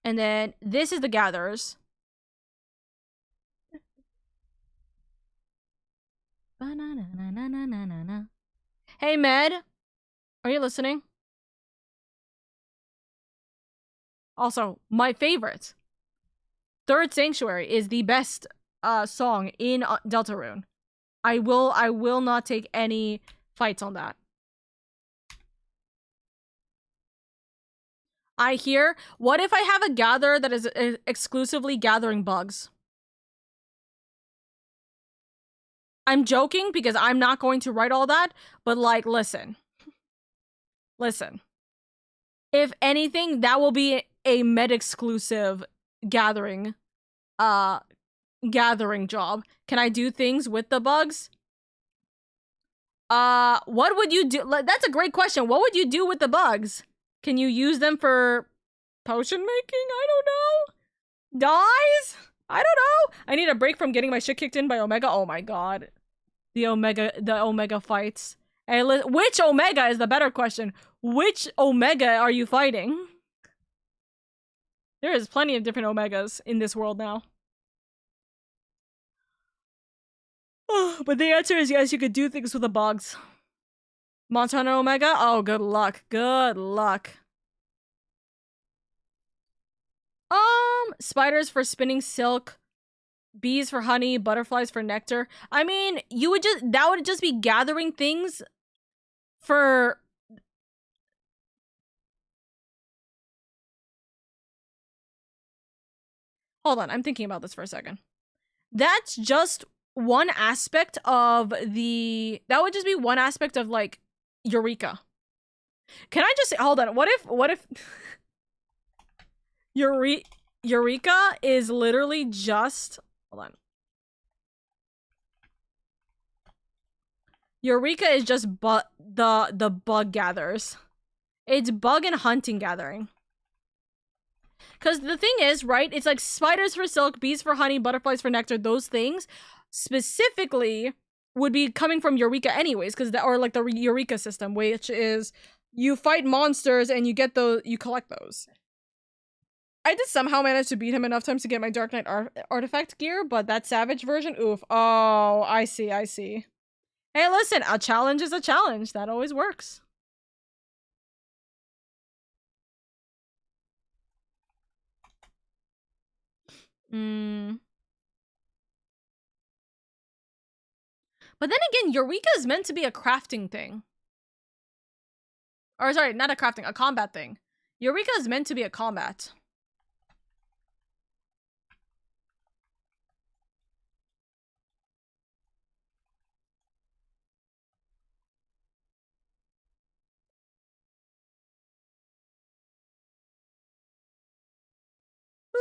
Speaker 1: And then this is the gatherers. Hey, Med. Are you listening? Also, my favorite. Third Sanctuary is the best song in Deltarune. I will not take any fights on that. I hear, what if I have a gatherer that is exclusively gathering bugs? I'm joking because I'm not going to write all that, but like, listen. Listen. If anything, that will be a med-exclusive gathering job. Can I do things with the bugs? What would you do? That's a great question. What would you do with the bugs? Can you use them for potion making? I don't know. Dyes? I don't know. I need a break from getting my shit kicked in by Omega. Oh my god. The Omega fights. Hey, which Omega is the better question? Which Omega are you fighting? There is plenty of different Omegas in this world now. Oh, but the answer is yes, you could do things with the bugs. Montana Omega? Oh, good luck. Good luck. Spiders for spinning silk. Bees for honey, butterflies for nectar. I mean, that would just be gathering things for... Hold on, I'm thinking about this for a second. That's just one aspect of the... That would just be one aspect of, like, Eureka. Can I just say... Hold on, what if... Eureka is literally just... Hold on. Eureka is just the bug gatherers. It's bug and hunting gathering. Because the thing is, right, it's like spiders for silk, bees for honey, butterflies for nectar, those things specifically would be coming from Eureka anyways, or like the Eureka system, which is you fight monsters and you collect those. I did somehow manage to beat him enough times to get my Dark Knight artifact gear, but that savage version, oof. Oh, I see. Hey, listen, a challenge is a challenge. That always works. But then again, Eureka is meant to be a crafting thing. Or sorry, not a crafting, a combat thing. Eureka is meant to be a combat.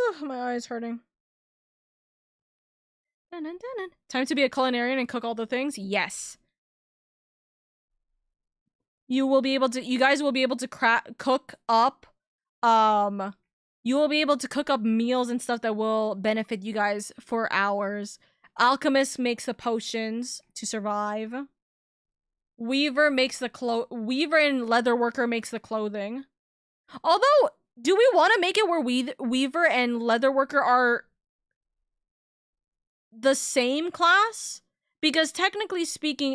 Speaker 1: Ugh, my eye's hurting. Time to be a culinarian and cook all the things? Yes. you guys will be able to cook up, you will be able to cook up meals and stuff that will benefit you guys for hours. Alchemist makes the potions to survive. Weaver makes the Weaver and Leatherworker makes the clothing. Although, do we want to make it where Weaver and Leatherworker are the same class? Because technically speaking,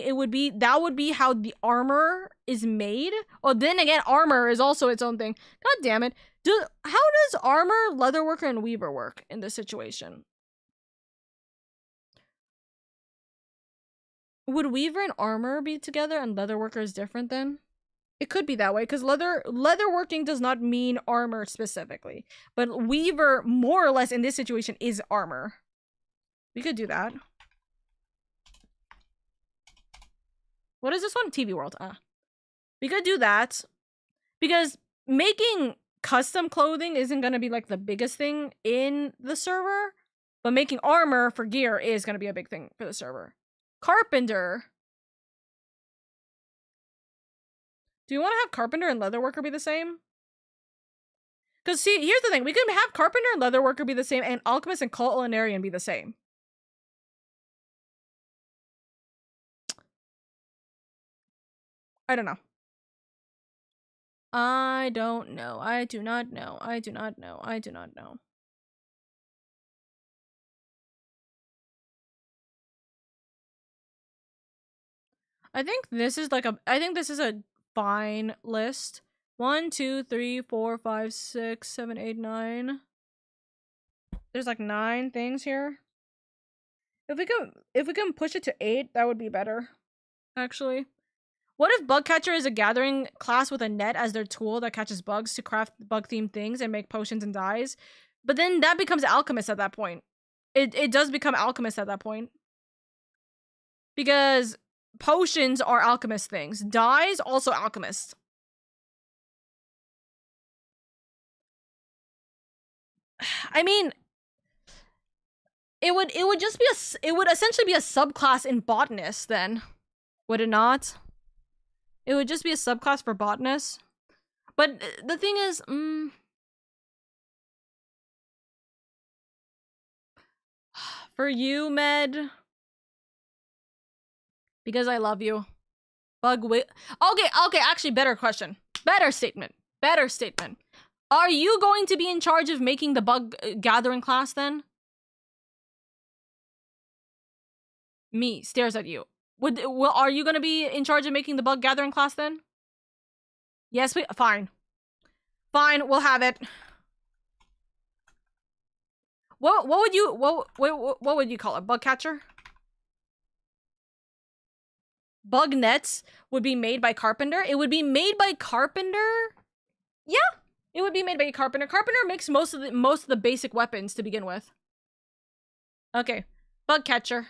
Speaker 1: that would be how the armor is made. Well, then again, armor is also its own thing. God damn it. How does armor, Leatherworker, and Weaver work in this situation? Would Weaver and armor be together and Leatherworker is different then? It could be that way, because leatherworking does not mean armor specifically. But Weaver, more or less in this situation, is armor. We could do that. What is this one? TV World. We could do that. Because making custom clothing isn't going to be like the biggest thing in the server. But making armor for gear is going to be a big thing for the server. Carpenter. Do you want to have Carpenter and Leatherworker be the same? Because see, here's the thing. We could have Carpenter and Leatherworker be the same and Alchemist and Culinarian be the same. I don't know. I don't know. I do not know. I do not know. I do not know. I think this is a fine list. 1, 2, 3, 4, 5, 6, 7, 8, 9. There's like 9 things here. If we can push it to 8, that would be better. Actually. What if Bugcatcher is a gathering class with a net as their tool that catches bugs to craft bug-themed things and make potions and dyes? But then that becomes Alchemist at that point. It does become Alchemist at that point. Because potions are Alchemist things. Dyes, also Alchemist. I mean, it would essentially be a subclass in Botanist then. Would it not? It would just be a subclass for Botanist. But the thing is, for you, Med, because I love you. Okay, actually, better question. Better statement. Are you going to be in charge of making the bug gathering class then? Me stares at you. Are you going to be in charge of making the bug gathering class then? Yes, fine. Fine, we'll have it. What would you call it? Bug catcher? Bug nets would be made by Carpenter. It would be made by Carpenter? Yeah, it would be made by Carpenter. Carpenter makes most of the basic weapons to begin with. Okay, bug catcher.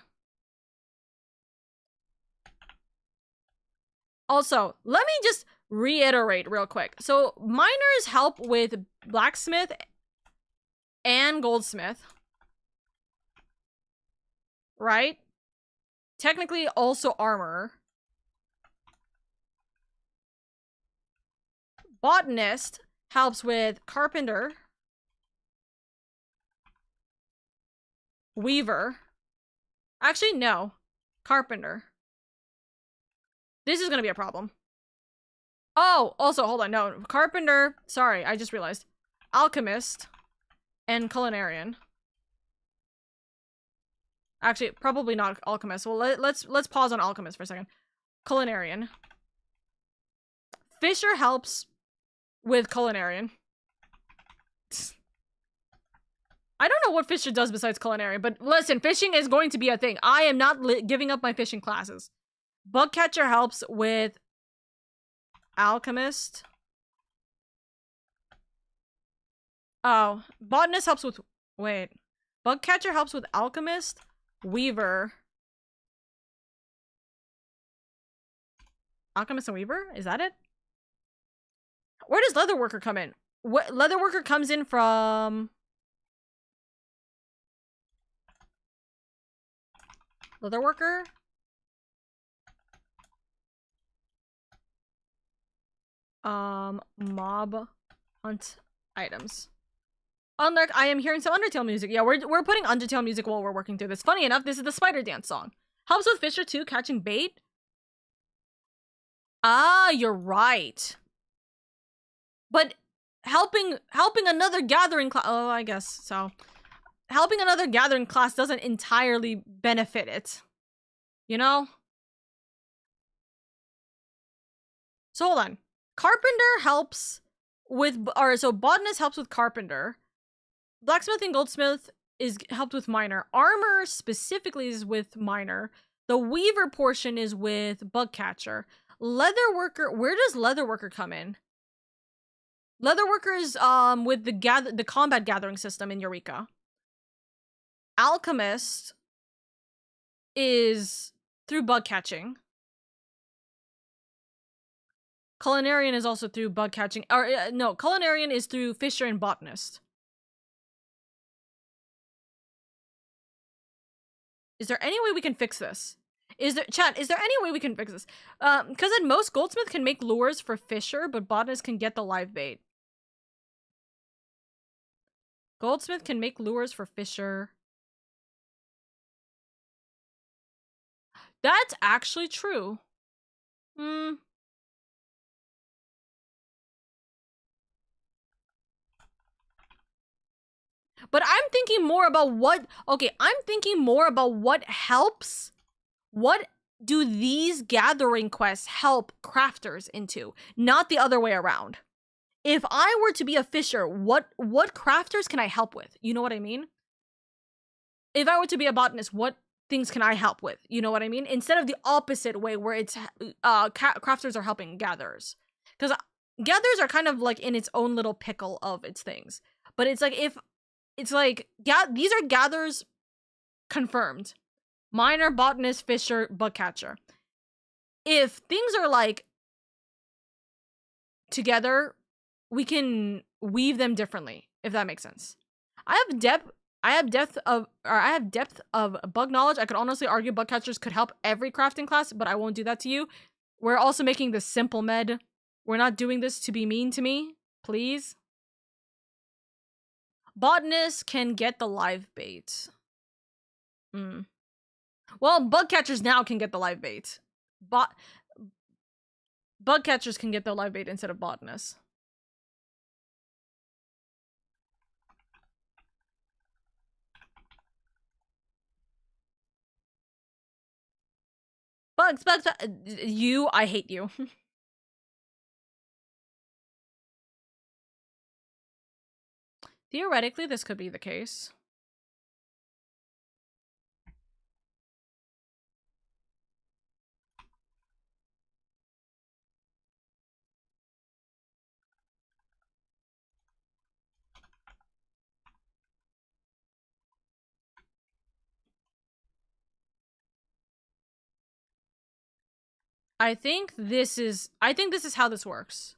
Speaker 1: Also, let me just reiterate real quick. So, miners help with blacksmith and goldsmith. Right? Technically, also armor. Botanist helps with carpenter. Weaver. Actually, no. Carpenter. This is gonna be a problem. Oh, also, hold on. No, Carpenter. Sorry, I just realized. Alchemist and Culinarian. Actually, probably not Alchemist. Well, let's pause on Alchemist for a second. Culinarian. Fisher helps with Culinarian. I don't know what Fisher does besides Culinarian, but listen, fishing is going to be a thing. I am not giving up my fishing classes. Bugcatcher helps with Alchemist. Oh, Botanist helps with... Wait. Bugcatcher helps with Alchemist, Weaver. Alchemist and Weaver? Is that it? Where does Leatherworker come in? What Leatherworker comes in from... Leatherworker? Mob hunt items. Unlike, I am hearing some Undertale music. Yeah, we're putting Undertale music while we're working through this. Funny enough, this is the spider dance song. Helps with Fisher too, catching bait. Ah, you're right. But helping another gathering class. Oh, I guess so. Helping another gathering class doesn't entirely benefit it. You know? So hold on. Carpenter helps with, or so botanist helps with carpenter. Blacksmith and goldsmith is helped with miner. Armor specifically is with miner. The weaver portion is with bug catcher. Leather worker, where does leather worker come in? Leather worker is with the combat gathering system in Eureka. Alchemist is through bug catching. Culinarian is also through bug catching. Or no, culinarian is through fisher and botanist. Is there any way we can fix this? Is there any way we can fix this? Because at most, goldsmith can make lures for fisher, but botanist can get the live bait. Goldsmith can make lures for fisher. That's actually true. Hmm. But I'm thinking more about what, okay, I'm thinking more about what helps. What do these gathering quests help crafters into? Not the other way around. If I were to be a fisher, what crafters can I help with? You know what I mean? If I were to be a botanist, what things can I help with? You know what I mean? Instead of the opposite way where it's crafters are helping gatherers. Because gatherers are kind of like in its own little pickle of its things. But it's like if it's like these are gatherers confirmed. Miner, botanist, fisher, bug catcher. If things are like together, we can weave them differently, if that makes sense. I have depth of bug knowledge. I could honestly argue bug catchers could help every crafting class, but I won't do that to you. We're also making this simple med. We're not doing this to be mean to me, please. Botanist can get the live bait. Well, bug catchers now can get the live bait. Bug catchers can get the live bait instead of botanists. Bugs, you, I hate you. Theoretically, this could be the case. I think this is how this works.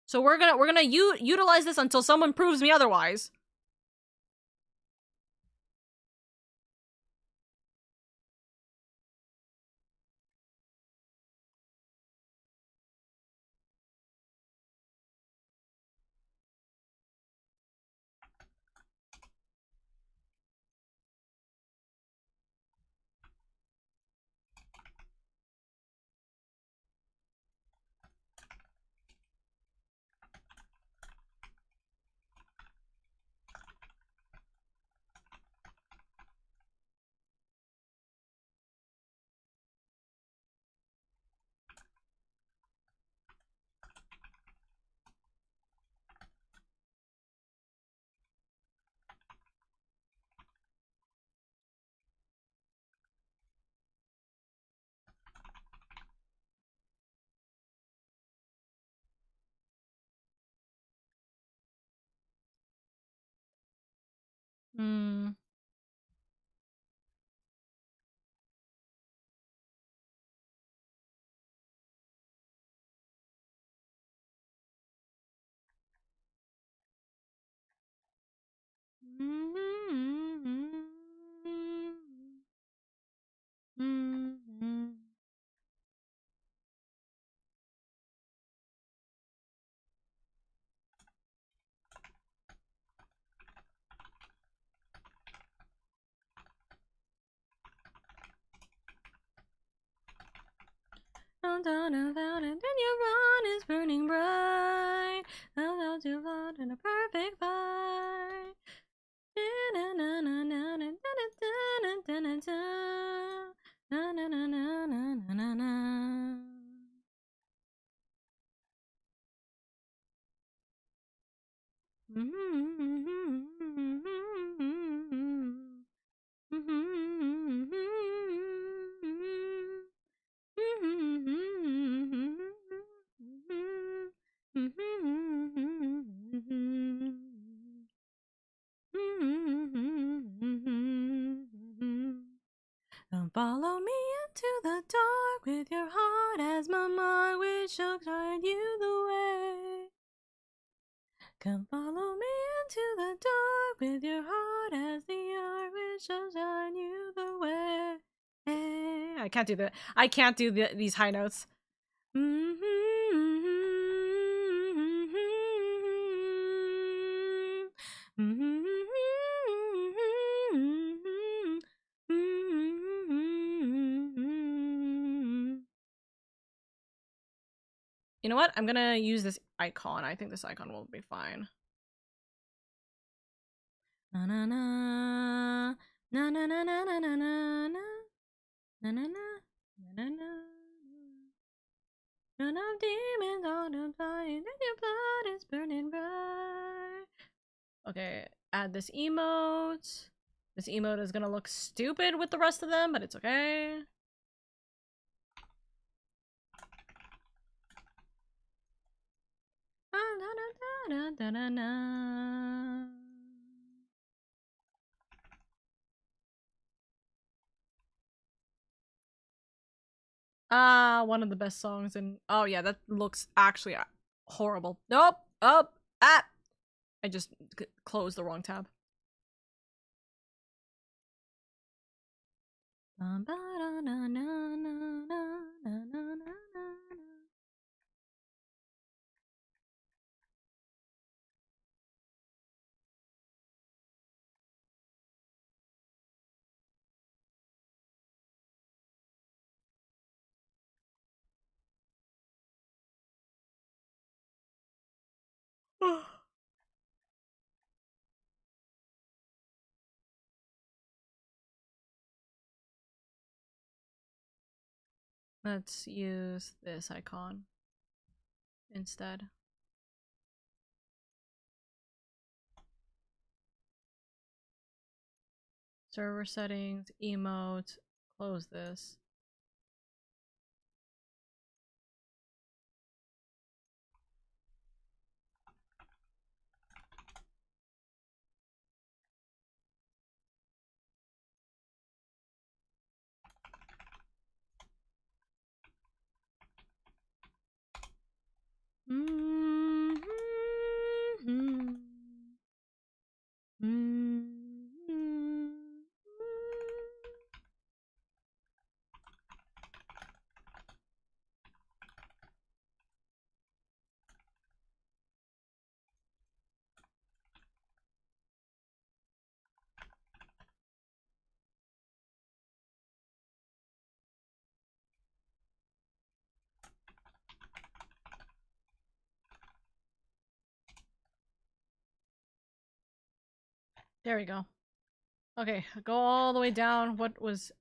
Speaker 1: So we're gonna utilize this until someone proves me otherwise. Hmm. down a fountain, then your run is burning bright. About to float in a perfect fight. Follow me into the dark with your heart as my mark, which shall guide you the way. Come follow me into the dark with your heart as the arc which shall shine you the way. Hey. I can't do these high notes. You know what? I'm gonna use this icon. I think this icon will be fine. Na na na na na na na na na na na na na na na. Run of demons on the fire, and your blood is burning bright. Okay, add this emote. This emote is gonna look stupid with the rest of them, but it's okay. One of the best songs in— oh yeah, that looks actually horrible. Nope. Oh, ah! I just closed the wrong tab. Let's use this icon instead. Server settings, emote, close this. There we go. Okay, go all the way down. What was—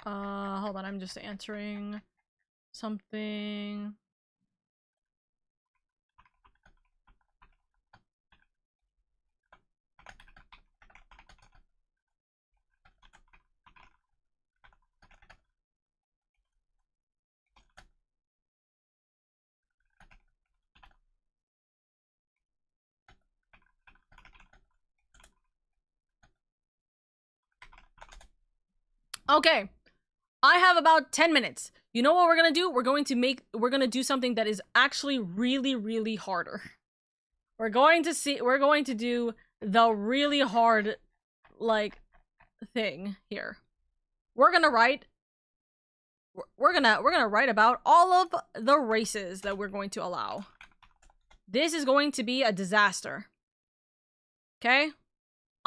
Speaker 1: hold on, I'm just answering something. Okay, I have about 10 minutes. You know what we're gonna do? We're gonna do something that is actually really, really harder. We're going to do the really hard, like, thing here. We're gonna write about all of the races that we're going to allow. This is going to be a disaster. Okay?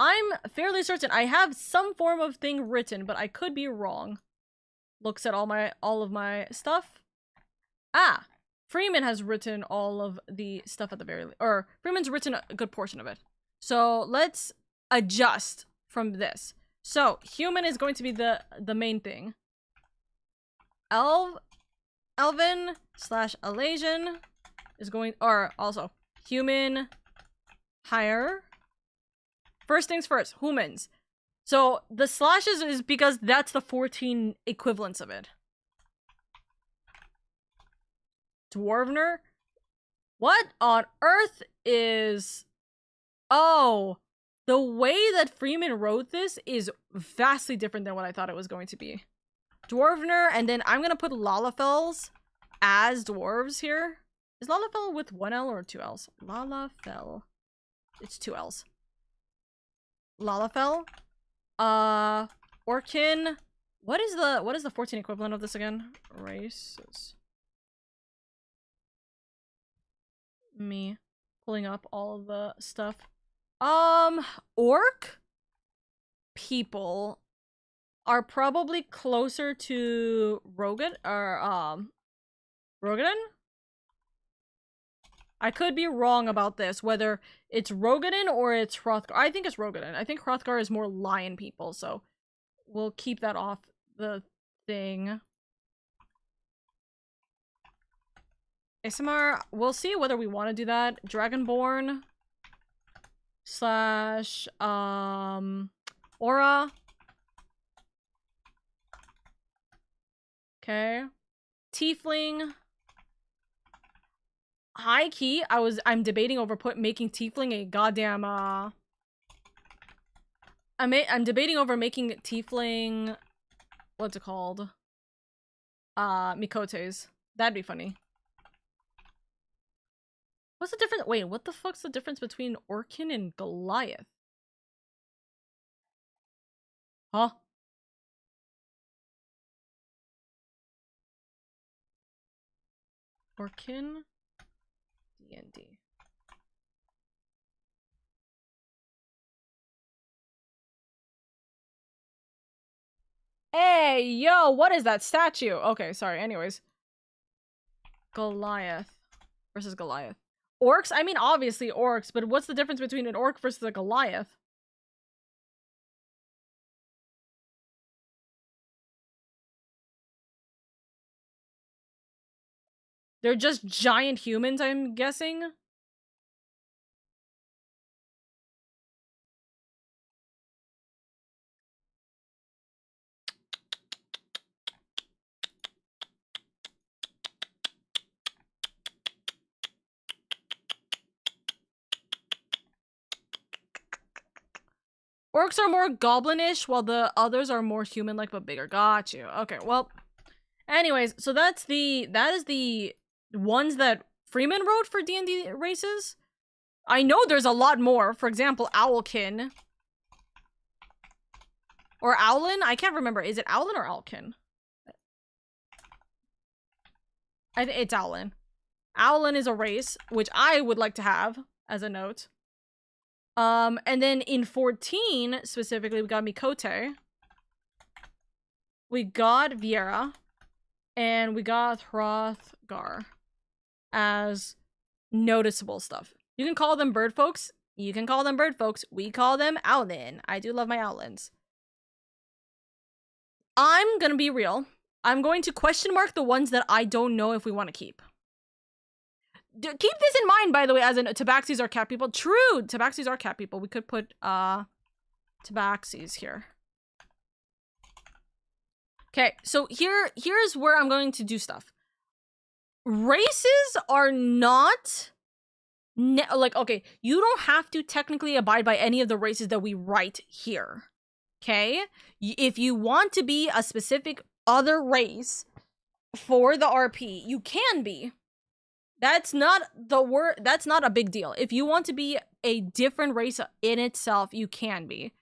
Speaker 1: I'm fairly certain I have some form of thing written, but I could be wrong. Looks at all of my stuff. Ah, Freeman has written all of the stuff at the very or Freeman's written a good portion of it. So let's adjust from this. So human is going to be the main thing. Elvin / Alasian is going, or also human higher. First things first, humans. So the slashes is because that's the 14 equivalents of it. Dwarvener? What on earth is... Oh, the way that Freeman wrote this is vastly different than what I thought it was going to be. Dwarvener, and then I'm gonna put Lalafels as dwarves here. Is Lalafell with 1 L or 2 L's? Lalafell. It's 2 L's. Lalafell. Orkin. What is the 14 equivalent of this again? Races. Me pulling up all of the stuff. Orc people are probably closer to Rogan or Rogadan? I could be wrong about this, whether it's Rogadan or it's Hrothgar. I think it's Rogadan. I think Hrothgar is more lion people, so we'll keep that off the thing. ASMR, we'll see whether we want to do that. Dragonborn / Aura. Okay. Tiefling. High key, I'm debating over making Tiefling a goddamn I'm debating over making Tiefling, what's it called? Mikotes. That'd be funny. What's the difference? Wait, what the fuck's the difference between Orkin and Goliath? Huh? Orkin? D&D. Hey, yo, what is that statue? Okay, sorry, anyways. Goliath versus Goliath. Orcs? I mean, obviously orcs, but what's the difference between an orc versus a Goliath? They're just giant humans, I'm guessing? Orcs are more goblinish, while the others are more human-like but bigger. Got you. Okay, well, anyways, so that is the ones that Freeman wrote for D&D races. I know there's a lot more. For example, Owlkin. Or Owlin? I can't remember. Is it Owlin or Owlkin? I think it's Owlin. Owlin is a race, which I would like to have, as a note. And then in 14, specifically, we got Mikote. We got Viera. And we got Hrothgar as noticeable stuff. You can call them bird folks. You can call them bird folks. We call them Owlin. I do love my Owlins. I'm gonna be real. I'm going to question mark the ones that I don't know if we want to keep. Keep this in mind, by the way, as in tabaxis are cat people. True, tabaxis are cat people. We could put tabaxis here. Okay, so here's where I'm going to do stuff. Races are not like, okay, you don't have to technically abide by any of the races that we write here. Okay? If you want to be a specific other race for the RP, you can be. That's not the word. That's not a big deal. If you want to be a different race in itself, you can be.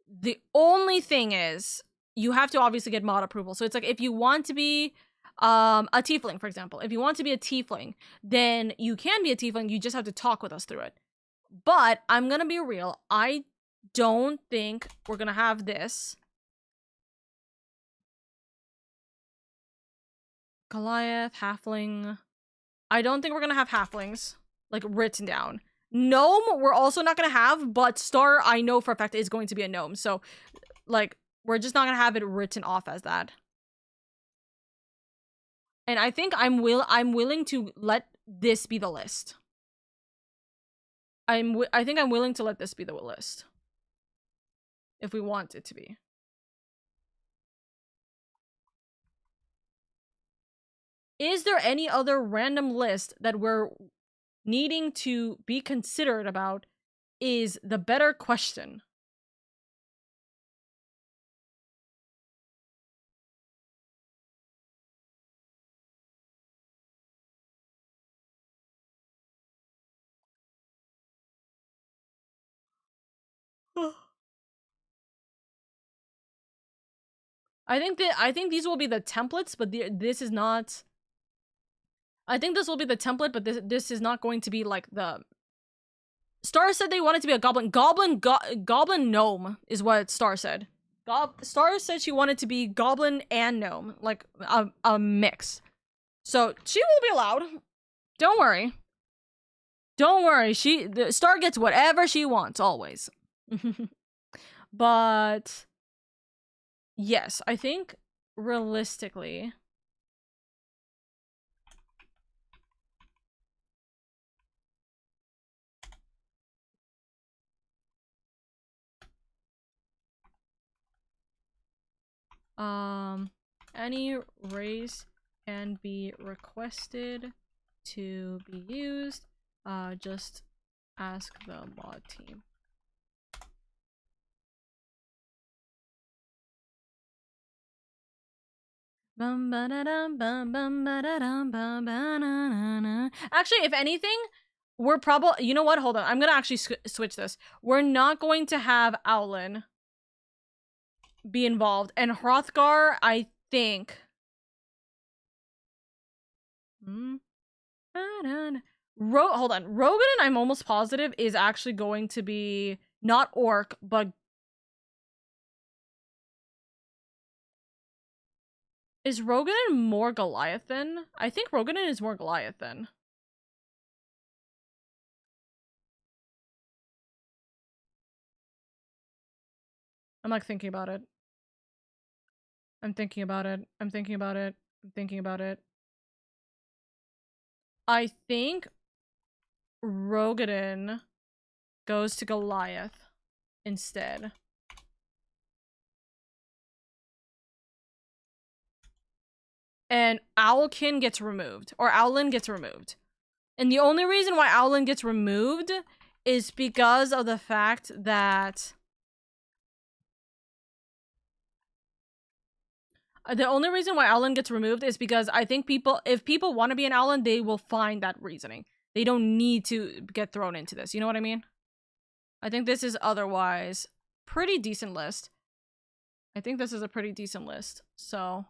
Speaker 1: The only thing is you have to obviously get mod approval. So it's like if you want to be a tiefling, for example, if you want to be a tiefling, then you can be a tiefling. You just have to talk with us through it. But I'm gonna be real. I don't think we're gonna have this. Goliath, halfling. I don't think we're gonna have halflings, like, written down. Gnome, we're also not gonna have, but Star, I know for a fact, is going to be a gnome. So, like, we're just not gonna have it written off as that. And I think I'm willing to let this be the list. I think I'm willing to let this be the list. If we want it to be. Is there any other random list that we're needing to be considered about is the better question. I think these will be the templates, but this is not. I think this will be the template, but this is not going to be like the. Star said they wanted to be a goblin. Goblin gnome is what Star said. Star said she wanted to be goblin and gnome, like a mix. So she will be allowed. Don't worry. Don't worry. Star gets whatever she wants always. But yes, I think realistically. Any race can be requested to be used. Just ask the mod team. Actually, if anything, we're probably, you know what? Hold on. I'm gonna actually switch this. We're not going to have Owlin be involved, and Hrothgar, I think. Hold on. Rogan, I'm almost positive, is actually going to be not orc, but is Roganin more Goliathan? I think Roganin is more Goliathan. I'm like thinking about it. I'm thinking about it. I'm thinking about it. I'm thinking about it. I think Roganin goes to Goliath instead. And Owlkin gets removed. Or Owlin gets removed. And the only reason why Owlin gets removed is because of the fact that... The only reason why Owlin gets removed is because I think if people want to be an Owlin, they will find that reasoning. They don't need to get thrown into this. You know what I mean? I think this is otherwise pretty decent list. I think this is a pretty decent list. So...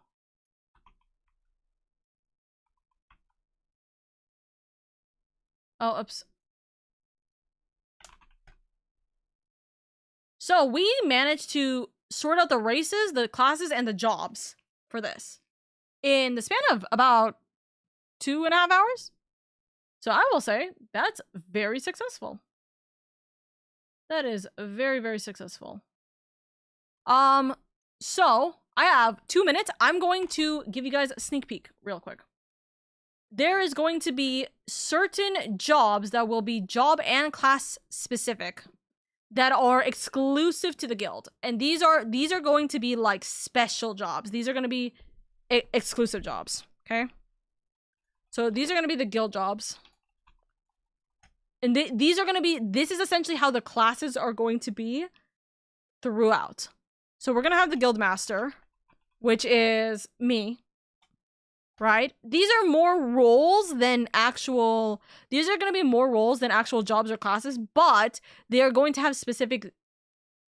Speaker 1: Oh, oops. So we managed to sort out the races, the classes, and the jobs for this in the span of about 2.5 hours. So I will say that's very successful. That is very, very successful. So I have 2 minutes. I'm going to give you guys a sneak peek real quick. There is going to be certain jobs that will be job and class specific that are exclusive to the guild. And these are going to be like special jobs. These are going to be exclusive jobs, okay? So these are going to be the guild jobs. And these are going to be, this is essentially how the classes are going to be throughout. So we're going to have the guild master, which is me, right? These are more roles than actual, these are going to be more roles than actual jobs or classes, but they are going to have specific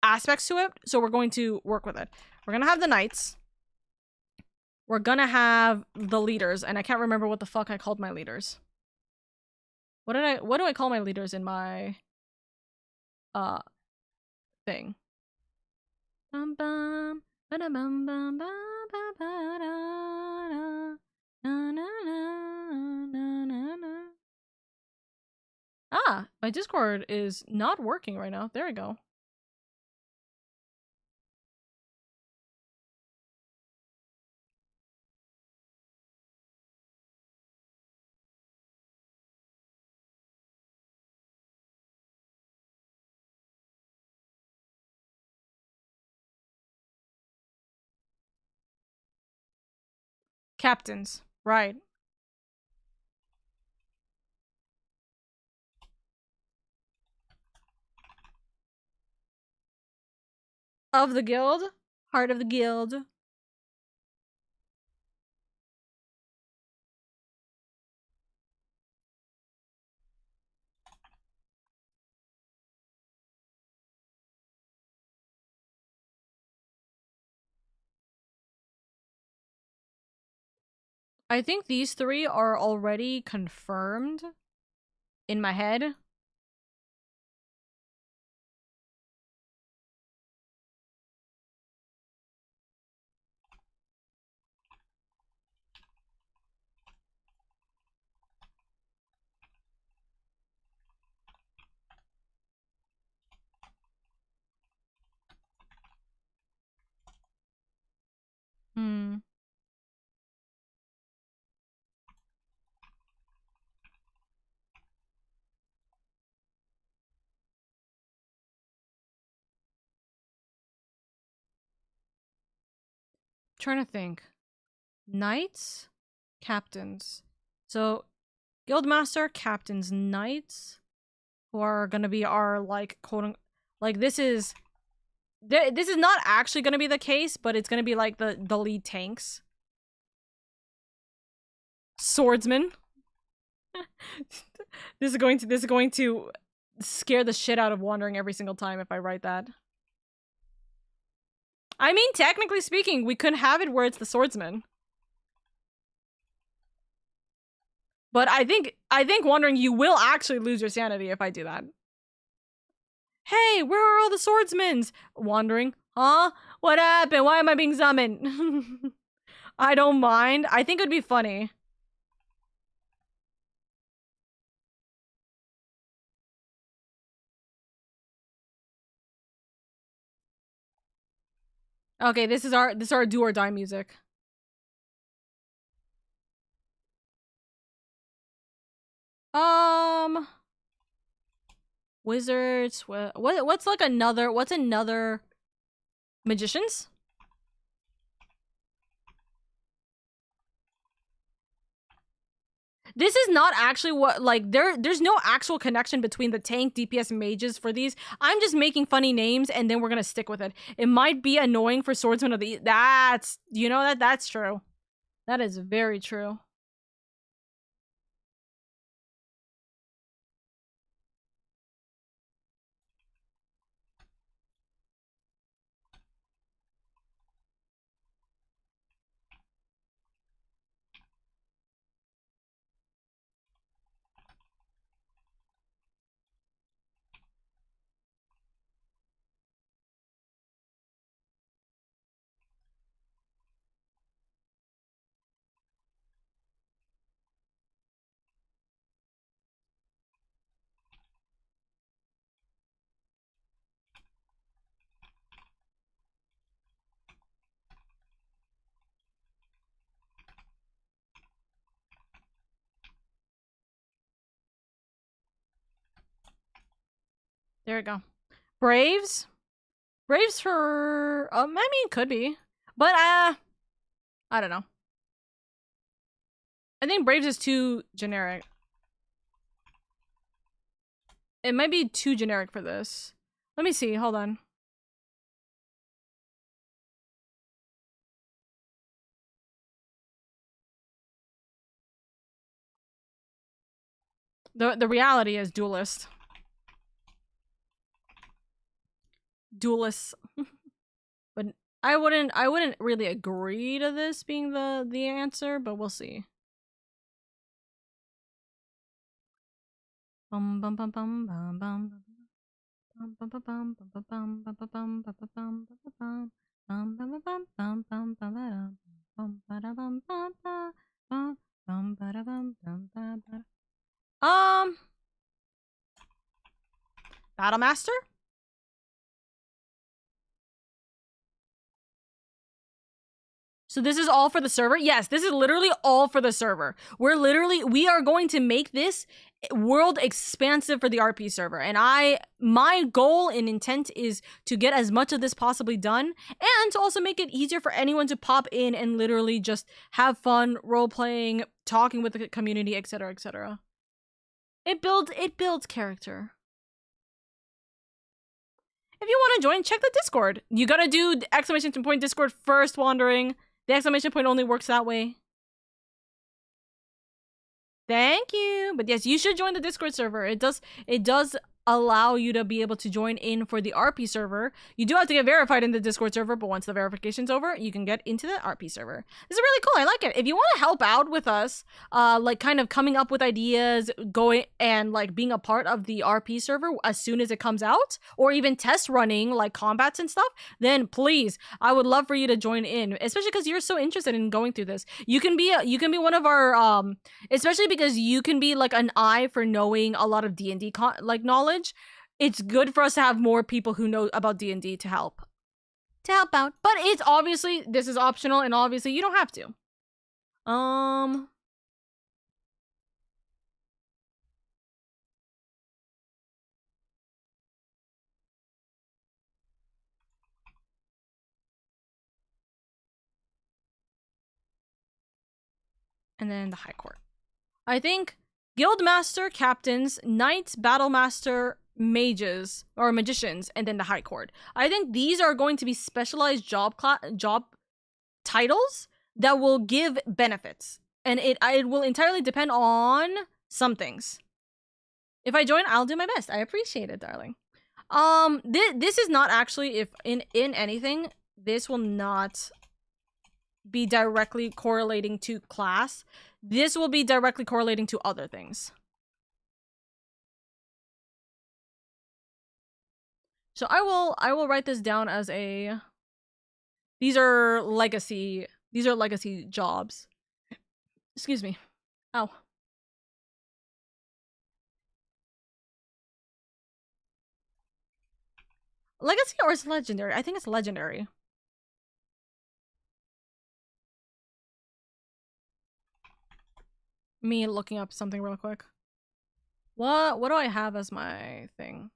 Speaker 1: aspects to it. So we're going to work with it. We're going to have the knights. We're going to have the leaders. And I can't remember what the fuck I called my leaders. What do I call my leaders in my thing? Bum bum ba bum bum ba ba ba da na na na na na. Ah, my Discord is not working right now. There we go. Captains, right. Of the guild? Heart of the guild. I think these three are already confirmed in my head. Hmm. Trying to think. Knights, captains. So, guildmaster, captains, knights, who are gonna be our like quote like this is not actually gonna be the case, but it's gonna be like the lead tanks. Swordsman. This is going to scare the shit out of Wandering every single time if I write that. I mean, technically speaking, we could have it where it's the swordsman. But I think Wandering, you will actually lose your sanity if I do that. Hey, where are all the swordsmen? Wandering, huh? What happened? Why am I being summoned? I don't mind. I think it would be funny. Okay, this is our do or die music. Wizards. What's like another? What's another? Magicians. This is not actually what, like, there's no actual connection between the tank, DPS, and mages for these. I'm just making funny names, and then we're gonna stick with it. It might be annoying for swordsmen of the, that's, you know, that's true. That is very true. There we go. Braves. Braves for I mean, could be, but I don't know. I think Braves is too generic. It might be too generic for this. Let me see. Hold on. The reality is duelist. Duelist. But I wouldn't really agree to this being the answer, but we'll see. Bum bum bum bum bum bum. Battle Master? So this is all for the server? Yes, this is literally all for the server. We are going to make this world expansive for the RP server. And my goal and intent is to get as much of this possibly done and to also make it easier for anyone to pop in and literally just have fun role playing, talking with the community, etc., etc. It builds character. If you want to join, check the Discord. You gotta do exclamation point Discord first, Wandering. The exclamation point only works that way. Thank you. But yes, you should join the Discord server. It does allow you to be able to join in for the RP server. You do have to get verified in the Discord server, but once the verification's over, you can get into the RP server. This is really cool. I like it. If you want to help out with us, like kind of coming up with ideas, going and like being a part of the RP server as soon as it comes out, or even test running like combats and stuff, then please, I would love for you to join in, especially because you're so interested in going through this. You can be one of our especially because you can be like an eye for knowing a lot of D&D like knowledge. It's good for us to have more people who know about D&D to help out. But it's obviously, this is optional, and obviously you don't have to. And then the High Court. I think Guildmaster, Captains, Knights, Battlemaster, Mages, or Magicians, and then the High Court. I think these are going to be specialized job titles that will give benefits. And it will entirely depend on some things. If I join, I'll do my best. I appreciate it, darling. This is not actually, if in anything, this will not be directly correlating to class. This will be directly correlating to other things. So I will write this down as a, these are legacy jobs. Excuse me. Ow. Legacy or is legendary? I think it's legendary. Me looking up something real quick. What do I have as my thing?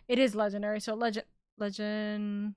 Speaker 1: It is legendary, so legendary.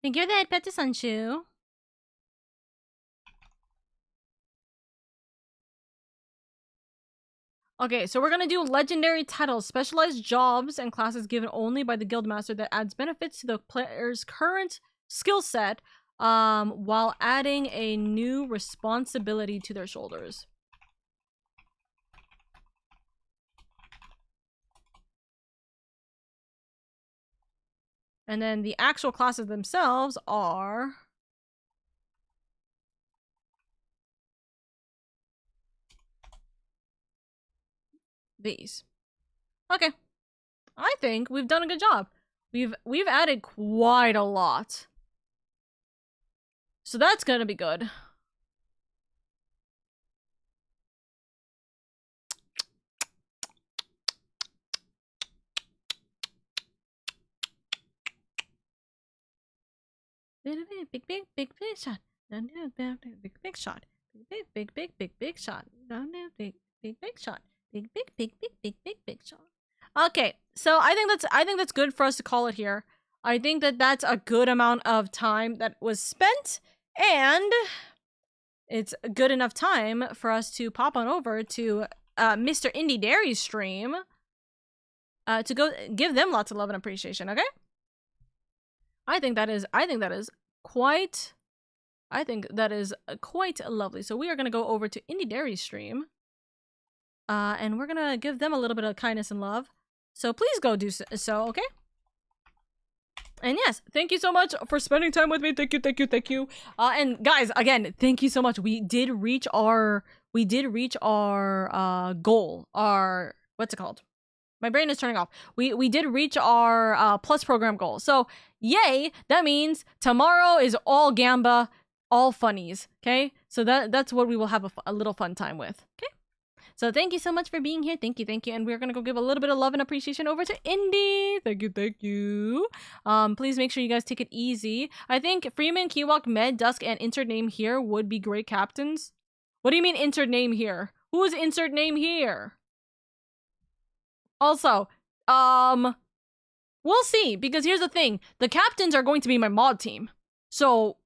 Speaker 1: Thank you for the head pet to Sunshu. Okay, so we're gonna do legendary titles, specialized jobs and classes given only by the guildmaster that adds benefits to the player's current skill set, while adding a new responsibility to their shoulders. And then the actual classes themselves are these. Okay. I think we've done a good job. We've added quite a lot. So that's gonna be good. Big shot. Big shot. Big shot. Big shot. Big shot. Okay, so I think that's good for us to call it here. I think that that's a good amount of time that was spent, and it's a good enough time for us to pop on over to Mr. Indie Dairy's stream to go give them lots of love and appreciation. Okay. I think that is quite lovely. So we are gonna go over to Indie Dairy's stream, and we're gonna give them a little bit of kindness and love. So please go do so, okay? And yes, thank you so much for spending time with me. Thank you. And guys, again, thank you so much. We did reach our goal. Our, what's it called? My brain is turning off. We did reach our plus program goal. So yay, that means tomorrow is all Gamba, all funnies. Okay, so that's what we will have a little fun time with. Okay, so thank you so much for being here. Thank you, and we're gonna go give a little bit of love and appreciation over to Indy. Thank you. Please make sure you guys take it easy. I think Freeman, Kiwok, Med, Dusk, and insert name here would be great captains. What do you mean insert name here? Who's insert name here? Also, we'll see, because here's the thing. The captains are going to be my mod team. So,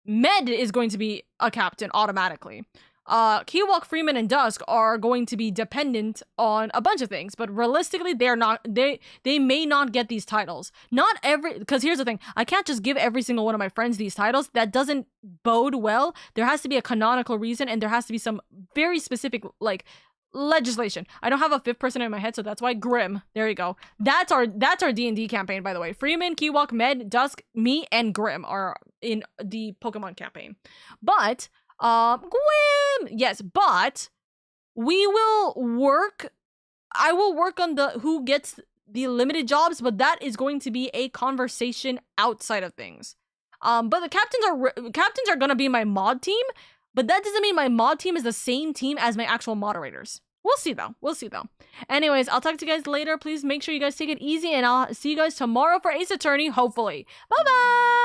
Speaker 1: Med is going to be a captain automatically. Kiwok, Freeman, and Dusk are going to be dependent on a bunch of things, but realistically, they're not, they may not get these titles. Not every, because here's the thing. I can't just give every single one of my friends these titles. That doesn't bode well. There has to be a canonical reason, and there has to be some very specific, like, legislation. I don't have a fifth person in my head, so that's why Grim. There you go. That's our D&D campaign, by the way. Freeman, Kiwok, Med, Dusk, me, and Grim are in the Pokemon campaign. But Grim, yes, but we will work. I will work on the who gets the limited jobs, but that is going to be a conversation outside of things. But the captains are gonna be my mod team. But that doesn't mean my mod team is the same team as my actual moderators. We'll see though. Anyways, I'll talk to you guys later. Please make sure you guys take it easy, and I'll see you guys tomorrow for Ace Attorney, hopefully. Bye-bye!